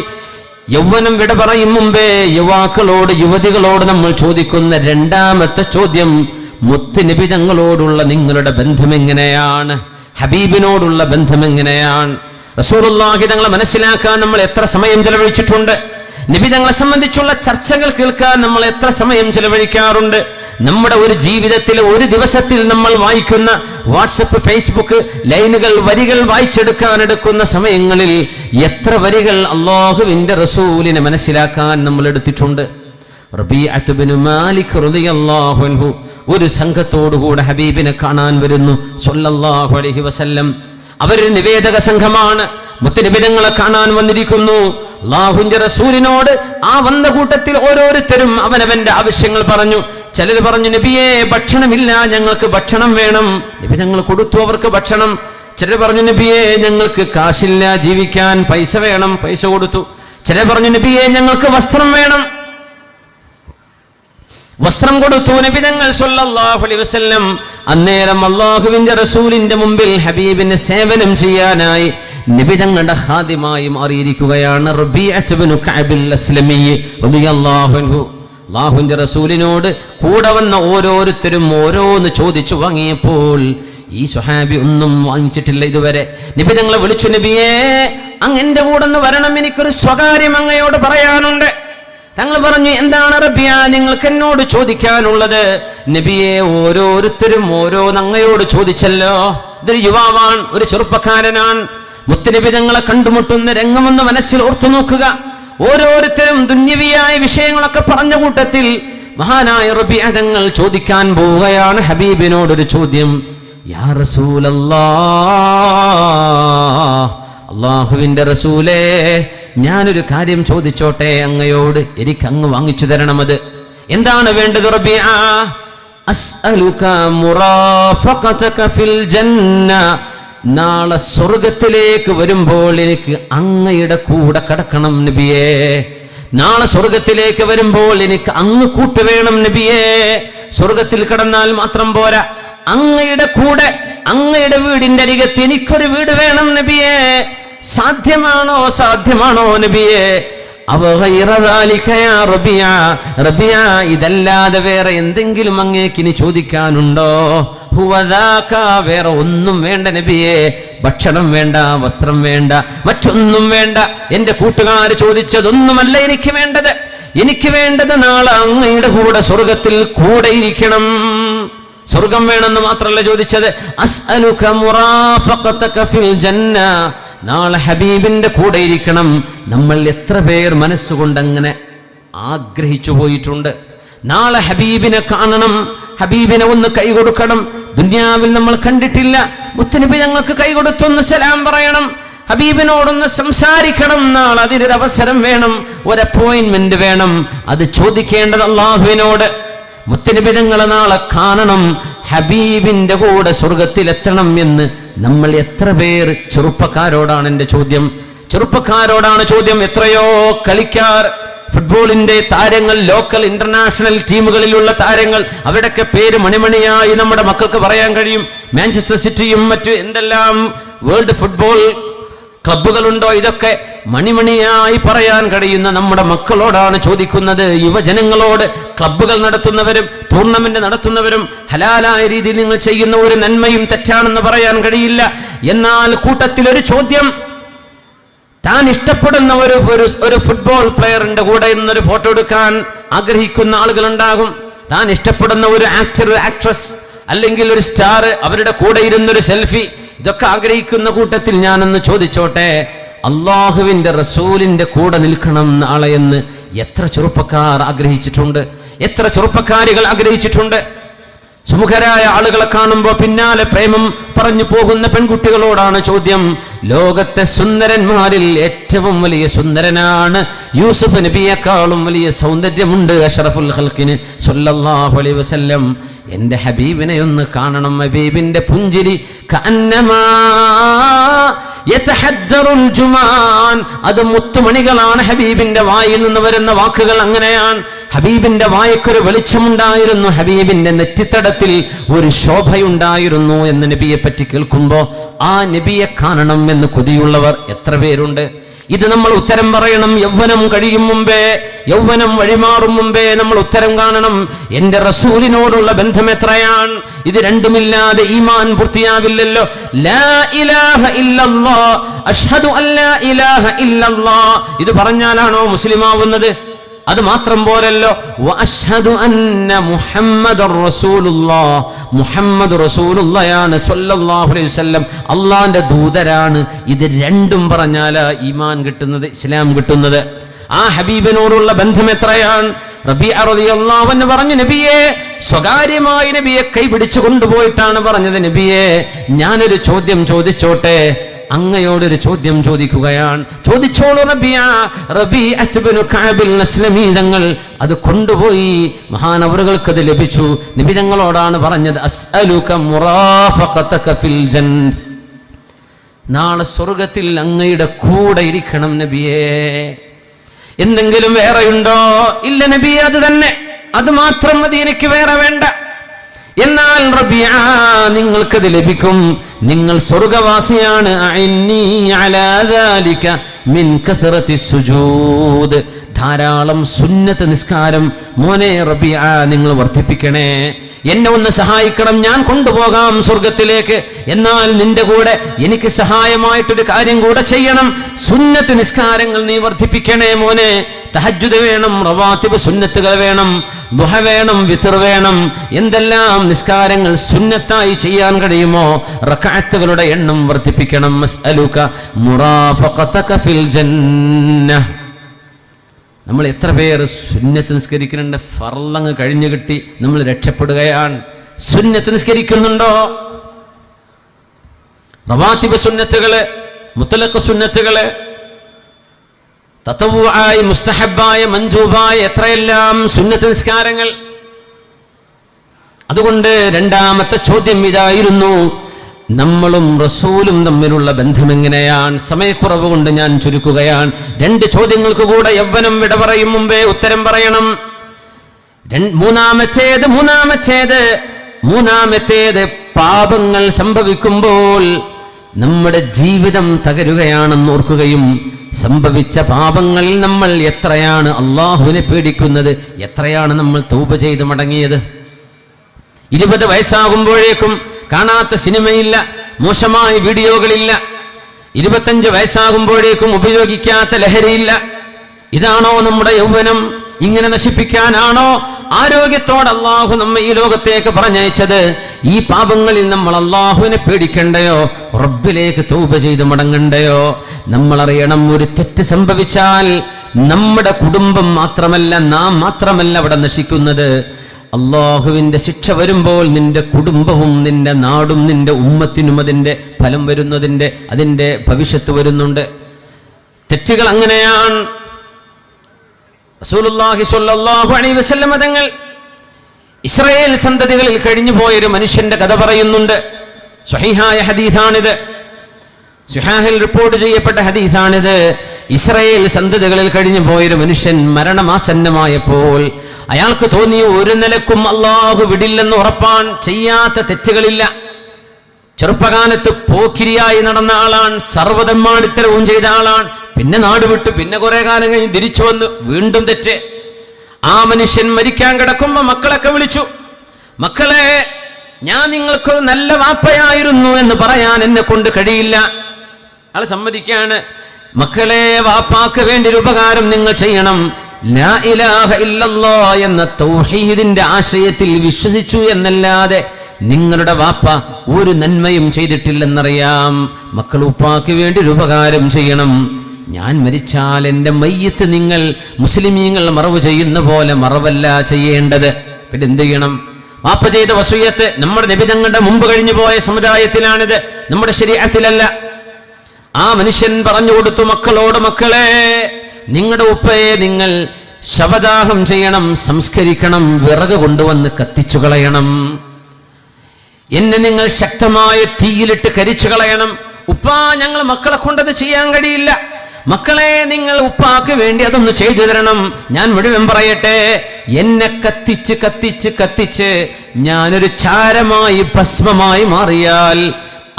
യൗവനം വിട പറയും മുമ്പേ യുവാക്കളോട്, യുവതികളോട് നമ്മൾ ചോദിക്കുന്ന രണ്ടാമത്തെ ചോദ്യം, മുത്ത് നബിതങ്ങളോടുള്ള നിങ്ങളുടെ ബന്ധം എങ്ങനെയാണ്? ഹബീബിനോടുള്ള ബന്ധം എങ്ങനെയാണ്? റസൂലുള്ളാഹി തങ്ങളെ മനസ്സിലാക്കാൻ നമ്മൾ എത്ര സമയം ചെലവഴിച്ചിട്ടുണ്ട്? നബി തങ്ങളെ സംബന്ധിച്ചുള്ള ചർച്ചകൾ കേൾക്കാൻ നമ്മൾ എത്ര സമയം ചെലവഴിക്കാറുണ്ട്? നമ്മുടെ ഒരു ജീവിതത്തിൽ, ഒരു ദിവസത്തിൽ നമ്മൾ വായിക്കുന്ന വാട്സപ്പ്, ഫേസ്ബുക്ക് ലൈനുകൾ, വരികൾ വായിച്ചെടുക്കാൻ എടുക്കുന്ന സമയങ്ങളിൽ എത്ര വരികൾ അല്ലാഹുവിന്റെ റസൂലിനെ മനസ്സിലാക്കാൻ നമ്മൾ എടുത്തിട്ടുണ്ട്? റബീഅത്ത് ഇബ്നു മാലിക് റളിയല്ലാഹു അൻഹു ഒരു സംഘത്തോടുകൂടെ ഹബീബിനെ കാണാൻ വരുന്നു സ്വല്ലല്ലാഹു അലൈഹി വസല്ലം. അവരൊരു നിവേദക സംഘമാണ്, മുത്തുനബിതങ്ങളെ കാണാൻ വന്നിരിക്കുന്നു. അല്ലാഹുവിന്റെ റസൂലിനോട് ആ വന്ന കൂട്ടത്തിൽ ഓരോരുത്തരും അവനവന്റെ ആവശ്യങ്ങൾ പറഞ്ഞു. ചിലർ പറഞ്ഞു, നബിയേ ഭക്ഷണമില്ല, ഞങ്ങൾക്ക് ഭക്ഷണം വേണം. നബി തങ്ങൾ കൊടുത്തു അവർക്ക് ഭക്ഷണം. ചിലർ പറഞ്ഞു, നബിയേ ഞങ്ങൾക്ക് കാശില്ല, ജീവിക്കാൻ പൈസ വേണം, പൈസ കൊടുത്തു. ചിലർ പറഞ്ഞു, നബിയേ ഞങ്ങൾക്ക് വസ്ത്രം വേണം, വസ്ത്രം കൊടുത്തു നബി തങ്ങൾ സ്വല്ലല്ലാഹു അലൈഹി വസല്ലം. അന്നേരം അല്ലാഹുവിന്റെ റസൂലിന്റെ മുമ്പിൽ ഹബീബിനെ സേവനം ചെയ്യാനായി നബി തങ്ങളുടെ ഖാദിമായി മാറിയിരിക്കുകയാണ് റബീഅത്ത് ഇബ്നു കഅബിൽ അസ്ലമി റളിയല്ലാഹു അൻഹു. അല്ലാഹുവിന്റെ റസൂലിനോട് കൂടെ വന്ന ഓരോരുത്തരും ഓരോന്ന് ചോദിച്ചു വാങ്ങിയപ്പോൾ ഈ സ്വഹാബി ഒന്നും വാങ്ങിച്ചിട്ടില്ല ഇതുവരെ. നബി തങ്ങളെ വിളിച്ചു, നബിയേ അങ്ങ് എന്റെ കൂടെ ഒന്ന് വരണം, എനിക്കൊരു സ്വകാര്യം അങ്ങയോട് പറയാനുണ്ട്. തങ്ങൾ പറഞ്ഞു, എന്താണ് റബിയ നിങ്ങൾക്ക് എന്നോട് ചോദിക്കാനുള്ളത്? നബിയെ ഓരോരുത്തരും ഓരോന്ന് അങ്ങയോട് ചോദിച്ചല്ലോ. ഇതൊരു യുവാവാൻ, ഒരു ചെറുപ്പക്കാരനാൻ. മുത്തുനബി തങ്ങളെ കണ്ടുമുട്ടുന്ന രംഗമൊന്ന് മനസ്സിൽ ഓർത്തു നോക്കുക. ഓരോരുത്തരും ദുന്യവിയായ വിഷയങ്ങളൊക്കെ പറഞ്ഞ കൂട്ടത്തിൽ മഹാനായ റബിയ തങ്ങൾ ചോദിക്കാൻ പോവുകയാണ് ഹബീബിനോടൊരു ചോദ്യം. യാ റസൂലല്ലാഹ്, അല്ലാഹുവിന്റെ റസൂലേ, ഞാനൊരു കാര്യം ചോദിച്ചോട്ടെ അങ്ങയോട്, എനിക്ക് അങ്ങ് വാങ്ങിച്ചു തരണം. അത് എന്താണ് വേണ്ടത് റബിയ? അസ്അലുക മുറാഫഖതക ഫിൽ ജന്ന, നാളെ സ്വർഗത്തിലേക്ക് വരുമ്പോൾ എനിക്ക് അങ്ങയുടെ കൂടെ കടക്കണം നബിയേ. നാളെ സ്വർഗത്തിലേക്ക് വരുമ്പോൾ എനിക്ക് അങ്ങ് കൂട്ടുവേണം നബിയേ. സ്വർഗത്തിൽ കടന്നാൽ മാത്രം പോരാ, അങ്ങയുടെ കൂടെ, അങ്ങയുടെ വീടിന്റെ അരികത്ത് എനിക്കൊരു വീട് വേണം നബിയേ. സാധ്യമാണോ നബിയേ? റബിയ, ഇതല്ലാതെ വേറെ എന്തെങ്കിലും അങ്ങേക്ക് ഇനി ചോദിക്കാനുണ്ടോ? വേറെ ഒന്നും വേണ്ട നബിയേ. ഭക്ഷണം വേണ്ട, വസ്ത്രം വേണ്ട, മറ്റൊന്നും വേണ്ട. എന്റെ കൂട്ടുകാർ ചോദിച്ചതൊന്നുമല്ല എനിക്ക് വേണ്ടത്. എനിക്ക് വേണ്ടത് നാളെ അങ്ങയുടെ കൂടെ സ്വർഗത്തിൽ കൂടെ ഇരിക്കണം. സ്വർഗം വേണമെന്ന് മാത്രമല്ല ചോദിച്ചത്, അസ്അലുക മുറാഫഖതക ഫിൽ ജന്ന, നാളെ ഹബീബിന്റെ കൂടെ ഇരിക്കണം. നമ്മൾ എത്ര പേർ മനസ്സുകൊണ്ട് അങ്ങനെ ആഗ്രഹിച്ചു പോയിട്ടുണ്ട്. നാളെ ഹബീബിനെ കാണണം, ഹബീബിനെ ഒന്ന് കൈ കൊടുക്കണം. ദുനിയാവിൽ നമ്മൾ കണ്ടിട്ടില്ല. മുത്തുനബി ഞങ്ങൾക്ക് കൈ കൊടുത്തൊന്ന് സലാം പറയണം, ഹബീബിനോടൊന്ന് സംസാരിക്കണം. നാളെ അതിനൊരു അവസരം വേണം, ഒരു അപ്പോയിന്റ്മെന്റ് വേണം. അത് ചോദിക്കേണ്ടത് അള്ളാഹുവിനോട്. മുത്തുനബി ഞങ്ങളെ നാളെ കാണണം, ഹബീബിന്റെ കൂടെ സ്വർഗത്തിലെത്തണം എന്ന് നമ്മൾ എത്ര പേർ? ചെറുപ്പക്കാരോടാണ് എൻ്റെ ചോദ്യം, ചെറുപ്പക്കാരോടാണ് ചോദ്യം. എത്രയോ കളിക്കാർ, ഫുട്ബോളിന്റെ താരങ്ങൾ, ലോക്കൽ ഇന്റർനാഷണൽ ടീമുകളിലുള്ള താരങ്ങൾ, അവരുടെയൊക്കെ പേര് മണിമണിയായി നമ്മുടെ മക്കൾക്ക് പറയാൻ കഴിയും. മാഞ്ചസ്റ്റർ സിറ്റിയും മറ്റു എന്തെല്ലാം വേൾഡ് ഫുട്ബോൾ ക്ലബ്ബുകളുണ്ടോ, ഇതൊക്കെ മണിമണിയായി പറയാൻ കഴിയുന്ന നമ്മുടെ മക്കളോടാണ് ചോദിക്കുന്നത്, യുവജനങ്ങളോട്. ക്ലബ്ബുകൾ നടത്തുന്നവരും ടൂർണമെന്റ് നടത്തുന്നവരും ഹലാലായ രീതിയിൽ നിങ്ങൾ ചെയ്യുന്ന ഒരു നന്മയും തെറ്റാണെന്ന് പറയാൻ കഴിയില്ല. എന്നാൽ കൂട്ടത്തിൽ ഒരു ചോദ്യം, താൻ ഇഷ്ടപ്പെടുന്ന ഒരു ഫുട്ബോൾ പ്ലെയറിന്റെ കൂടെ ഇന്നൊരു ഫോട്ടോ എടുക്കാൻ ആഗ്രഹിക്കുന്ന ആളുകളുണ്ടാകും. താൻ ഇഷ്ടപ്പെടുന്ന ഒരു ആക്ടർ, ആക്ട്രസ് അല്ലെങ്കിൽ ഒരു സ്റ്റാർ, അവരുടെ കൂടെ ഇരുന്നൊരു സെൽഫി, ഇതൊക്കെ ആഗ്രഹിക്കുന്ന കൂട്ടത്തിൽ ഞാനൊന്ന് ചോദിച്ചോട്ടെ, അള്ളാഹുവിന്റെ റസൂലിന്റെ കൂടെ നിൽക്കണം നാളെ എന്ന് എത്ര ചെറുപ്പക്കാർ ആഗ്രഹിച്ചിട്ടുണ്ട്? എത്ര ചെറുപ്പക്കാരികൾ ആഗ്രഹിച്ചിട്ടുണ്ട്? സുമുഖരായ ആളുകളെ കാണുമ്പോൾ പിന്നാലെ പ്രേമം പറഞ്ഞു പോകുന്ന പെൺകുട്ടികളോടാണ് ചോദ്യം. ലോകത്തെ സുന്ദരന്മാരിൽ ഏറ്റവും വലിയ സുന്ദരനാണ് യൂസുഫ് നബിയെക്കാളും വലിയ സൗന്ദര്യമുണ്ട് അഷ്റഫുൽ ഖൽഖിന് സ്വല്ലല്ലാഹു അലൈഹി വസല്ലം. എന്റെ ഹബീബിനെ ഒന്ന് കാണണം. ഹബീബിന്റെ പുഞ്ചിരി കഅന്നമാ യതഹദ്ദറുൽ ജുമാൻ, അത് മുത്തുമണികളാണ്. ഹബീബിന്റെ വായിൽ നിന്ന് വരുന്ന വാക്കുകൾ അങ്ങനെയാണ്. ഹബീബിന്റെ വായക്കൊരു വെളിച്ചമുണ്ടായിരുന്നു, ഹബീബിന്റെ നെറ്റിത്തടത്തിൽ ഒരു ശോഭയുണ്ടായിരുന്നു എന്ന് നബിയെ പറ്റി കേൾക്കുമ്പോ ആ നബിയെ കാണണം എന്ന് കൊതിയുള്ളവർ എത്ര പേരുണ്ട്? ഇത് നമ്മൾ ഉത്തരം പറയണം. യൗവനം കഴിയും മുമ്പേ, യൗവനം വഴിമാറും മുമ്പേ നമ്മൾ ഉത്തരം കാണണം. എന്റെ റസൂലിനോടുള്ള ബന്ധം എത്രയാണ്? ഇത് രണ്ടുമില്ലാതെ ഈമാൻ പൂർത്തിയാവില്ലല്ലോ. ലാ ഇലാഹ ഇല്ലല്ലാഹ്, അഷ്ഹദു അല്ലാ ഇലാഹ ഇല്ലല്ലാഹ്, ഇത് പറഞ്ഞാലാണോ മുസ്ലിം ആവുന്നത്? അത് മാത്രം പോരല്ലോ, വഅശ്ഹദു അന്ന മുഹമ്മദർ റസൂലുള്ളാഹ്, മുഹമ്മദ് റസൂലുള്ളാഹാണ് സ്വല്ലല്ലാഹു അലൈഹി വസല്ലം, അള്ളാന്റെ ദൂതരാണ്. ഇത് രണ്ടും പറഞ്ഞാലാ ഈമാൻ കിട്ടുന്നത്, ഇസ്ലാം കിട്ടുന്നത്. ആ ഹബീബിനോടുള്ള ബന്ധം എത്രയാണ്? റബീഅ റളിയല്ലാഹു അൻഹു പറഞ്ഞു, നബിയെ, സ്വകാര്യമായി നബിയെ കൈപിടിച്ചു കൊണ്ടുപോയിട്ടാണ് പറഞ്ഞത്, നബിയെ ഞാനൊരു ചോദ്യം ചോദിച്ചോട്ടെ? അങ്ങയോടൊരു ചോദ്യം ചോദിക്കുകയാണ്. ചോദിച്ചോളൂ റബീഅ. റബീഅ ഇബ്നു കഅബിൽ അസ്ലമി തങ്ങൾ അത് കൊണ്ടുപോയി. മഹാനവറുകൾക്ക് അത് ലഭിച്ചു. നബി തങ്ങളോടാണ് പറഞ്ഞത്, അസ്അലുക മുറാഫഖതക ഫിൽ ജന്ന, നാളെ സ്വർഗത്തിൽ അങ്ങയുടെ കൂടെ ഇരിക്കണം നബിയേ. എന്തെങ്കിലും വേറെയുണ്ടോ? ഇല്ല നബിയെ, അത് തന്നെ, അത് മാത്രം മതി, എനിക്ക് വേറെ വേണ്ട. എന്നാൽ റബീഅ, നിങ്ങൾക്കത് ലഭിക്കും, നിങ്ങൾ സ്വർഗവാസിയാണ്. അഇന്നി അലാ ദാലിക മിൻ കസറത്തി സുജൂദ്, ധാരാളം സുന്നത്ത് നിസ്കാരം മോനെ റബിയ നിങ്ങൾ വർദ്ധിപ്പിക്കണേ, എന്നെ ഒന്ന് സഹായിക്കണം, ഞാൻ കൊണ്ടുപോകാം സ്വർഗത്തിലേക്ക്. എന്നാൽ നിന്റെ കൂടെ എനിക്ക് സഹായമായിട്ടൊരു കാര്യം കൂടെ ചെയ്യണം. സുന്നത്ത് നിസ്കാരങ്ങൾ നീ വർദ്ധിപ്പിക്കണേ മോനെ. തഹജ്ജുദ് വേണം, റവാത്തിബ് സുന്നത്തുകൾ വേണം, ദുഹ വേണം, വിത്ർ വേണം. എന്തെല്ലാം നിസ്കാരങ്ങൾ സുന്നത്തായി ചെയ്യാൻ കഴിയുമോ റക്അത്തുകളുടെ എണ്ണം വർദ്ധിപ്പിക്കണം. മസ്അലുക മുറാഫഖതക ഫിൽ ജന്നഹ്. നമ്മൾ എത്ര പേർ സുന്നത്ത് നിസ്കരിക്കുന്നുണ്ട്? ഫർളങ്ങ് കഴിഞ്ഞു കിട്ടി നമ്മൾ രക്ഷപ്പെടുകയാണ്. സുന്നത്ത് നിസ്കരിക്കുന്നുണ്ടോ? റവാത്തിബ് സുന്നത്തുകള്, മുത്തലഖ് സുന്നത്തുകള്, തതവ്വുആയ, മുസ്തഹബായ, മൻജൂബായ എത്രയെല്ലാം സുന്നത്ത് നിസ്കാരങ്ങൾ. അതുകൊണ്ട് രണ്ടാമത്തെ ചോദ്യം ഇതായിരുന്നു, നമ്മളും റസൂലും തമ്മിലുള്ള ബന്ധം എങ്ങനെയാണ്? സമയക്കുറവ് കൊണ്ട് ഞാൻ ചുരുക്കുകയാണ്. 2 ചോദ്യങ്ങൾക്ക് കൂടെ യൗവനം വിട പറയും മുമ്പേ ഉത്തരം പറയണം. മൂന്നാമത്തേത് പാപങ്ങൾ സംഭവിക്കുമ്പോൾ നമ്മുടെ ജീവിതം തകരുകയാണെന്ന് ഓർക്കുകയും സംഭവിച്ച പാപങ്ങളിൽ നമ്മൾ എത്രയാണ് അള്ളാഹുവിനെ പേടിക്കുന്നത്, എത്രയാണ് നമ്മൾ തൗബ ചെയ്ത് മടങ്ങിയത്. 20 വയസ്സാകുമ്പോഴേക്കും കാണാത്ത സിനിമയില്ല, മോശമായ വീഡിയോകളില്ല. 25 വയസ്സാകുമ്പോഴേക്കും ഉപയോഗിക്കാത്ത ലഹരിയില്ല. ഇതാണോ നമ്മുടെ യൗവനം? ഇങ്ങനെ നശിപ്പിക്കാനാണോ ആരോഗ്യത്തോടെ അള്ളാഹു നമ്മെ ഈ ലോകത്തേക്ക് പറഞ്ഞയച്ചത്? ഈ പാപങ്ങളിൽ നമ്മൾ അള്ളാഹുവിനെ പേടിക്കണ്ടയോ? റബ്ബിലേക്ക് തൗബ ചെയ്ത് മടങ്ങണ്ടയോ? നമ്മൾ അറിയണം, ഒരു തെറ്റ് സംഭവിച്ചാൽ നമ്മുടെ കുടുംബം മാത്രമല്ല, നാം മാത്രമല്ല അവിടെ നശിക്കുന്നത്. അള്ളാഹുവിന്റെ ശിക്ഷ വരുമ്പോൾ നിന്റെ കുടുംബവും നിന്റെ നാടും നിന്റെ ഉമ്മത്തിനും അതിന്റെ ഫലം വരുന്നതിന്റെ അതിന്റെ ഭവിഷ്യത്ത് വരുന്നുണ്ട്. തെറ്റുകൾ അങ്ങനെയാണ്. റസൂലുള്ളാഹി സ്വല്ലല്ലാഹു അലൈഹി വസല്ലം തങ്ങൾ ഇസ്രായേൽ സന്തതികളിൽ കഴിഞ്ഞു പോയൊരു മനുഷ്യന്റെ കഥ പറയുന്നുണ്ട്. സ്വഹീഹായ ഹദീസാണിത്, സുഹാഹിൽ റിപ്പോർട്ട് ചെയ്യപ്പെട്ട ഹദീസാണിത്. ഇസ്രായേൽ സന്തതികളിൽ കഴിഞ്ഞു പോയൊരു മനുഷ്യൻ മരണമാസന്നമായപ്പോൾ അയാൾക്ക് തോന്നി, ഒരു നിലക്കും അള്ളാഹു വിടില്ലെന്ന് ഉറപ്പാൻ, ചെയ്യാത്ത തെറ്റുകളില്ല. ചെറുപ്പകാലത്ത് പോക്കിരിയായി നടന്ന ആളാണ്, സർവ്വതമ്മാടിത്തരവും ചെയ്ത ആളാണ്. പിന്നെ നാട് വിട്ടു, പിന്നെ കുറെ കാലം കഴിഞ്ഞ് തിരിച്ചു വന്നു, വീണ്ടും തെറ്റ്. ആ മനുഷ്യൻ മരിക്കാൻ കിടക്കുമ്പോ മക്കളൊക്കെ വിളിച്ചു, മക്കളെ, ഞാൻ നിങ്ങൾക്കൊരു നല്ല വാപ്പയായിരുന്നു എന്ന് പറയാൻ എന്നെ കൊണ്ട് കഴിയില്ല. ആൾ സമ്മതിക്കാണ്. മക്കളെ, വാപ്പാക്ക് വേണ്ടി ഒരു ഉപകാരം നിങ്ങൾ ചെയ്യണം. ലാ ഇലാഹ ഇല്ലല്ലാഹ് എന്ന തൗഹീദിന്റെ ആശയത്തിൽ വിശ്വസിച്ചു എന്നല്ലാതെ നിങ്ങളുടെ വാപ്പ ഒരു നന്മയും ചെയ്തിട്ടില്ലെന്നറിയാം. മക്കൾ, ഉപ്പാക്ക് വേണ്ടി ഒരു ഉപകാരം ചെയ്യണം. ഞാൻ മരിച്ചാൽ എൻ്റെ മയ്യത്ത് നിങ്ങൾ മുസ്ലിമീങ്ങൾ മറവ് ചെയ്യുന്ന പോലെ മറവല്ല ചെയ്യേണ്ടത്. പിന്നെ എന്ത് ചെയ്യണം? വാപ്പ ചെയ്ത വസിയത്ത് നമ്മുടെ നബി തങ്ങളുടെ മുമ്പ് കഴിഞ്ഞു പോയ സമുദായത്തിലാണിത്, നമ്മുടെ ശരീഅത്തിലല്ല. ആ മനുഷ്യൻ പറഞ്ഞു കൊടുത്തു മക്കളോട്, മക്കളെ, നിങ്ങളുടെ ഉപ്പയെ നിങ്ങൾ ശവദാഹം ചെയ്യണം, സംസ്കരിക്കണം, വിറക് കൊണ്ടുവന്ന് കത്തിച്ചു കളയണം. എന്നെ നിങ്ങൾ ശക്തമായ തീയിലിട്ട് കരിച്ചു കളയണം. ഉപ്പാ, ഞങ്ങൾ മക്കളെ കൊണ്ടത് ചെയ്യാൻ കഴിയില്ല. മക്കളെ, നിങ്ങൾ ഉപ്പാക്ക് വേണ്ടി അതൊന്ന് ചെയ്തു തരണം. ഞാൻ മുഴുവൻ പറയട്ടെ. എന്നെ കത്തിച്ച് കത്തിച്ച് കത്തിച്ച് ഞാനൊരു ചാരമായി ഭസ്മമായി മാറിയാൽ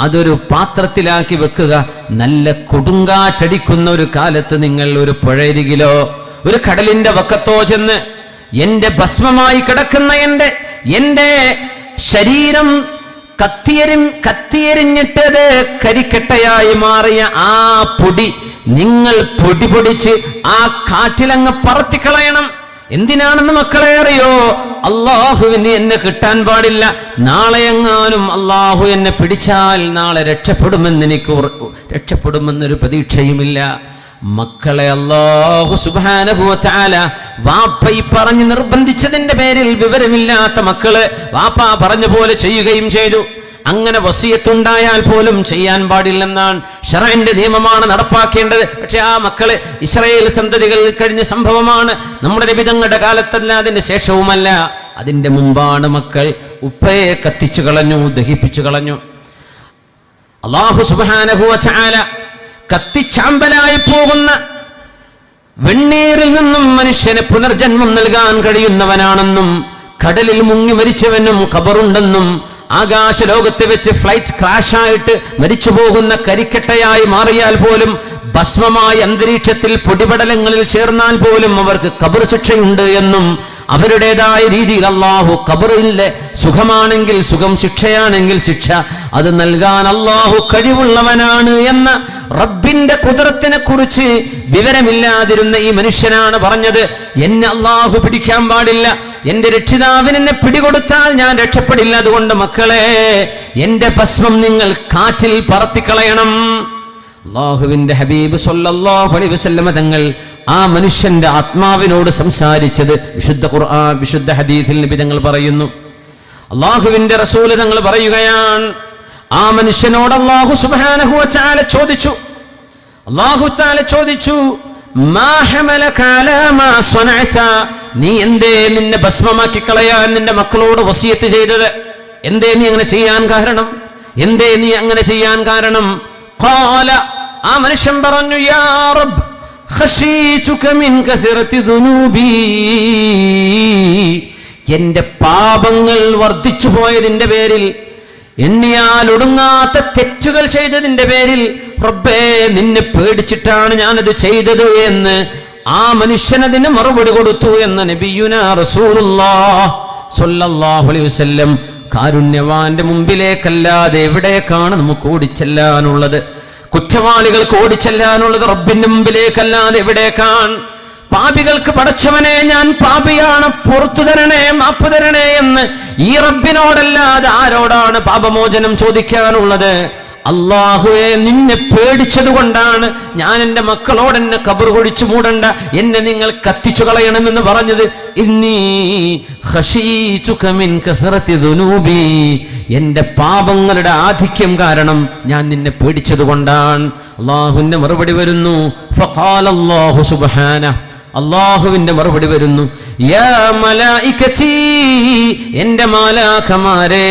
അതൊരു പാത്രത്തിലാക്കി വെക്കുക. നല്ല കൊടുങ്കാറ്റടിക്കുന്ന ഒരു കാലത്ത് നിങ്ങൾ ഒരു പുഴയരികിലോ ഒരു കടലിന്റെ വക്കത്തോ ചെന്ന് എന്റെ ഭസ്മമായി കിടക്കുന്ന എന്റെ ശരീരം കത്തിയെരിഞ്ഞിട്ടത് കരിക്കട്ടയായി മാറിയ ആ പൊടി നിങ്ങൾ പൊടിച്ച് ആ കാറ്റിലങ്ങ് പറത്തിക്കളയണം. എന്തിനാണെന്ന് മക്കളെ അറിയോ? അള്ളാഹുവിന് എന്നെ കിട്ടാൻ പാടില്ല. നാളെ എങ്ങാനും അള്ളാഹു എന്നെ പിടിച്ചാൽ നാളെ രക്ഷപ്പെടുമെന്നൊരു പ്രതീക്ഷയുമില്ല. മക്കളെ, അല്ലാഹു സുബ്ഹാനഹു വ തആല വാപ്പ ഈ പറഞ്ഞ് നിർബന്ധിച്ചതിന്റെ പേരിൽ വിവരമില്ലാത്ത മക്കള് വാപ്പ പറഞ്ഞ പോലെ ചെയ്യുകയും ചെയ്തു. അങ്ങനെ വസിയത്തുണ്ടായാൽ പോലും ചെയ്യാൻ പാടില്ലെന്നാണ് ശറഅന്റെ നിയമമാണ് നടപ്പാക്കേണ്ടത്. പക്ഷെ ആ മക്കള് ഇസ്രായേൽ സന്തതികൾ കഴിഞ്ഞ സംഭവമാണ്. നമ്മുടെ നബി തങ്ങളുടെ കാലത്തല്ല, അതിന്റെ ശേഷവുമല്ല, അതിന്റെ മുമ്പാണ് മക്കൾ ഉപ്പയെ കത്തിച്ചു കളഞ്ഞു, ദഹിപ്പിച്ചു കളഞ്ഞു. അല്ലാഹു സുബ്ഹാനഹു വ തആല കത്തിച്ചാമ്പലായി പോകുന്ന വെണ്ണീറിൽ നിന്നും മനുഷ്യന് പുനർജന്മം നൽകാൻ കഴിയുന്നവനാണെന്നും കടലിൽ മുങ്ങി മരിച്ചവനും ഖബറുണ്ടെന്നും ആകാശ ലോകത്ത് വെച്ച് ഫ്ലൈറ്റ് ക്രാഷായിട്ട് മരിച്ചു പോകുന്ന കരിക്കട്ടയായി മാറിയാൽ പോലും, ഭസ്മമായി അന്തരീക്ഷത്തിൽ പൊടിപടലങ്ങളിൽ ചേർന്നാൽ പോലും അവർക്ക് ഖബർ ശിക്ഷയുണ്ട് എന്നും, അവരുടേതായ രീതിയിൽ അള്ളാഹു ഖബറിലെ സുഖമാണെങ്കിൽ സുഖം, ശിക്ഷയാണെങ്കിൽ ശിക്ഷ, അത് നൽകാൻ അള്ളാഹു കഴിവുള്ളവനാണ് എന്ന റബ്ബിന്റെ ഖുദ്റത്തിനെ കുറിച്ച് വിവരമില്ലാതിരുന്ന ഈ മനുഷ്യനാണ് പറഞ്ഞത്, എന്നെ അള്ളാഹു പിടിക്കാൻ പാടില്ല, എന്റെ രക്ഷിതാവിന് എന്നെ പിടികൊടുത്താൽ ഞാൻ രക്ഷപ്പെടില്ല, അതുകൊണ്ട് മക്കളെ എന്റെ ഭസ്മം നിങ്ങൾ കാറ്റിൽ പറത്തിക്കളയണം. അല്ലാഹുവിന്റെ ഹബീബ് സ്വല്ലല്ലാഹു അലൈഹി വസല്ലം തങ്ങൾ ആ മനുഷ്യന്റെ ആത്മാവിനോട് സംസാരിച്ചത് വിശുദ്ധ ഖുർആൻ, വിശുദ്ധ ഹദീസിൽ നബി തങ്ങൾ പറയുന്നു. അല്ലാഹുവിന്റെ റസൂൽ തങ്ങൾ പറയുകയാണ്, ആ മനുഷ്യനോട് അല്ലാഹു സുബ്ഹാനഹു വ തആല ചോദിച്ചു, അല്ലാഹു തആല ചോദിച്ചു, മാ ഹമലക അലാ മാ സ്വനഅത, നീ എന്തേ നിന്നെ ഭസ്മമാക്കി കളയാൻ നിന്റെ മക്കളോട് വസിയത്ത് ചെയ്തത്? എന്തേ നീ അങ്ങനെ ചെയ്യാൻ കാരണം? എന്തേ നീ അങ്ങനെ ചെയ്യാൻ കാരണം? ഖാല, ആ മനുഷ്യൻ പറഞ്ഞു, യാ റബ്ബ് ഖശീതുക മിൻ കസറതി ദുനൂബി, എന്റെ പാപങ്ങൾ വർദ്ധിച്ചു പോയതിന്റെ പേരിൽ, എണ്ണിയാൽ ഒടുങ്ങാത്ത തെറ്റുകൾ ചെയ്തതിന്റെ പേരിൽ റബ്ബേ നിന്നെ പേടിച്ചിട്ടാണ് ഞാനത് ചെയ്തത് എന്ന് ആ മനുഷ്യനതിന് മറുപടി കൊടുത്തു എന്ന് നബിയുനാ റസൂലുള്ളാഹി സ്വല്ലല്ലാഹു അലൈഹി വസല്ലം. കാരുണ്യവാന്റെ മുമ്പിലേക്കല്ലാതെ എവിടേക്കാണ് നമുക്ക് ഓടിച്ചെല്ലാനുള്ളത്? കുറ്റവാളികൾക്ക് ഓടിച്ചെല്ലാനുള്ളത് റബ്ബിന്റെ മുമ്പിലേക്കല്ലാതെ എവിടേക്കാണ്? പാപികൾക്ക് പടച്ചവനെ ഞാൻ പാപിയാണ്, പുറത്തു തരണേ, മാപ്പ് തരണേ എന്ന് ഈ റബ്ബിനോടല്ലാതെ ആരോടാണ് പാപമോചനം ചോദിക്കാനുള്ളത്? അല്ലാഹുവേ നിന്നെ പേടിച്ചത് കൊണ്ടാണ് ഞാൻ എൻ്റെ മക്കളോട് എന്നെ ഖബർ കുഴിച്ചു മൂടണ്ട, എന്നെ നിങ്ങൾ കത്തിച്ചു കളയണമെന്ന് പറഞ്ഞത്. ഇന്നീ ഖശീതുക മിൻ കസറതി ദുനൂബി, എൻ്റെ പാപങ്ങളുടെ ആധിക്യം കാരണം ഞാൻ നിന്നെ പേടിച്ചത് കൊണ്ടാണ്. അല്ലാഹുവിന്റെ മറുപടി വരുന്നു, ഫഖാല അല്ലാഹു സുബ്ഹാനഹു, അല്ലാഹുവിന്റെ മറുപടി വരുന്നു, യാ മലായികതി, എൻ്റെ മാലാഖമാരേ,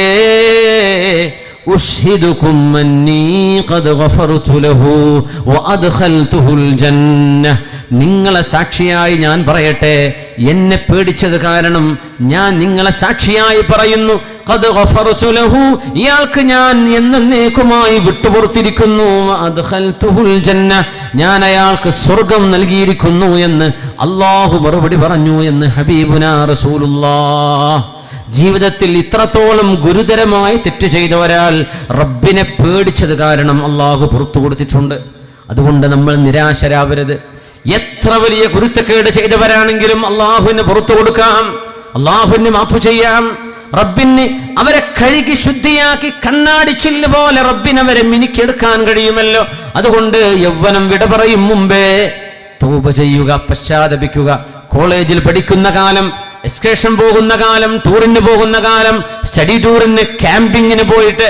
ഉഷ്ഹിദുകും അന്നീ ഖദ് ഗഫർതു ലഹു വഅദ്ഖൽതുഹുൽ ജന്ന, നിങ്ങളെ സാക്ഷിയായി ഞാൻ പറയട്ടെ, എന്നെ പേടിച്ചത് കാരണം ഞാൻ നിങ്ങളെ സാക്ഷിയായി പറയുന്നു, ഖദ് ഗഫർതു ലഹു, ഇയാൾക്ക് ഞാൻ എന്നേക്കുമായി വിട്ടുപുറത്തിരിക്കുന്നു, വഅദ്ഖൽതുഹുൽ ജന്ന, ഞാൻ അയാൾക്ക് സ്വർഗം നൽകിയിരിക്കുന്നു എന്ന് അല്ലാഹു മറുപടി പറഞ്ഞു എന്ന് ഹബീബുനാ റസൂലുള്ളാഹ്. ജീവിതത്തിൽ ഇത്രത്തോളം ഗുരുതരമായി തെറ്റ് ചെയ്ത ഒരാൾ റബ്ബിനെ പേടിച്ചത് കാരണം അള്ളാഹു പുറത്തു കൊടുത്തിട്ടുണ്ട്. അതുകൊണ്ട് നമ്മൾ നിരാശരാവരുത്. എത്ര വലിയ ഗുരുത്തക്കേട് ചെയ്തവരാണെങ്കിലും അള്ളാഹുവിന് പുറത്തു കൊടുക്കാം, അള്ളാഹുവിന് മാപ്പ് ചെയ്യാം. റബ്ബിന് അവരെ കഴുകി ശുദ്ധിയാക്കി കണ്ണാടിച്ചില്ല് പോലെ റബ്ബിന് അവരെ മിനിക്കെടുക്കാൻ കഴിയുമല്ലോ. അതുകൊണ്ട് യൗവനം വിട പറയും മുമ്പേ തൗബ ചെയ്യുക, പശ്ചാത്തപിക്കുക. കോളേജിൽ പഠിക്കുന്ന കാലം, എക്സ്കർഷൻ പോകുന്ന കാലം, ടൂറിന് പോകുന്ന കാലം, സ്റ്റഡി ടൂറിന്, ക്യാമ്പിങ്ങിന് പോയിട്ട്,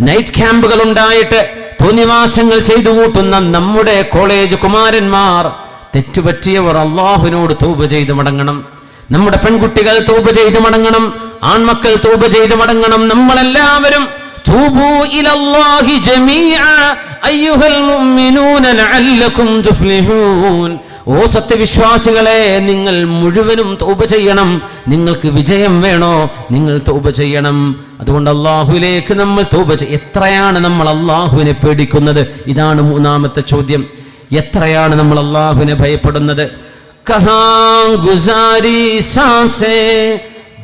നൈറ്റ് ക്യാമ്പുകൾ ഉണ്ടായിട്ട് തോന്നിവാസങ്ങൾ ചെയ്തു കൂട്ടുന്ന നമ്മുടെ കോളേജ് കുമാരന്മാർ, തെറ്റുപറ്റിയവർ അള്ളാഹുവിനോട് തൗബ ചെയ്ത് മടങ്ങണം. നമ്മുടെ പെൺകുട്ടികൾ തൗബ ചെയ്ത് മടങ്ങണം, ആൺമക്കൾ തൗബ ചെയ്ത് മടങ്ങണം. നമ്മളെല്ലാവരും തൂബൂ ഇലല്ലാഹി ജമീഅ അയ്യുഹൽ മുഅ്മിനൂന ലഅല്ലകും തുഫ്ലിഹൂൻ. ഓ സത്യവിശ്വാസികളെ, നിങ്ങൾ മുഴുവനും തൗബ ചെയ്യണം. നിങ്ങൾക്ക് വിജയം വേണോ? നിങ്ങൾ തൗബ ചെയ്യണം. അതുകൊണ്ട് അള്ളാഹുവിലേക്ക് നമ്മൾ തൗബ എത്രയാണ് നമ്മൾ അള്ളാഹുവിനെ പേടിക്കുന്നത്? ഇതാണ് മൂന്നാമത്തെ ചോദ്യം. എത്രയാണ് നമ്മൾ അള്ളാഹുവിനെ ഭയപ്പെടുന്നത്? കഹാം ഗുസാരി സാസേ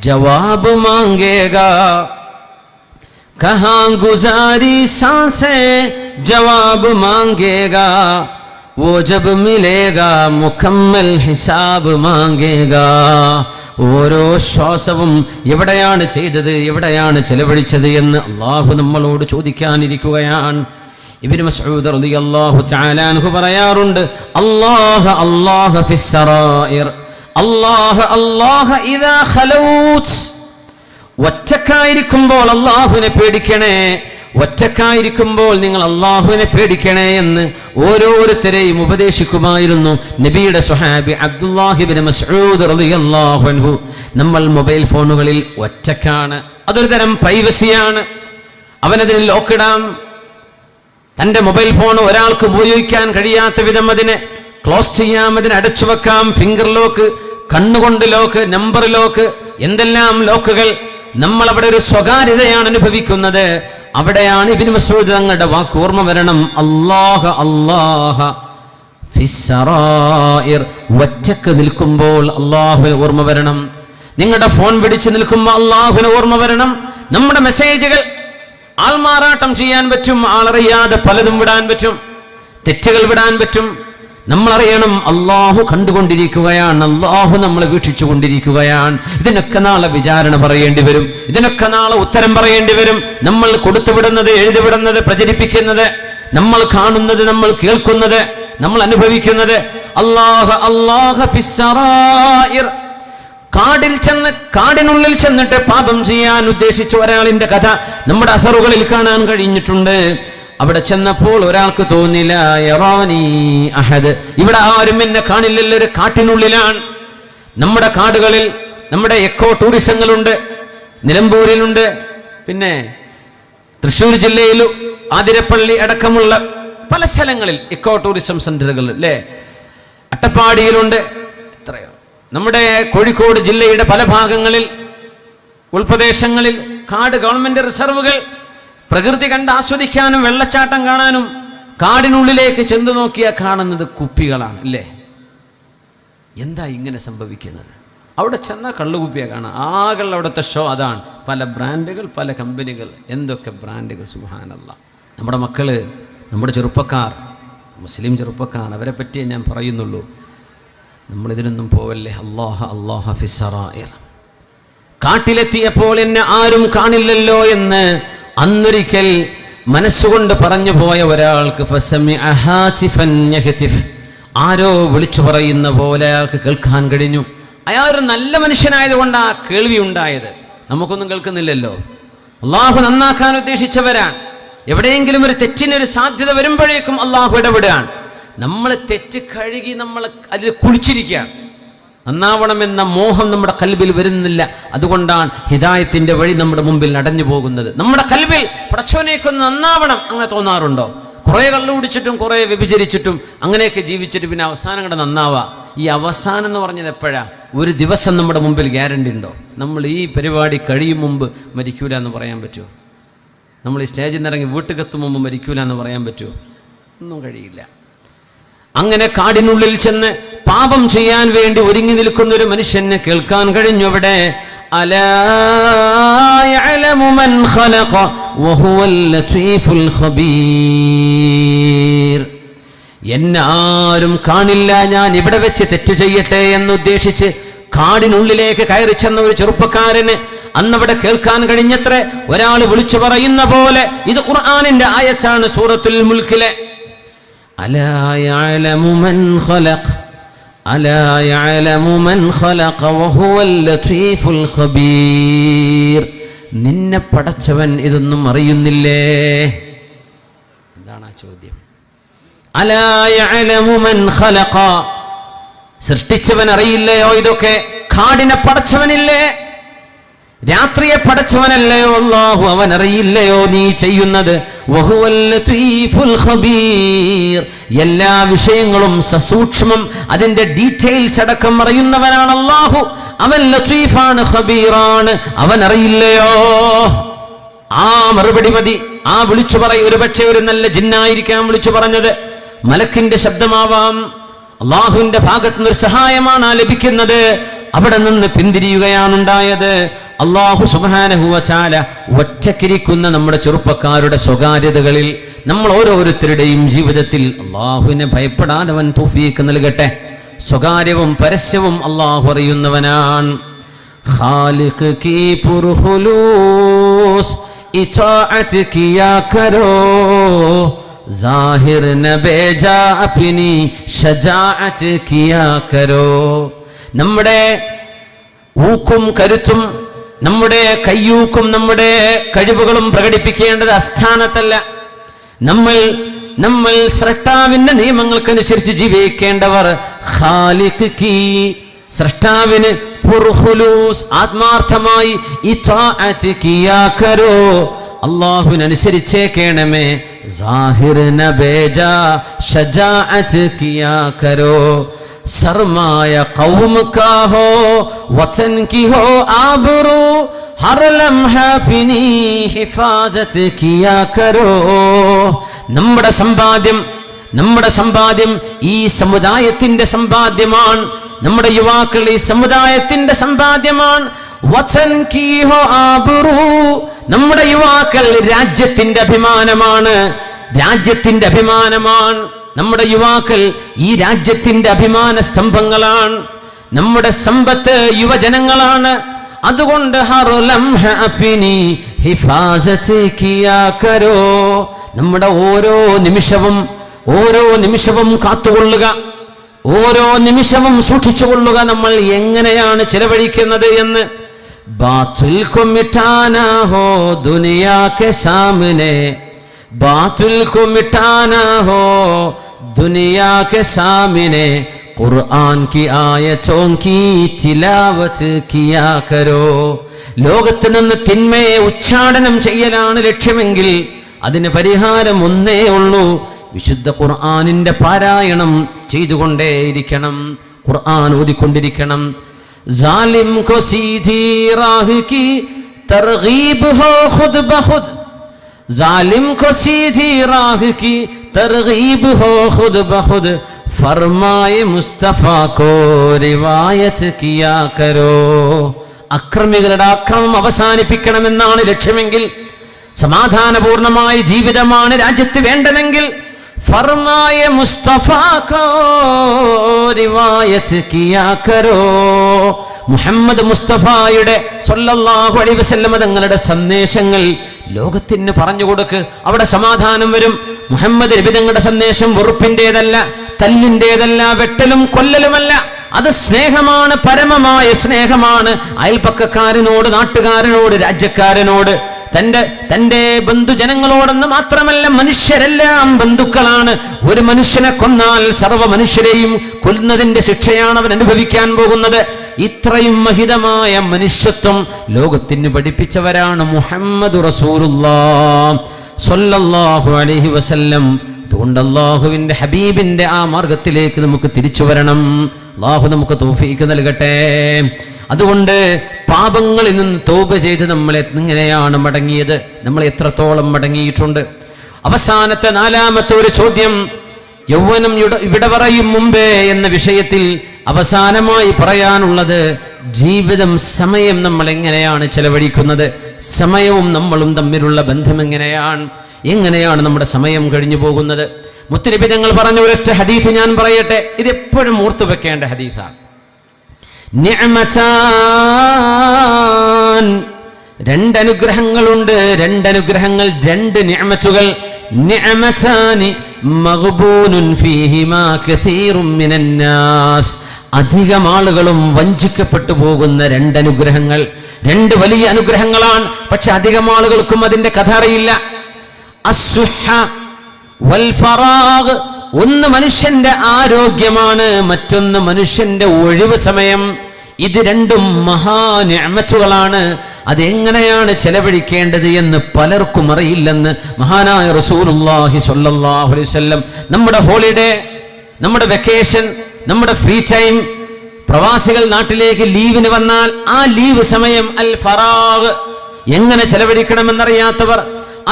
ജവാബ് മാംഗേഗാ, കഹാം ഗുസാരി സാസേ ജവാബ് മാംഗേഗാ, वो जब मिलेगा मुकम्मल ഹിസാബ് മാംഗേഗാ. ഓരോ ശ്വാസവും എവിടെയാണ് ചെയ്തത്, എവിടെയാണ് ചെലവഴിച്ചത് എന്ന് അള്ളാഹു നമ്മളോട് ചോദിക്കാനിരിക്കുകയാണ്. ഇബ്നു മസ്ഊദ് റളിയല്ലാഹു തആല അൻഹു പറയാറുണ്ട്, അല്ലാഹ അല്ലാഹ ഫിസ്സറായിർ, അല്ലാഹ അല്ലാഹ ഇദാ ഖലൗത്. ഒറ്റക്കായിരിക്കുമ്പോൾ അള്ളാഹുവിനെ പേടിക്കണേ, ഒറ്റക്കായിരിക്കുമ്പോൾ നിങ്ങൾ അള്ളാഹുവിനെ പേടിക്കണേ എന്ന് ഓരോരുത്തരെയും ഉപദേശിക്കുമായിരുന്നു നബിയുടെ സ്വഹാബി അബ്ദുല്ലാഹി ഇബ്നു മസ്ഊദ് റളിയല്ലാഹു അൻഹു. നമ്മൾ മൊബൈൽ ഫോണുകളിൽ ഒറ്റക്കാണ്, അതൊരു തരം പ്രൈവസിയാണ്. അവനതിന് ലോക്കിടാം. തൻ്റെ മൊബൈൽ ഫോൺ ഒരാൾക്ക് ഉപയോഗിക്കാൻ കഴിയാത്ത വിധം അതിനെ ക്ലോസ് ചെയ്യാം, അതിനെ അടച്ചു വെക്കാം. ഫിംഗർ ലോക്ക്, കണ്ണുകൊണ്ട് ലോക്ക്, നമ്പർ ലോക്ക്, എന്തെല്ലാം ലോക്കുകൾ. നമ്മൾ അവിടെ ഒരു സ്വകാര്യതയാണ് അനുഭവിക്കുന്നത്. അവിടെയാണ് ഇബ്നു മസ്ഊദ് തങ്ങളുടെ വാക്ക് ഓർമ്മ വരണം. അല്ലാഹ അല്ലാഹ ഫിസ്സറായിർ, ഒറ്റക്ക് നിൽക്കുമ്പോൾ അല്ലാഹുവിനെ ഓർമ്മ വരണം. നിങ്ങളുടെ ഫോൺ പിടിച്ചു നിൽക്കുമ്പോൾ അല്ലാഹുവിനെ ഓർമ്മ വരണം. നമ്മുടെ മെസ്സേജുകൾ ആൾമാറാട്ടം ചെയ്യാൻ പറ്റും, ആളറിയാതെ പലതും വിടാൻ പറ്റും, തെറ്റുകൾ വിടാൻ പറ്റും. നമ്മളറിയണം അല്ലാഹു കണ്ടുകൊണ്ടിരിക്കുകയാണ്, അല്ലാഹു നമ്മളെ വീക്ഷിച്ചു കൊണ്ടിരിക്കുകയാണ്. ഇതിനൊക്കെ നാളെ വിചാരണ പറയേണ്ടി വരും, ഇതിനൊക്കെ നാളെ ഉത്തരം പറയേണ്ടി വരും. നമ്മൾ കൊടുത്തുവിടുന്നത്, എഴുതിവിടുന്നത്, പ്രചരിപ്പിക്കുന്നത്, നമ്മൾ കാണുന്നത്, നമ്മൾ കേൾക്കുന്നത്, നമ്മൾ അനുഭവിക്കുന്നത്. അല്ലാഹ അല്ലാഹ ഫിസ്സറായിർ, കാടിനുള്ളിൽ ചെന്നിട്ട് പാപം ചെയ്യാൻ ഉദ്ദേശിച്ച ഒരാളിന്റെ കഥ നമ്മുടെ അസറുകളിൽ കാണാൻ കഴിഞ്ഞിട്ടുണ്ട്. അവിടെ ചെന്നപ്പോൾ ഒരാൾക്ക് തോന്നില്ല, യറാനി അഹദ്, ഇവിടെ ആരും എന്നെ കാണില്ലല്ലോ, ഒരു കാട്ടിനുള്ളിലാണ്. നമ്മുടെ കാടുകളിൽ നമ്മുടെ എക്കോ ടൂറിസങ്ങളുണ്ട്, നിലമ്പൂരിലുണ്ട്, പിന്നെ തൃശ്ശൂർ ജില്ലയിൽ ആതിരപ്പള്ളി അടക്കമുള്ള പല സ്ഥലങ്ങളിൽ എക്കോ ടൂറിസം സെന്ററുകൾ അല്ലേ, അട്ടപ്പാടിയിലുണ്ട്, എത്രയോ. നമ്മുടെ കോഴിക്കോട് ജില്ലയുടെ പല ഭാഗങ്ങളിൽ, ഉൾപ്രദേശങ്ങളിൽ കാട്, ഗവൺമെന്റ് റിസർവുകൾ, പ്രകൃതി കണ്ട് ആസ്വദിക്കാനും വെള്ളച്ചാട്ടം കാണാനും. കാടിനുള്ളിലേക്ക് ചെന്ന് നോക്കിയാൽ കാണുന്നത് കുപ്പികളാണ് അല്ലേ. എന്താ ഇങ്ങനെ സംഭവിക്കുന്നത്? അവിടെ ചെന്നാൽ കള്ളുകുപ്പിയാണ് കാണാം. ആകെ അവിടുത്തെ ഷോ അതാണ്. പല ബ്രാൻഡുകൾ, പല കമ്പനികൾ, എന്തൊക്കെ ബ്രാൻഡുകൾ. സുബ്ഹാനല്ലാഹ്. നമ്മുടെ മക്കള്, നമ്മുടെ ചെറുപ്പക്കാർ, മുസ്ലിം ചെറുപ്പക്കാർ, അവരെ പറ്റിയേ ഞാൻ പറയുന്നുള്ളൂ. നമ്മളിതിനൊന്നും പോവല്ലേ. അല്ലാഹ അല്ലാഹ ഫിസ്സറായിർ. കാട്ടിലെത്തിയപ്പോൾ എന്നെ ആരും കാണില്ലല്ലോ എന്ന് അന്നൊരിക്കൽ മനസ്സുകൊണ്ട് പറഞ്ഞു പോയ ഒരാൾക്ക് ആരോ വിളിച്ചു പറയുന്ന പോലെ അയാൾക്ക് കേൾക്കാൻ കഴിഞ്ഞു. അയാൾ ഒരു നല്ല മനുഷ്യനായതുകൊണ്ട് ആ കേൾവി ഉണ്ടായത്. നമുക്കൊന്നും കേൾക്കുന്നില്ലല്ലോ. അള്ളാഹു നന്നാക്കാൻ ഉദ്ദേശിച്ചവരാണ്. എവിടെയെങ്കിലും ഒരു തെറ്റിനൊരു സാധ്യത വരുമ്പോഴേക്കും അള്ളാഹു ഇടപെടുകയാണ്. നമ്മൾ തെറ്റ് കഴുകി നമ്മൾ അതിൽ കുളിച്ചിരിക്കുകയാണ്. നന്നാവണമെന്ന മോഹം നമ്മുടെ കൽബിൽ വരുന്നില്ല. അതുകൊണ്ടാണ് ഹിദായത്തിന്റെ വഴി നമ്മുടെ മുമ്പിൽ അടഞ്ഞു പോകുന്നത്. നമ്മുടെ കൽബിൽ പടച്ചവനേക്കൊന്ന് നന്നാവണം അങ്ങനെ തോന്നാറുണ്ടോ? കുറേ കള്ളു കുടിച്ചിട്ടും കുറേ വ്യഭിചരിച്ചിട്ടും അങ്ങനെയൊക്കെ ജീവിച്ചിട്ട് പിന്നെ അവസാനം കൂടെ നന്നാവാ. ഈ അവസാനം എന്ന് പറഞ്ഞത് എപ്പോഴാ? ഒരു ദിവസം നമ്മുടെ മുമ്പിൽ ഗ്യാരണ്ടി ഉണ്ടോ? നമ്മൾ ഈ പരിപാടി കഴിയും മുമ്പ് മരിക്കൂല എന്ന് പറയാൻ പറ്റുമോ? നമ്മൾ ഈ സ്റ്റേജിൽ നിന്ന് ഇറങ്ങി വീട്ടുകെത്തും മുമ്പ് മരിക്കൂല എന്ന് പറയാൻ പറ്റുമോ? ഒന്നും കഴിയില്ല. അങ്ങനെ കാടിനുള്ളിൽ ചെന്ന് പാപം ചെയ്യാൻ വേണ്ടി ഒരുങ്ങി നിൽക്കുന്ന ഒരു മനുഷ്യനെ കേൾക്കാൻ കഴിഞ്ഞു. അവിടെ അലാ യഅലമു മൻ ഖലഖ വഹുവൽ ലതീഫുൽ ഖബീർ. എന്നാരും കാണില്ല, ഞാൻ ഇവിടെ വെച്ച് തെറ്റ് ചെയ്യട്ടെ എന്നുദ്ദേശിച്ച് കാടിനുള്ളിലേക്ക് കയറി ചെന്ന ഒരു ചെറുപ്പക്കാരന് അന്നവിടെ കേൾക്കാൻ കഴിഞ്ഞത്രേ. ഒരാൾ വിളിച്ചു പറയുന്ന പോലെ, ഇത് ഖുർആനിന്റെ ആയത്താണ്, സൂറത്തുൽ മുൽക്കിലെ അലാ യഅലമു മൻ ഖലഖ അലാ യഅലമു മൻ ഖലഖ വഹുവൽ ലതീഫുൽ ഖബീർ. നിന്നെ പടച്ചവൻ ഇതൊന്നും അറിയുന്നില്ലേ? എന്താണ് ആ ചോദ്യം? അലാ യഅലമു മൻ ഖലഖ, സൃഷ്ടിച്ചവൻ അറിയില്ലയോ ഇതൊക്കെ? കാടിനെ പടച്ചവനില്ലേ? രാത്രിയെ പടച്ചവനല്ലയോ അല്ലാഹു? അവൻ അറിയില്ലയോ നീ ചെയ്യുന്നത്? വഹുവൽ ലതീഫുൽ ഖബീർ, എല്ലാ വിഷയങ്ങളും സസൂക്ഷ്മം അതിന്റെ ഡീറ്റെയിൽസ് അടക്കം അറിയുന്നവനാണ് അല്ലാഹു. അവൻ ലതീഫാണ്, ഖബീറാണ്. അവൻ അറിയില്ലയോ? ആ മറുപടി മതി. ആ വിളിച്ചു പറയും. ഒരുപക്ഷെ ഒരു നല്ല ജിന്നായിരിക്കാം വിളിച്ചു പറഞ്ഞത്, മലക്കിന്റെ ശബ്ദമാവാം. അള്ളാഹുവിന്റെ ഭാഗത്ത് നിന്ന് ഒരു സഹായമാണ് ലഭിക്കുന്നത്. അവിടെ നിന്ന് പിന്തിരിയുകയാണ് ഉണ്ടായത്. അല്ലാഹു സുബ്ഹാനഹു വ തആല ഒറ്റക്കിരിക്കുന്ന നമ്മുടെ ചെറുപ്പക്കാരുടെ സ്വകാര്യതകളിൽ നമ്മൾ ഓരോരുത്തരുടെയും ജീവിതത്തിൽ അള്ളാഹുവിനെ ഭയപ്പെടാൻ അവൻ തൗഫീഖ് നൽകട്ടെ. സ്വകാര്യവും പരസ്യവും അള്ളാഹു അറിയുന്നവനാണ്. ഖാലിഖ് കീ പുർഖുലൂസ് ഇതാഅത്ത് കിയാ കരോ, ज़ाहिर न बेजा अपनी शजाअत किया करो. നമ്മുടെ ഊക്കും കരുത്തും നമ്മുടെ കയ്യൂക്കും നമ്മുടെ കഴിവുകളും പ്രകടിപ്പിക്കേണ്ടത് അസ്ഥാനത്തല്ല. നമ്മൾ സ്രഷ്ടാവിന്റെ നിയമങ്ങൾക്കനുസരിച്ച് ജീവിക്കേണ്ടവർ. ഖാലിഖ് കി, സ്രഷ്ടാവിന് പുർഖുലൂസ്, ആത്മാർത്ഥമായി ഇതാഅത്ത് കിയാ കരോ, അല്ലാഹുവിനനുസരിച്ചേക്കണമേ. ज़ाहिर न बेजा शजाअत किया करो, सरमाया कौम का हो वतन की हो आबरू, हर लम्हा अपनी हिफाजत किया करो. നമ്മുടെ സമ്പാദ്യം ഈ സമുദായത്തിന്റെ സമ്പാദ്യമാണ്. നമ്മുടെ യുവാക്കൾ ഈ സമുദായത്തിന്റെ സമ്പാദ്യമാണ്. വചൻ കി ഹോ ആബറൂ, നമ്മുടെ യുവാക്കൾ രാജ്യത്തിന്റെ അഭിമാനമാണ്. നമ്മുടെ യുവാക്കൾ ഈ രാജ്യത്തിന്റെ അഭിമാന സ്തംഭങ്ങളാണ്. നമ്മുടെ സമ്പത്ത് യുവജനങ്ങളാണ്. അതുകൊണ്ട് ഹർ ലംഹ അപ്നി ഹിഫാസത്ത് കിയാ കരോ, നമ്മുടെ ഓരോ നിമിഷവും കാത്തുകൊള്ളുക, ഓരോ നിമിഷവും സൂക്ഷിച്ചുകൊള്ളുക. നമ്മൾ എങ്ങനെയാണ് ചെലവഴിക്കുന്നത് എന്ന്. ബാത്തുൽ കോ മിട്ടാനാ ഹോ ദുനിയാ കെ സാമനെ, ബാത്തുൽ കോ മിട്ടാനാ ഹോ ദുനിയാ കെ സാമനെ, ഖുർആൻ കി ആയതോं की തിലാവത് കിയാ കരോ. ലോകത്ത് നിന്ന് തിന്മയെ ഉച്ചാടനം ചെയ്യലാണ് ലക്ഷ്യമെങ്കിൽ അതിന് പരിഹാരം ഒന്നേ ഉള്ളൂ. വിശുദ്ധ ഖുർആനിന്റെ പാരായണം ചെയ്തുകൊണ്ടേയിരിക്കണം, ഖുർആൻ ഓതിക്കൊണ്ടിരിക്കണം. जालिम को सीधी राह की तरगीब हो खुद बखुद, जालिम को सीधी राह की तरगीब हो खुद बखुद, फरमाए मुस्तफा को रिवायत किया करो. അക്രമികളുടെ അക്രമം അവസാനിപ്പിക്കണമെന്നാണ് ലക്ഷ്യമെങ്കിൽ, സമാധാനപൂർണമായ ജീവിതമാണ് രാജ്യത്ത് വേണ്ടതെങ്കിൽ, ഫർമായ മുസ്തഫാ കോ റിവായത്ത് കിയാ കരോ, മുഹമ്മദ് മുസ്തഫായുടെ സ്വല്ലല്ലാഹു അലൈഹി വസല്ലം തങ്ങളുടെ സന്ദേശങ്ങൾ ലോകത്തിന് പറഞ്ഞു കൊടുക്ക്. അവിടെ സമാധാനം വരും. മുഹമ്മദ് നബി തങ്ങളുടെ സന്ദേശം വെറുപ്പിന്റേതല്ല, തല്ലിന്റേതല്ല, വെട്ടലും കൊല്ലലുമല്ല. അത് സ്നേഹമാണ്, പരമമായ സ്നേഹമാണ്. അയൽപക്കക്കാരനോട്, നാട്ടുകാരനോട്, രാജ്യക്കാരനോട്, തന്റെ ബന്ധുജനങ്ങളോടെന്ന് മാത്രമല്ല, മനുഷ്യരെല്ലാം ബന്ധുക്കളാണ്. ഒരു മനുഷ്യനെ കൊന്നാൽ സർവ്വ മനുഷ്യരെയും കൊല്ലുന്നതിന്റെ ശിക്ഷയാണ് അവൻ അനുഭവിക്കാൻ പോകുന്നത്. ഇത്രയും മഹിതമായ മനുഷ്യത്വം ലോകത്തിന് പഠിപ്പിച്ചവരാണ് മുഹമ്മദ് റസൂലുള്ളാഹ് സ്വല്ലല്ലാഹു അലൈഹി വസല്ലം. അതുകൊണ്ട് അല്ലാഹുവിന്റെ ഹബീബിന്റെ ആ മാർഗത്തിലേക്ക് നമുക്ക് തിരിച്ചു വരണം. അല്ലാഹു നമുക്ക് തൗഫീഖ് നൽകട്ടെ. അതുകൊണ്ട് പാപങ്ങളിൽ നിന്ന് തൗബ ചെയ്ത് നമ്മൾ എങ്ങനെയാണ് മടങ്ങിയത്, നമ്മൾ എത്രത്തോളം മടങ്ങിയിട്ടുണ്ട്? അവസാനത്തെ നാലാമത്തെ ഒരു ചോദ്യം, യൗവനം ഇവിടെ പറയും മുമ്പേ എന്ന വിഷയത്തിൽ അവസാനമായി പറയാനുള്ളത്, ജീവിതം, സമയം നമ്മൾ എങ്ങനെയാണ് ചെലവഴിക്കുന്നത്? സമയവും നമ്മളും തമ്മിലുള്ള ബന്ധം എങ്ങനെയാണ് നമ്മുടെ സമയം കഴിഞ്ഞു പോകുന്നത്? മുത്തുനബി തങ്ങൾ പറഞ്ഞ ഒരൊറ്റ ഹദീസ് ഞാൻ പറയട്ടെ, ഇത് എപ്പോഴും ഓർത്തു വെക്കേണ്ട ഹദീസാണ്. നിഅമതാൻ, രണ്ടനുഗ്രഹങ്ങളുണ്ട്, രണ്ടനുഗ്രഹങ്ങൾ, രണ്ട് നിഅമത്തുകൾ. നിഅമതാനി മഗ്ബൂനുൻ ഫീഹിമാ കസീറുൻ മിനന്നാസ്, അധികം ആളുകളും വഞ്ചിക്കപ്പെട്ടു പോകുന്ന രണ്ടനുഗ്രഹങ്ങൾ. രണ്ട് വലിയ അനുഗ്രഹങ്ങളാണ്, പക്ഷെ അധികം ആളുകൾക്കും അതിന്റെ കഥ അറിയില്ല. അസ്സുഹ വൽ ഫറാഗ്, ഒന്ന് മനുഷ്യന്റെ ആരോഗ്യമാണ്, മറ്റൊന്ന് മനുഷ്യന്റെ ഒഴിവ് സമയം. ഇത് രണ്ടും മഹാനിഅമത്തുകളാണ്. അതെങ്ങനെയാണ് ചെലവഴിക്കേണ്ടത് എന്ന് പലർക്കും അറിയില്ലെന്ന് മഹാനായ റസൂലുള്ളാഹി സ്വല്ലല്ലാഹു അലൈഹി വസല്ലം നമ്മുടെ ഹോളിഡേ, നമ്മുടെ വെക്കേഷൻ, നമ്മുടെ ഫ്രീ ടൈം, പ്രവാസികൾ നാട്ടിലേക്ക് ലീവിന് വന്നാൽ ആ ലീവ് സമയം അൽ ഫറാഗ് എങ്ങനെ ചെലവഴിക്കണമെന്നറിയാത്തവർ.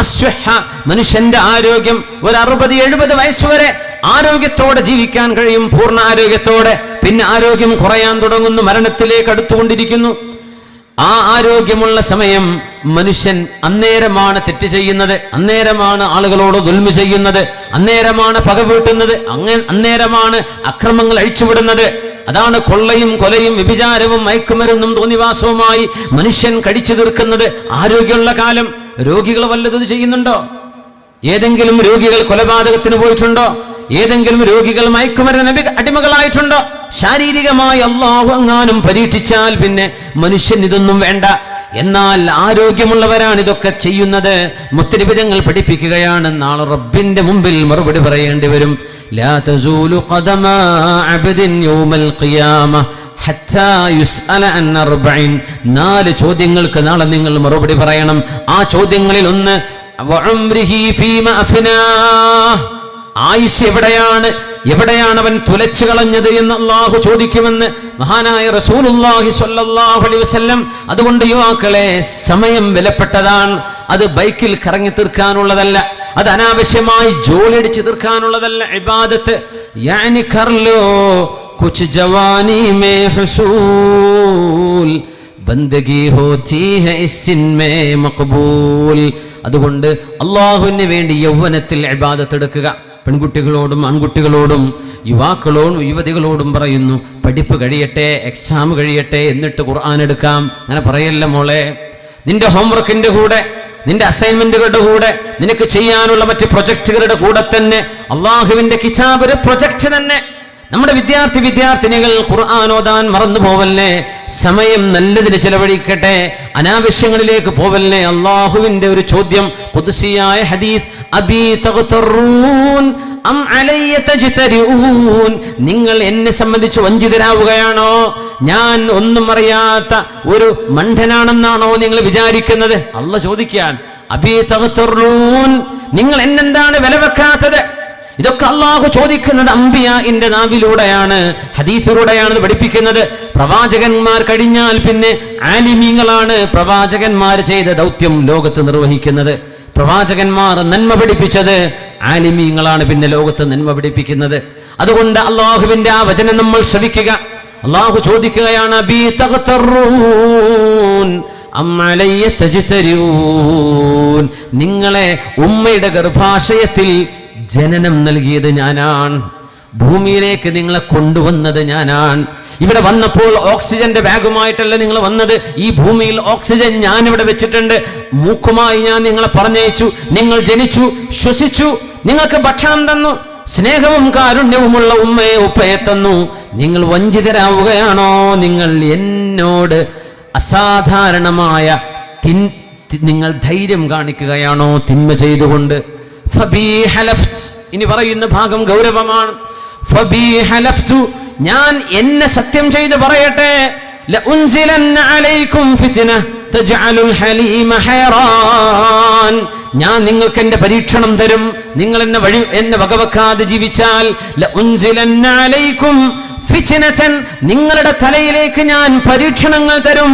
അസ്വഹ, മനുഷ്യന്റെ ആരോഗ്യം, ഒരു 60-70 വയസ്സുവരെ ആരോഗ്യത്തോടെ ജീവിക്കാൻ കഴിയും, പൂർണ്ണ ആരോഗ്യത്തോടെ. പിന്നെ ആരോഗ്യം കുറയാൻ തുടങ്ങുന്നു, മരണത്തിലേക്ക് അടുത്തുകൊണ്ടിരിക്കുന്നു. ആ ആരോഗ്യമുള്ള സമയം മനുഷ്യൻ അന്നേരമാണ് തെറ്റ് ചെയ്യുന്നത്, അന്നേരമാണ് ആളുകളോട് ദുൽമ ചെയ്യുന്നത്, അന്നേരമാണ് പക വീട്ടുന്നത്, അന്നേരമാണ് അക്രമങ്ങൾ അഴിച്ചുവിടുന്നത്. അതാണ് കൊള്ളയും കൊലയും വ്യഭിചാരവും മയക്കുമരുന്നും തോന്നിവാസവുമായി മനുഷ്യൻ കടിച്ചു തീർക്കുന്നത്. ആരോഗ്യമുള്ള കാലം രോഗികൾ വല്ലതും ചെയ്യുന്നുണ്ടോ? ഏതെങ്കിലും രോഗികൾ കൊലപാതകത്തിന് പോയിട്ടുണ്ടോ? ഏതെങ്കിലും രോഗികൾ മയക്കുമരുന്ന് അടിമകളായിട്ടുണ്ടോ? ശാരീരികമായി അല്ലാഹു എങ്ങാനും പരീക്ഷിച്ചാൽ പിന്നെ മനുഷ്യൻ ഇതൊന്നും വേണ്ട. എന്നാൽ ആരോഗ്യമുള്ളവരാണ് ഇതൊക്കെ ചെയ്യുന്നത്. മുത്തുനബി തങ്ങൾ പഠിപ്പിക്കുകയാണ്, നാളെ റബ്ബിന്റെ മുമ്പിൽ മറുപടി പറയേണ്ടി വരും. ലാ തസൂലു ഖദമ അബ്ദിൻ യൗമൽ ഖിയാമ ഹത്താ യുസ്അല അൻ അർബഇൻ, 4 ചോദ്യങ്ങൾക്ക് നാളെ നിങ്ങൾ മറുപടി പറയണം. ആ ചോദ്യങ്ങളിൽ ഒന്ന്, വഉംരിഹി ഫീമ അഫ്നാ, ആയുസ് എവിടെയാണ്, എവിടെയാണ് അവൻ തുലച്ചു കളഞ്ഞത് എന്ന് അള്ളാഹു ചോദിക്കുമെന്ന് മഹാനായ റസൂലുള്ളാഹി സ്വല്ലല്ലാഹു അലൈഹി വസല്ലം. അതുകൊണ്ട് യുവാക്കളെ, സമയം വിലപ്പെട്ടതാണ്. അത് ബൈക്കിൽ കറങ്ങി തീർക്കാനുള്ളതല്ല, അത് അനാവശ്യമായി ജോലിയടിച്ച് തീർക്കാനുള്ളതല്ല. ഇബാദത്ത് യാനി കർലോ കുച്ച് ജവാനി മേ ഹുസൂൽ ബന്ദഗി ഹോതി ഹൈ ഇസ്മേ മഖബൂൽ. അതുകൊണ്ട് അള്ളാഹുവിന് വേണ്ടി യൗവനത്തിൽ ഇബാദത്ത് എടുക്കുക. പെൺകുട്ടികളോടും ആൺകുട്ടികളോടും യുവാക്കളോടും യുവതികളോടും പറയുന്നു, പഠിപ്പ് കഴിയട്ടെ, എക്സാം കഴിയട്ടെ, എന്നിട്ട് ഖുർആൻ എടുക്കാം. അങ്ങനെ പറയല്ല മോളെ. നിന്റെ ഹോംവർക്കിന്റെ കൂടെ, നിന്റെ അസൈൻമെന്റുകളുടെ കൂടെ, നിനക്ക് ചെയ്യാനുള്ള മറ്റ് പ്രൊജക്ടുകളുടെ കൂടെ തന്നെ അള്ളാഹുവിന്റെ കിതാബ് ഒരു പ്രൊജക്ട് തന്നെ. നമ്മുടെ വിദ്യാർത്ഥിനികൾ ഖുർആൻ ഓതാൻ മറന്നു പോവല്ലേ, സമയം നല്ലതിന് ചെലവഴിക്കട്ടെ, അനാവശ്യങ്ങളിലേക്ക് പോവല്ലേ. അള്ളാഹുവിന്റെ ഒരു ചോദ്യം, ഖുദ്സിയായ ഹദീസ്, അബീ തഗ്തറൂൻ അം അലയ്യ തജ്തരിഊൻ, നിങ്ങൾ എന്നെ സംബന്ധിച്ച് വഞ്ചിതരാവുകയാണോ? ഞാൻ ഒന്നും അറിയാത്ത ഒരു മണ്ഡനാണെന്നാണോ നിങ്ങൾ വിചാരിക്കുന്നത്? അള്ളാഹ് ചോദിക്കാൻ, അബീ തഗ്തറൂൻ, നിങ്ങൾ എന്നെന്താണ് വില വെക്കാത്തത്? ഇതൊക്കെ അള്ളാഹു ചോദിക്കുന്നത് അംബിയാഇന്റെ നാവിലൂടെയാണ്, ഹദീസിലൂടെയാണ് പഠിപ്പിക്കുന്നത്. പ്രവാചകന്മാർ കഴിഞ്ഞാൽ പിന്നെ ആലിമീങ്ങളാണ് പ്രവാചകന്മാർ ചെയ്ത ദൗത്യം ലോകത്ത് നിർവഹിക്കുന്നത്. പ്രവാചകന്മാർ നന്മ പഠിപ്പിച്ചത്, ആലിമീങ്ങളാണ് പിന്നെ ലോകത്ത് നന്മ പഠിപ്പിക്കുന്നത്. അതുകൊണ്ട് അള്ളാഹുവിന്റെ ആ വചനം നമ്മൾ ശ്രവിക്കുക. അള്ളാഹു ചോദിക്കുകയാണ്, അബീ തഗ്തറൂൻ അം അലയ്യ തജ്തരിഊൻ, നിങ്ങളെ ഉമ്മയുടെ ഗർഭാശയത്തിൽ ജനനം നൽകിയത് ഞാനാണ്, ഭൂമിയിലേക്ക് നിങ്ങളെ കൊണ്ടുവന്നത് ഞാനാണ്. ഇവിടെ വന്നപ്പോൾ ഓക്സിജന്റെ ബാഗുമായിട്ടല്ല നിങ്ങൾ വന്നത്. ഈ ഭൂമിയിൽ ഓക്സിജൻ ഞാൻ ഇവിടെ വെച്ചിട്ടുണ്ട്. മൂക്കുമായി ഞാൻ നിങ്ങളെ പറഞ്ഞയച്ചു. നിങ്ങൾ ജനിച്ചു, ശ്വസിച്ചു, നിങ്ങൾക്ക് ഭക്ഷണം തന്നു, സ്നേഹവും കാരുണ്യവുമുള്ള ഉമ്മയെ ഉപ്പയെ തന്നു. നിങ്ങൾ വഞ്ചിതരാവുകയാണോ? നിങ്ങൾ എന്നോട് അസാധാരണമായ നിങ്ങൾ ധൈര്യം കാണിക്കുകയാണോ തിന്മ ചെയ്തുകൊണ്ട്? ഇനി പറയുന്ന ഭാഗം ഗൗരവമാണ്. ഞാൻ എന്നെ സത്യം ചെയ്ത് പറയട്ടെ, ഞാൻ നിങ്ങൾക്ക് എന്റെ പരീക്ഷണം തരും. നിങ്ങൾ എന്നെ വകവെക്കാതെ ജീവിച്ചാൽ നിങ്ങളുടെ തലയിലേക്ക് ഞാൻ പരീക്ഷണങ്ങൾ തരും.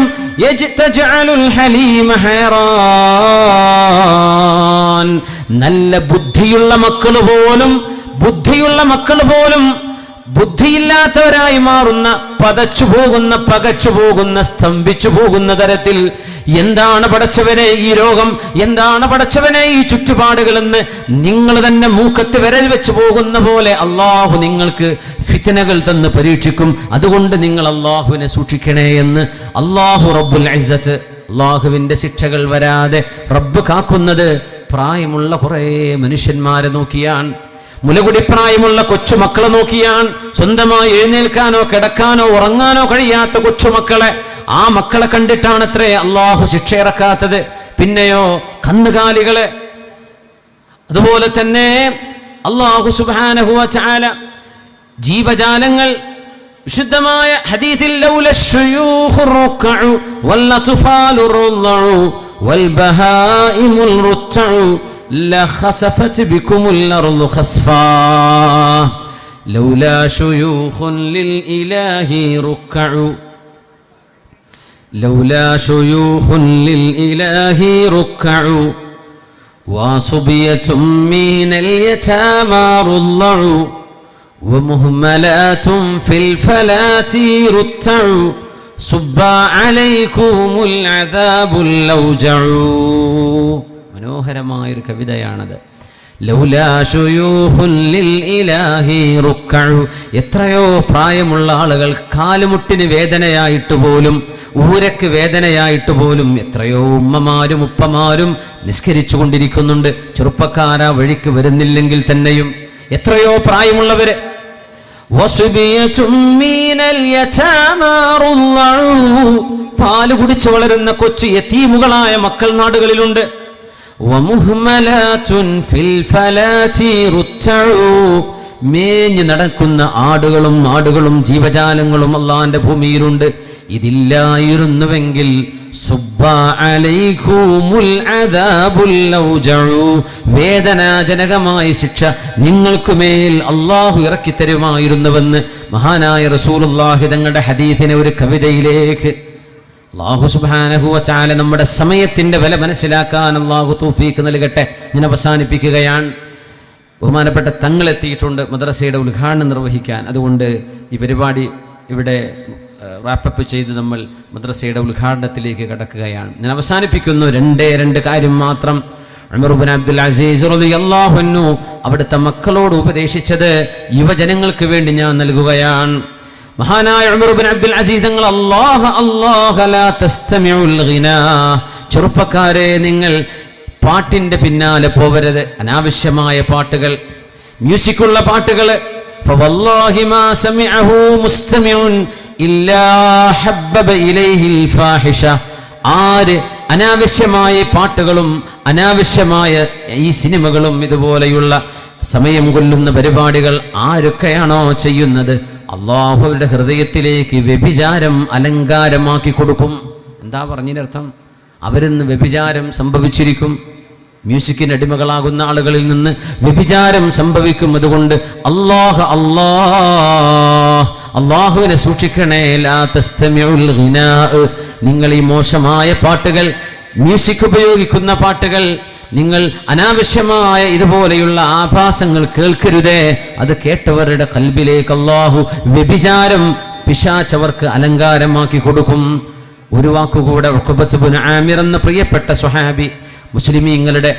നല്ല ബുദ്ധിയുള്ള മക്കൾ പോലും ബുദ്ധിയില്ലാത്തവരായി മാറുന്ന, പകച്ചു പോകുന്ന സ്തംഭിച്ചു പോകുന്ന തരത്തിൽ. എന്താണ് പടച്ചവനെ ഈ രോഗം, എന്താണ് പടച്ചവനെ ഈ ചുറ്റുപാടുകളെന്ന് നിങ്ങൾ തന്നെ മൂക്കത്ത് വിരൽ വെച്ച് പോകുന്ന പോലെ അള്ളാഹു നിങ്ങൾക്ക് ഫിത്നകൾ തന്ന് പരീക്ഷിക്കും. അതുകൊണ്ട് നിങ്ങൾ അള്ളാഹുവിനെ സൂക്ഷിക്കണേ എന്ന് അള്ളാഹു റബ്ബുൽ ഇസ്സത്ത്, അള്ളാഹുവിന്റെ ശിക്ഷകൾ വരാതെ റബ്ബ് കാക്കുന്നത് പ്രായമുള്ള കുറേ മനുഷ്യന്മാരെ നോക്കിയാണ്, മുലകുടി പ്രായമുള്ള കൊച്ചുമക്കളെ നോക്കിയാണ്. സ്വന്തമായി എഴുന്നേൽക്കാനോ കിടക്കാനോ ഉറങ്ങാനോ കഴിയാത്ത കൊച്ചുമക്കളെ, ആ മക്കളെ കണ്ടിട്ടാണ് അത്രേ അള്ളാഹു ശിക്ഷ ഇറക്കാത്തത്. പിന്നെയോ കന്നുകാലികളെ. അതുപോലെ തന്നെ അള്ളാഹു സുബ്ഹാനഹു വ തആല ജീവജാലങ്ങൾ വിശുദ്ധമായ ഹദീസിൽ ലൗലശ്ശുയൂഖു റുക്ഉ വല്ലത്ഫാലു റുദ്ഉ വൽബഹായിമുൽ റുത്ഉ لخسفت بكم الأرض خسفا لولا شيوخ للإله ركعوا لولا شيوخ للإله ركعوا وصبية من اليتامى رضعوا ومهملات في الفلاة رتعوا صب عليكم العذاب اللوجعوا. മനോഹരമായൊരു കവിതയാണത്. എത്രയോ പ്രായമുള്ള ആളുകൾ കാലുമുട്ടിന് വേദനയായിട്ട് പോലും, ഊരക്ക് വേദനയായിട്ട് പോലും എത്രയോ ഉമ്മമാരും ഉപ്പമാരും നിസ്കരിച്ചു കൊണ്ടിരിക്കുന്നുണ്ട്. ചെറുപ്പക്കാരാ വഴിക്ക് വരുന്നില്ലെങ്കിൽ തന്നെയും എത്രയോ പ്രായമുള്ളവര്. പാല് കുടിച്ചു വളരുന്ന കൊച്ചു യതീമുകളായ മക്കൾ നാടുകളിലുണ്ട്. മേഞ്ഞു നടക്കുന്ന ആടുകളും ജീവജാലങ്ങളും അള്ളാന്റെ ഭൂമിയിലുണ്ട്. ഇതില്ലായിരുന്നുവെങ്കിൽ വേദനാജനകമായ ശിക്ഷ നിങ്ങൾക്കുമേൽ അള്ളാഹു ഇറക്കി തരുമായിരുന്നുവെന്ന് മഹാനായ റസൂലുള്ളാഹി തങ്ങളുടെ ഹദീസിനെ ഒരു കവിതയിലേക്ക്. അല്ലാഹു സുബ്ഹാനഹു വ തആല നമ്മുടെ സമയത്തിന്റെ വില മനസ്സിലാക്കാൻ അല്ലാഹു തൗഫീഖ് നൽകട്ടെ. ഞാൻ അവസാനിപ്പിക്കുകയാണ്. ബഹുമാനപ്പെട്ട തങ്ങളെത്തിയിട്ടുണ്ട് മദ്രസയുടെ ഉദ്ഘാടനം നിർവഹിക്കാൻ. അതുകൊണ്ട് ഈ പരിപാടി ഇവിടെ റാപ്പപ്പ് ചെയ്ത് നമ്മൾ മദ്രസയുടെ ഉദ്ഘാടനത്തിലേക്ക് കടക്കുകയാണ്. ഞാൻ അവസാനിപ്പിക്കുന്നു. രണ്ട് കാര്യം മാത്രം. ഉമർ ഇബ്നു അബ്ദുൽ അസീസ് റളിയല്ലാഹു അൻഹു അവിടുത്തെ മക്കളോട് ഉപദേശിച്ചത് യുവജനങ്ങൾക്ക് വേണ്ടി ഞാൻ നൽകുകയാണ്. മഹാനായ ഉമർ ഇബ്നു അബ്ദുൽ അസീസ് തങ്ങൾ അല്ലാഹ ലാ തസ്തമിഉൽ ഗിനാ, ചെറുപ്പക്കാരെ നിങ്ങൾ പാട്ടിന്റെ പിന്നാലെ പോവരുത്. അനാവശ്യമായ പാട്ടുകൾ, മ്യൂസിക്കുള്ള പാട്ടുകൾ. ഫവല്ലാഹി മാ സമിഅഹു മുസ്തമിഉൻ ഇല്ലാ ഹബ്ബബ ഇലൈഹിൽ ഫാഹിഷ. ആര് അനാവശ്യമായ പാട്ടുകളും അനാവശ്യമായ ഈ സിനിമകളും ഇതുപോലെയുള്ള സമയം കൊല്ലുന്ന പരിപാടികൾ ആരൊക്കെയാണോ ചെയ്യുന്നത്, അല്ലാഹുവിന്റെ ഹൃദയത്തിലേക്ക് വ്യഭിചാരം അലങ്കാരമാക്കി കൊടുക്കും. എന്താ പറഞ്ഞതിനർത്ഥം? അവരിന്ന് വ്യഭിചാരം സംഭവിച്ചിരിക്കും. മ്യൂസിക്കിന് അടിമകളാകുന്ന ആളുകളിൽ നിന്ന് വ്യഭിചാരം സംഭവിക്കും. അതുകൊണ്ട് അല്ലാഹുവിനെ സൂക്ഷിക്കണേ. ലാ തസ്തമിഉൽ ഗിനാ, നിങ്ങൾ ഈ മോശമായ പാട്ടുകൾ, മ്യൂസിക് ഉപയോഗിക്കുന്ന പാട്ടുകൾ, നിങ്ങൾ അനാവശ്യമായ ഇതുപോലെയുള്ള ആഭാസങ്ങൾ കേൾക്കരുതേ. അത് കേട്ടവരുടെ കൽബിലേക്ക് അല്ലാഹു വ്യഭിചാരം, പിശാചവർക്ക് അലങ്കാരമാക്കി കൊടുക്കും. ഒരു വാക്കുകൂടെ, ഉഖബത്ത് ഇബ്നു ആമിർ എന്ന പ്രിയപ്പെട്ട സ്വഹാബി, മുസ്ലിമീങ്ങളുടെ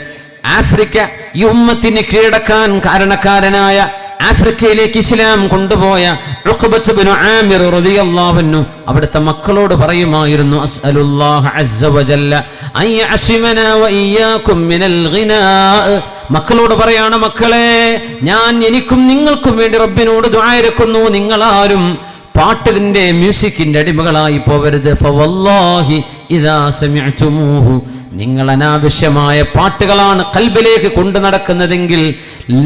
ആഫ്രിക്ക ഈ ഉമ്മത്തിനെ കീഴടക്കാൻ കാരണക്കാരനായ, ആഫ്രിക്കയിലേക്ക് ഇസ്ലാം കൊണ്ടുപോയ ഉഖബത്ത് ഇബ്നു ആമിർ റളിയല്ലാഹു അൻഹു അവിടുത്തെ മക്കളോട് പറയുമായിരുന്നു, അസ്അലുല്ലാഹ അസ്സ വജല്ല അൻ യഅസിമനാ വഇയ്യാകും മിനൽ ഗിനാ. മക്കളോട് പറയാണ്, മക്കളെ, ഞാൻ എനിക്കും നിങ്ങൾക്കും വേണ്ടി റബ്ബിനോട് ദുആ ഇരക്കുന്നു, നിങ്ങളാരും പാട്ടിന്റെ മ്യൂസിക്കിന്റെ അടിമകളായി പോവരുത്. ഫവല്ലാഹി ഇദാ സമിഅ്തുമൂഹു, നിങ്ങൾ അനാവശ്യമായ പാട്ടുകളാണ് കൽബിലേക്ക് കൊണ്ടു നടക്കുന്നതെങ്കിൽ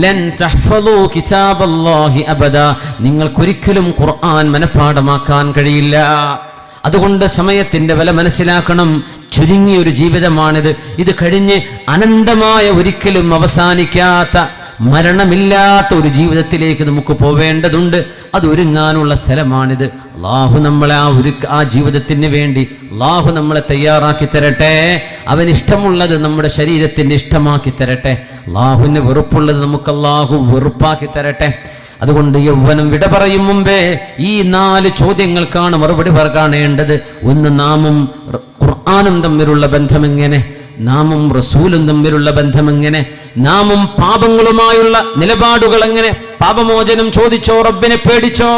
ലൻ തഹ്ഫളൂ കിതാബല്ലാഹി അബദ, നിങ്ങൾക്കൊരിക്കലും ഖുർആൻ മനഃപ്പാഠമാക്കാൻ കഴിയില്ല. അതുകൊണ്ട് സമയത്തിന്റെ വില മനസ്സിലാക്കണം. ചുരുങ്ങിയ ഒരു ജീവിതമാണിത്. ഇത് കഴിഞ്ഞ് അനന്തമായ, ഒരിക്കലും അവസാനിക്കാത്ത, മരണമില്ലാത്ത ഒരു ജീവിതത്തിലേക്ക് നമുക്ക് പോവേണ്ടതുണ്ട്. അത് ഒരുങ്ങാനുള്ള സ്ഥലമാണിത്. അല്ലാഹു നമ്മളെ ആ ജീവിതത്തിന് വേണ്ടി അല്ലാഹു നമ്മളെ തയ്യാറാക്കി തരട്ടെ. അവനിഷ്ടമുള്ളത് നമ്മുടെ ശരീരത്തിന് ഇഷ്ടമാക്കി തരട്ടെ. അല്ലാഹുവിന് വെറുപ്പുള്ളത് നമുക്ക് അല്ലാഹു വെറുപ്പാക്കി തരട്ടെ. അതുകൊണ്ട് യൗവനം വിട പറയും മുമ്പേ ഈ 4 ചോദ്യങ്ങൾക്കാണ് മറുപടി കാണേണ്ടത്. ഒന്ന്, നാമും ഖുർആനും തമ്മിലുള്ള ബന്ധം എങ്ങനെ? നാമും റസൂലും തമ്മിലുള്ള ബന്ധം എങ്ങനെ? നാമും പാപങ്ങളുമായുള്ള നിലപാടുകൾ എങ്ങനെ? പാപമോചനം ചോദിച്ചോ? റബ്ബിനെ പേടിച്ചോ?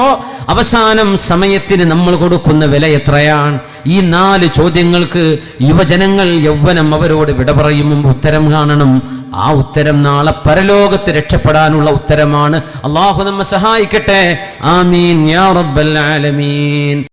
അവസാനം സമയത്തിന് നമ്മൾ കൊടുക്കുന്ന വില എത്രയാണ്? ഈ 4 ചോദ്യങ്ങൾക്ക് യുവജനങ്ങൾ, യൗവനം അവരോട് വിട പറയും മുമ്പ് ഉത്തരം കാണണം. ആ ഉത്തരം നാളെ പരലോകത്ത് രക്ഷപ്പെടാനുള്ള ഉത്തരമാണ്. അല്ലാഹു നമ്മെ സഹായിക്കട്ടെ. ആമീൻ യാ റബ്ബൽ ആലമീൻ.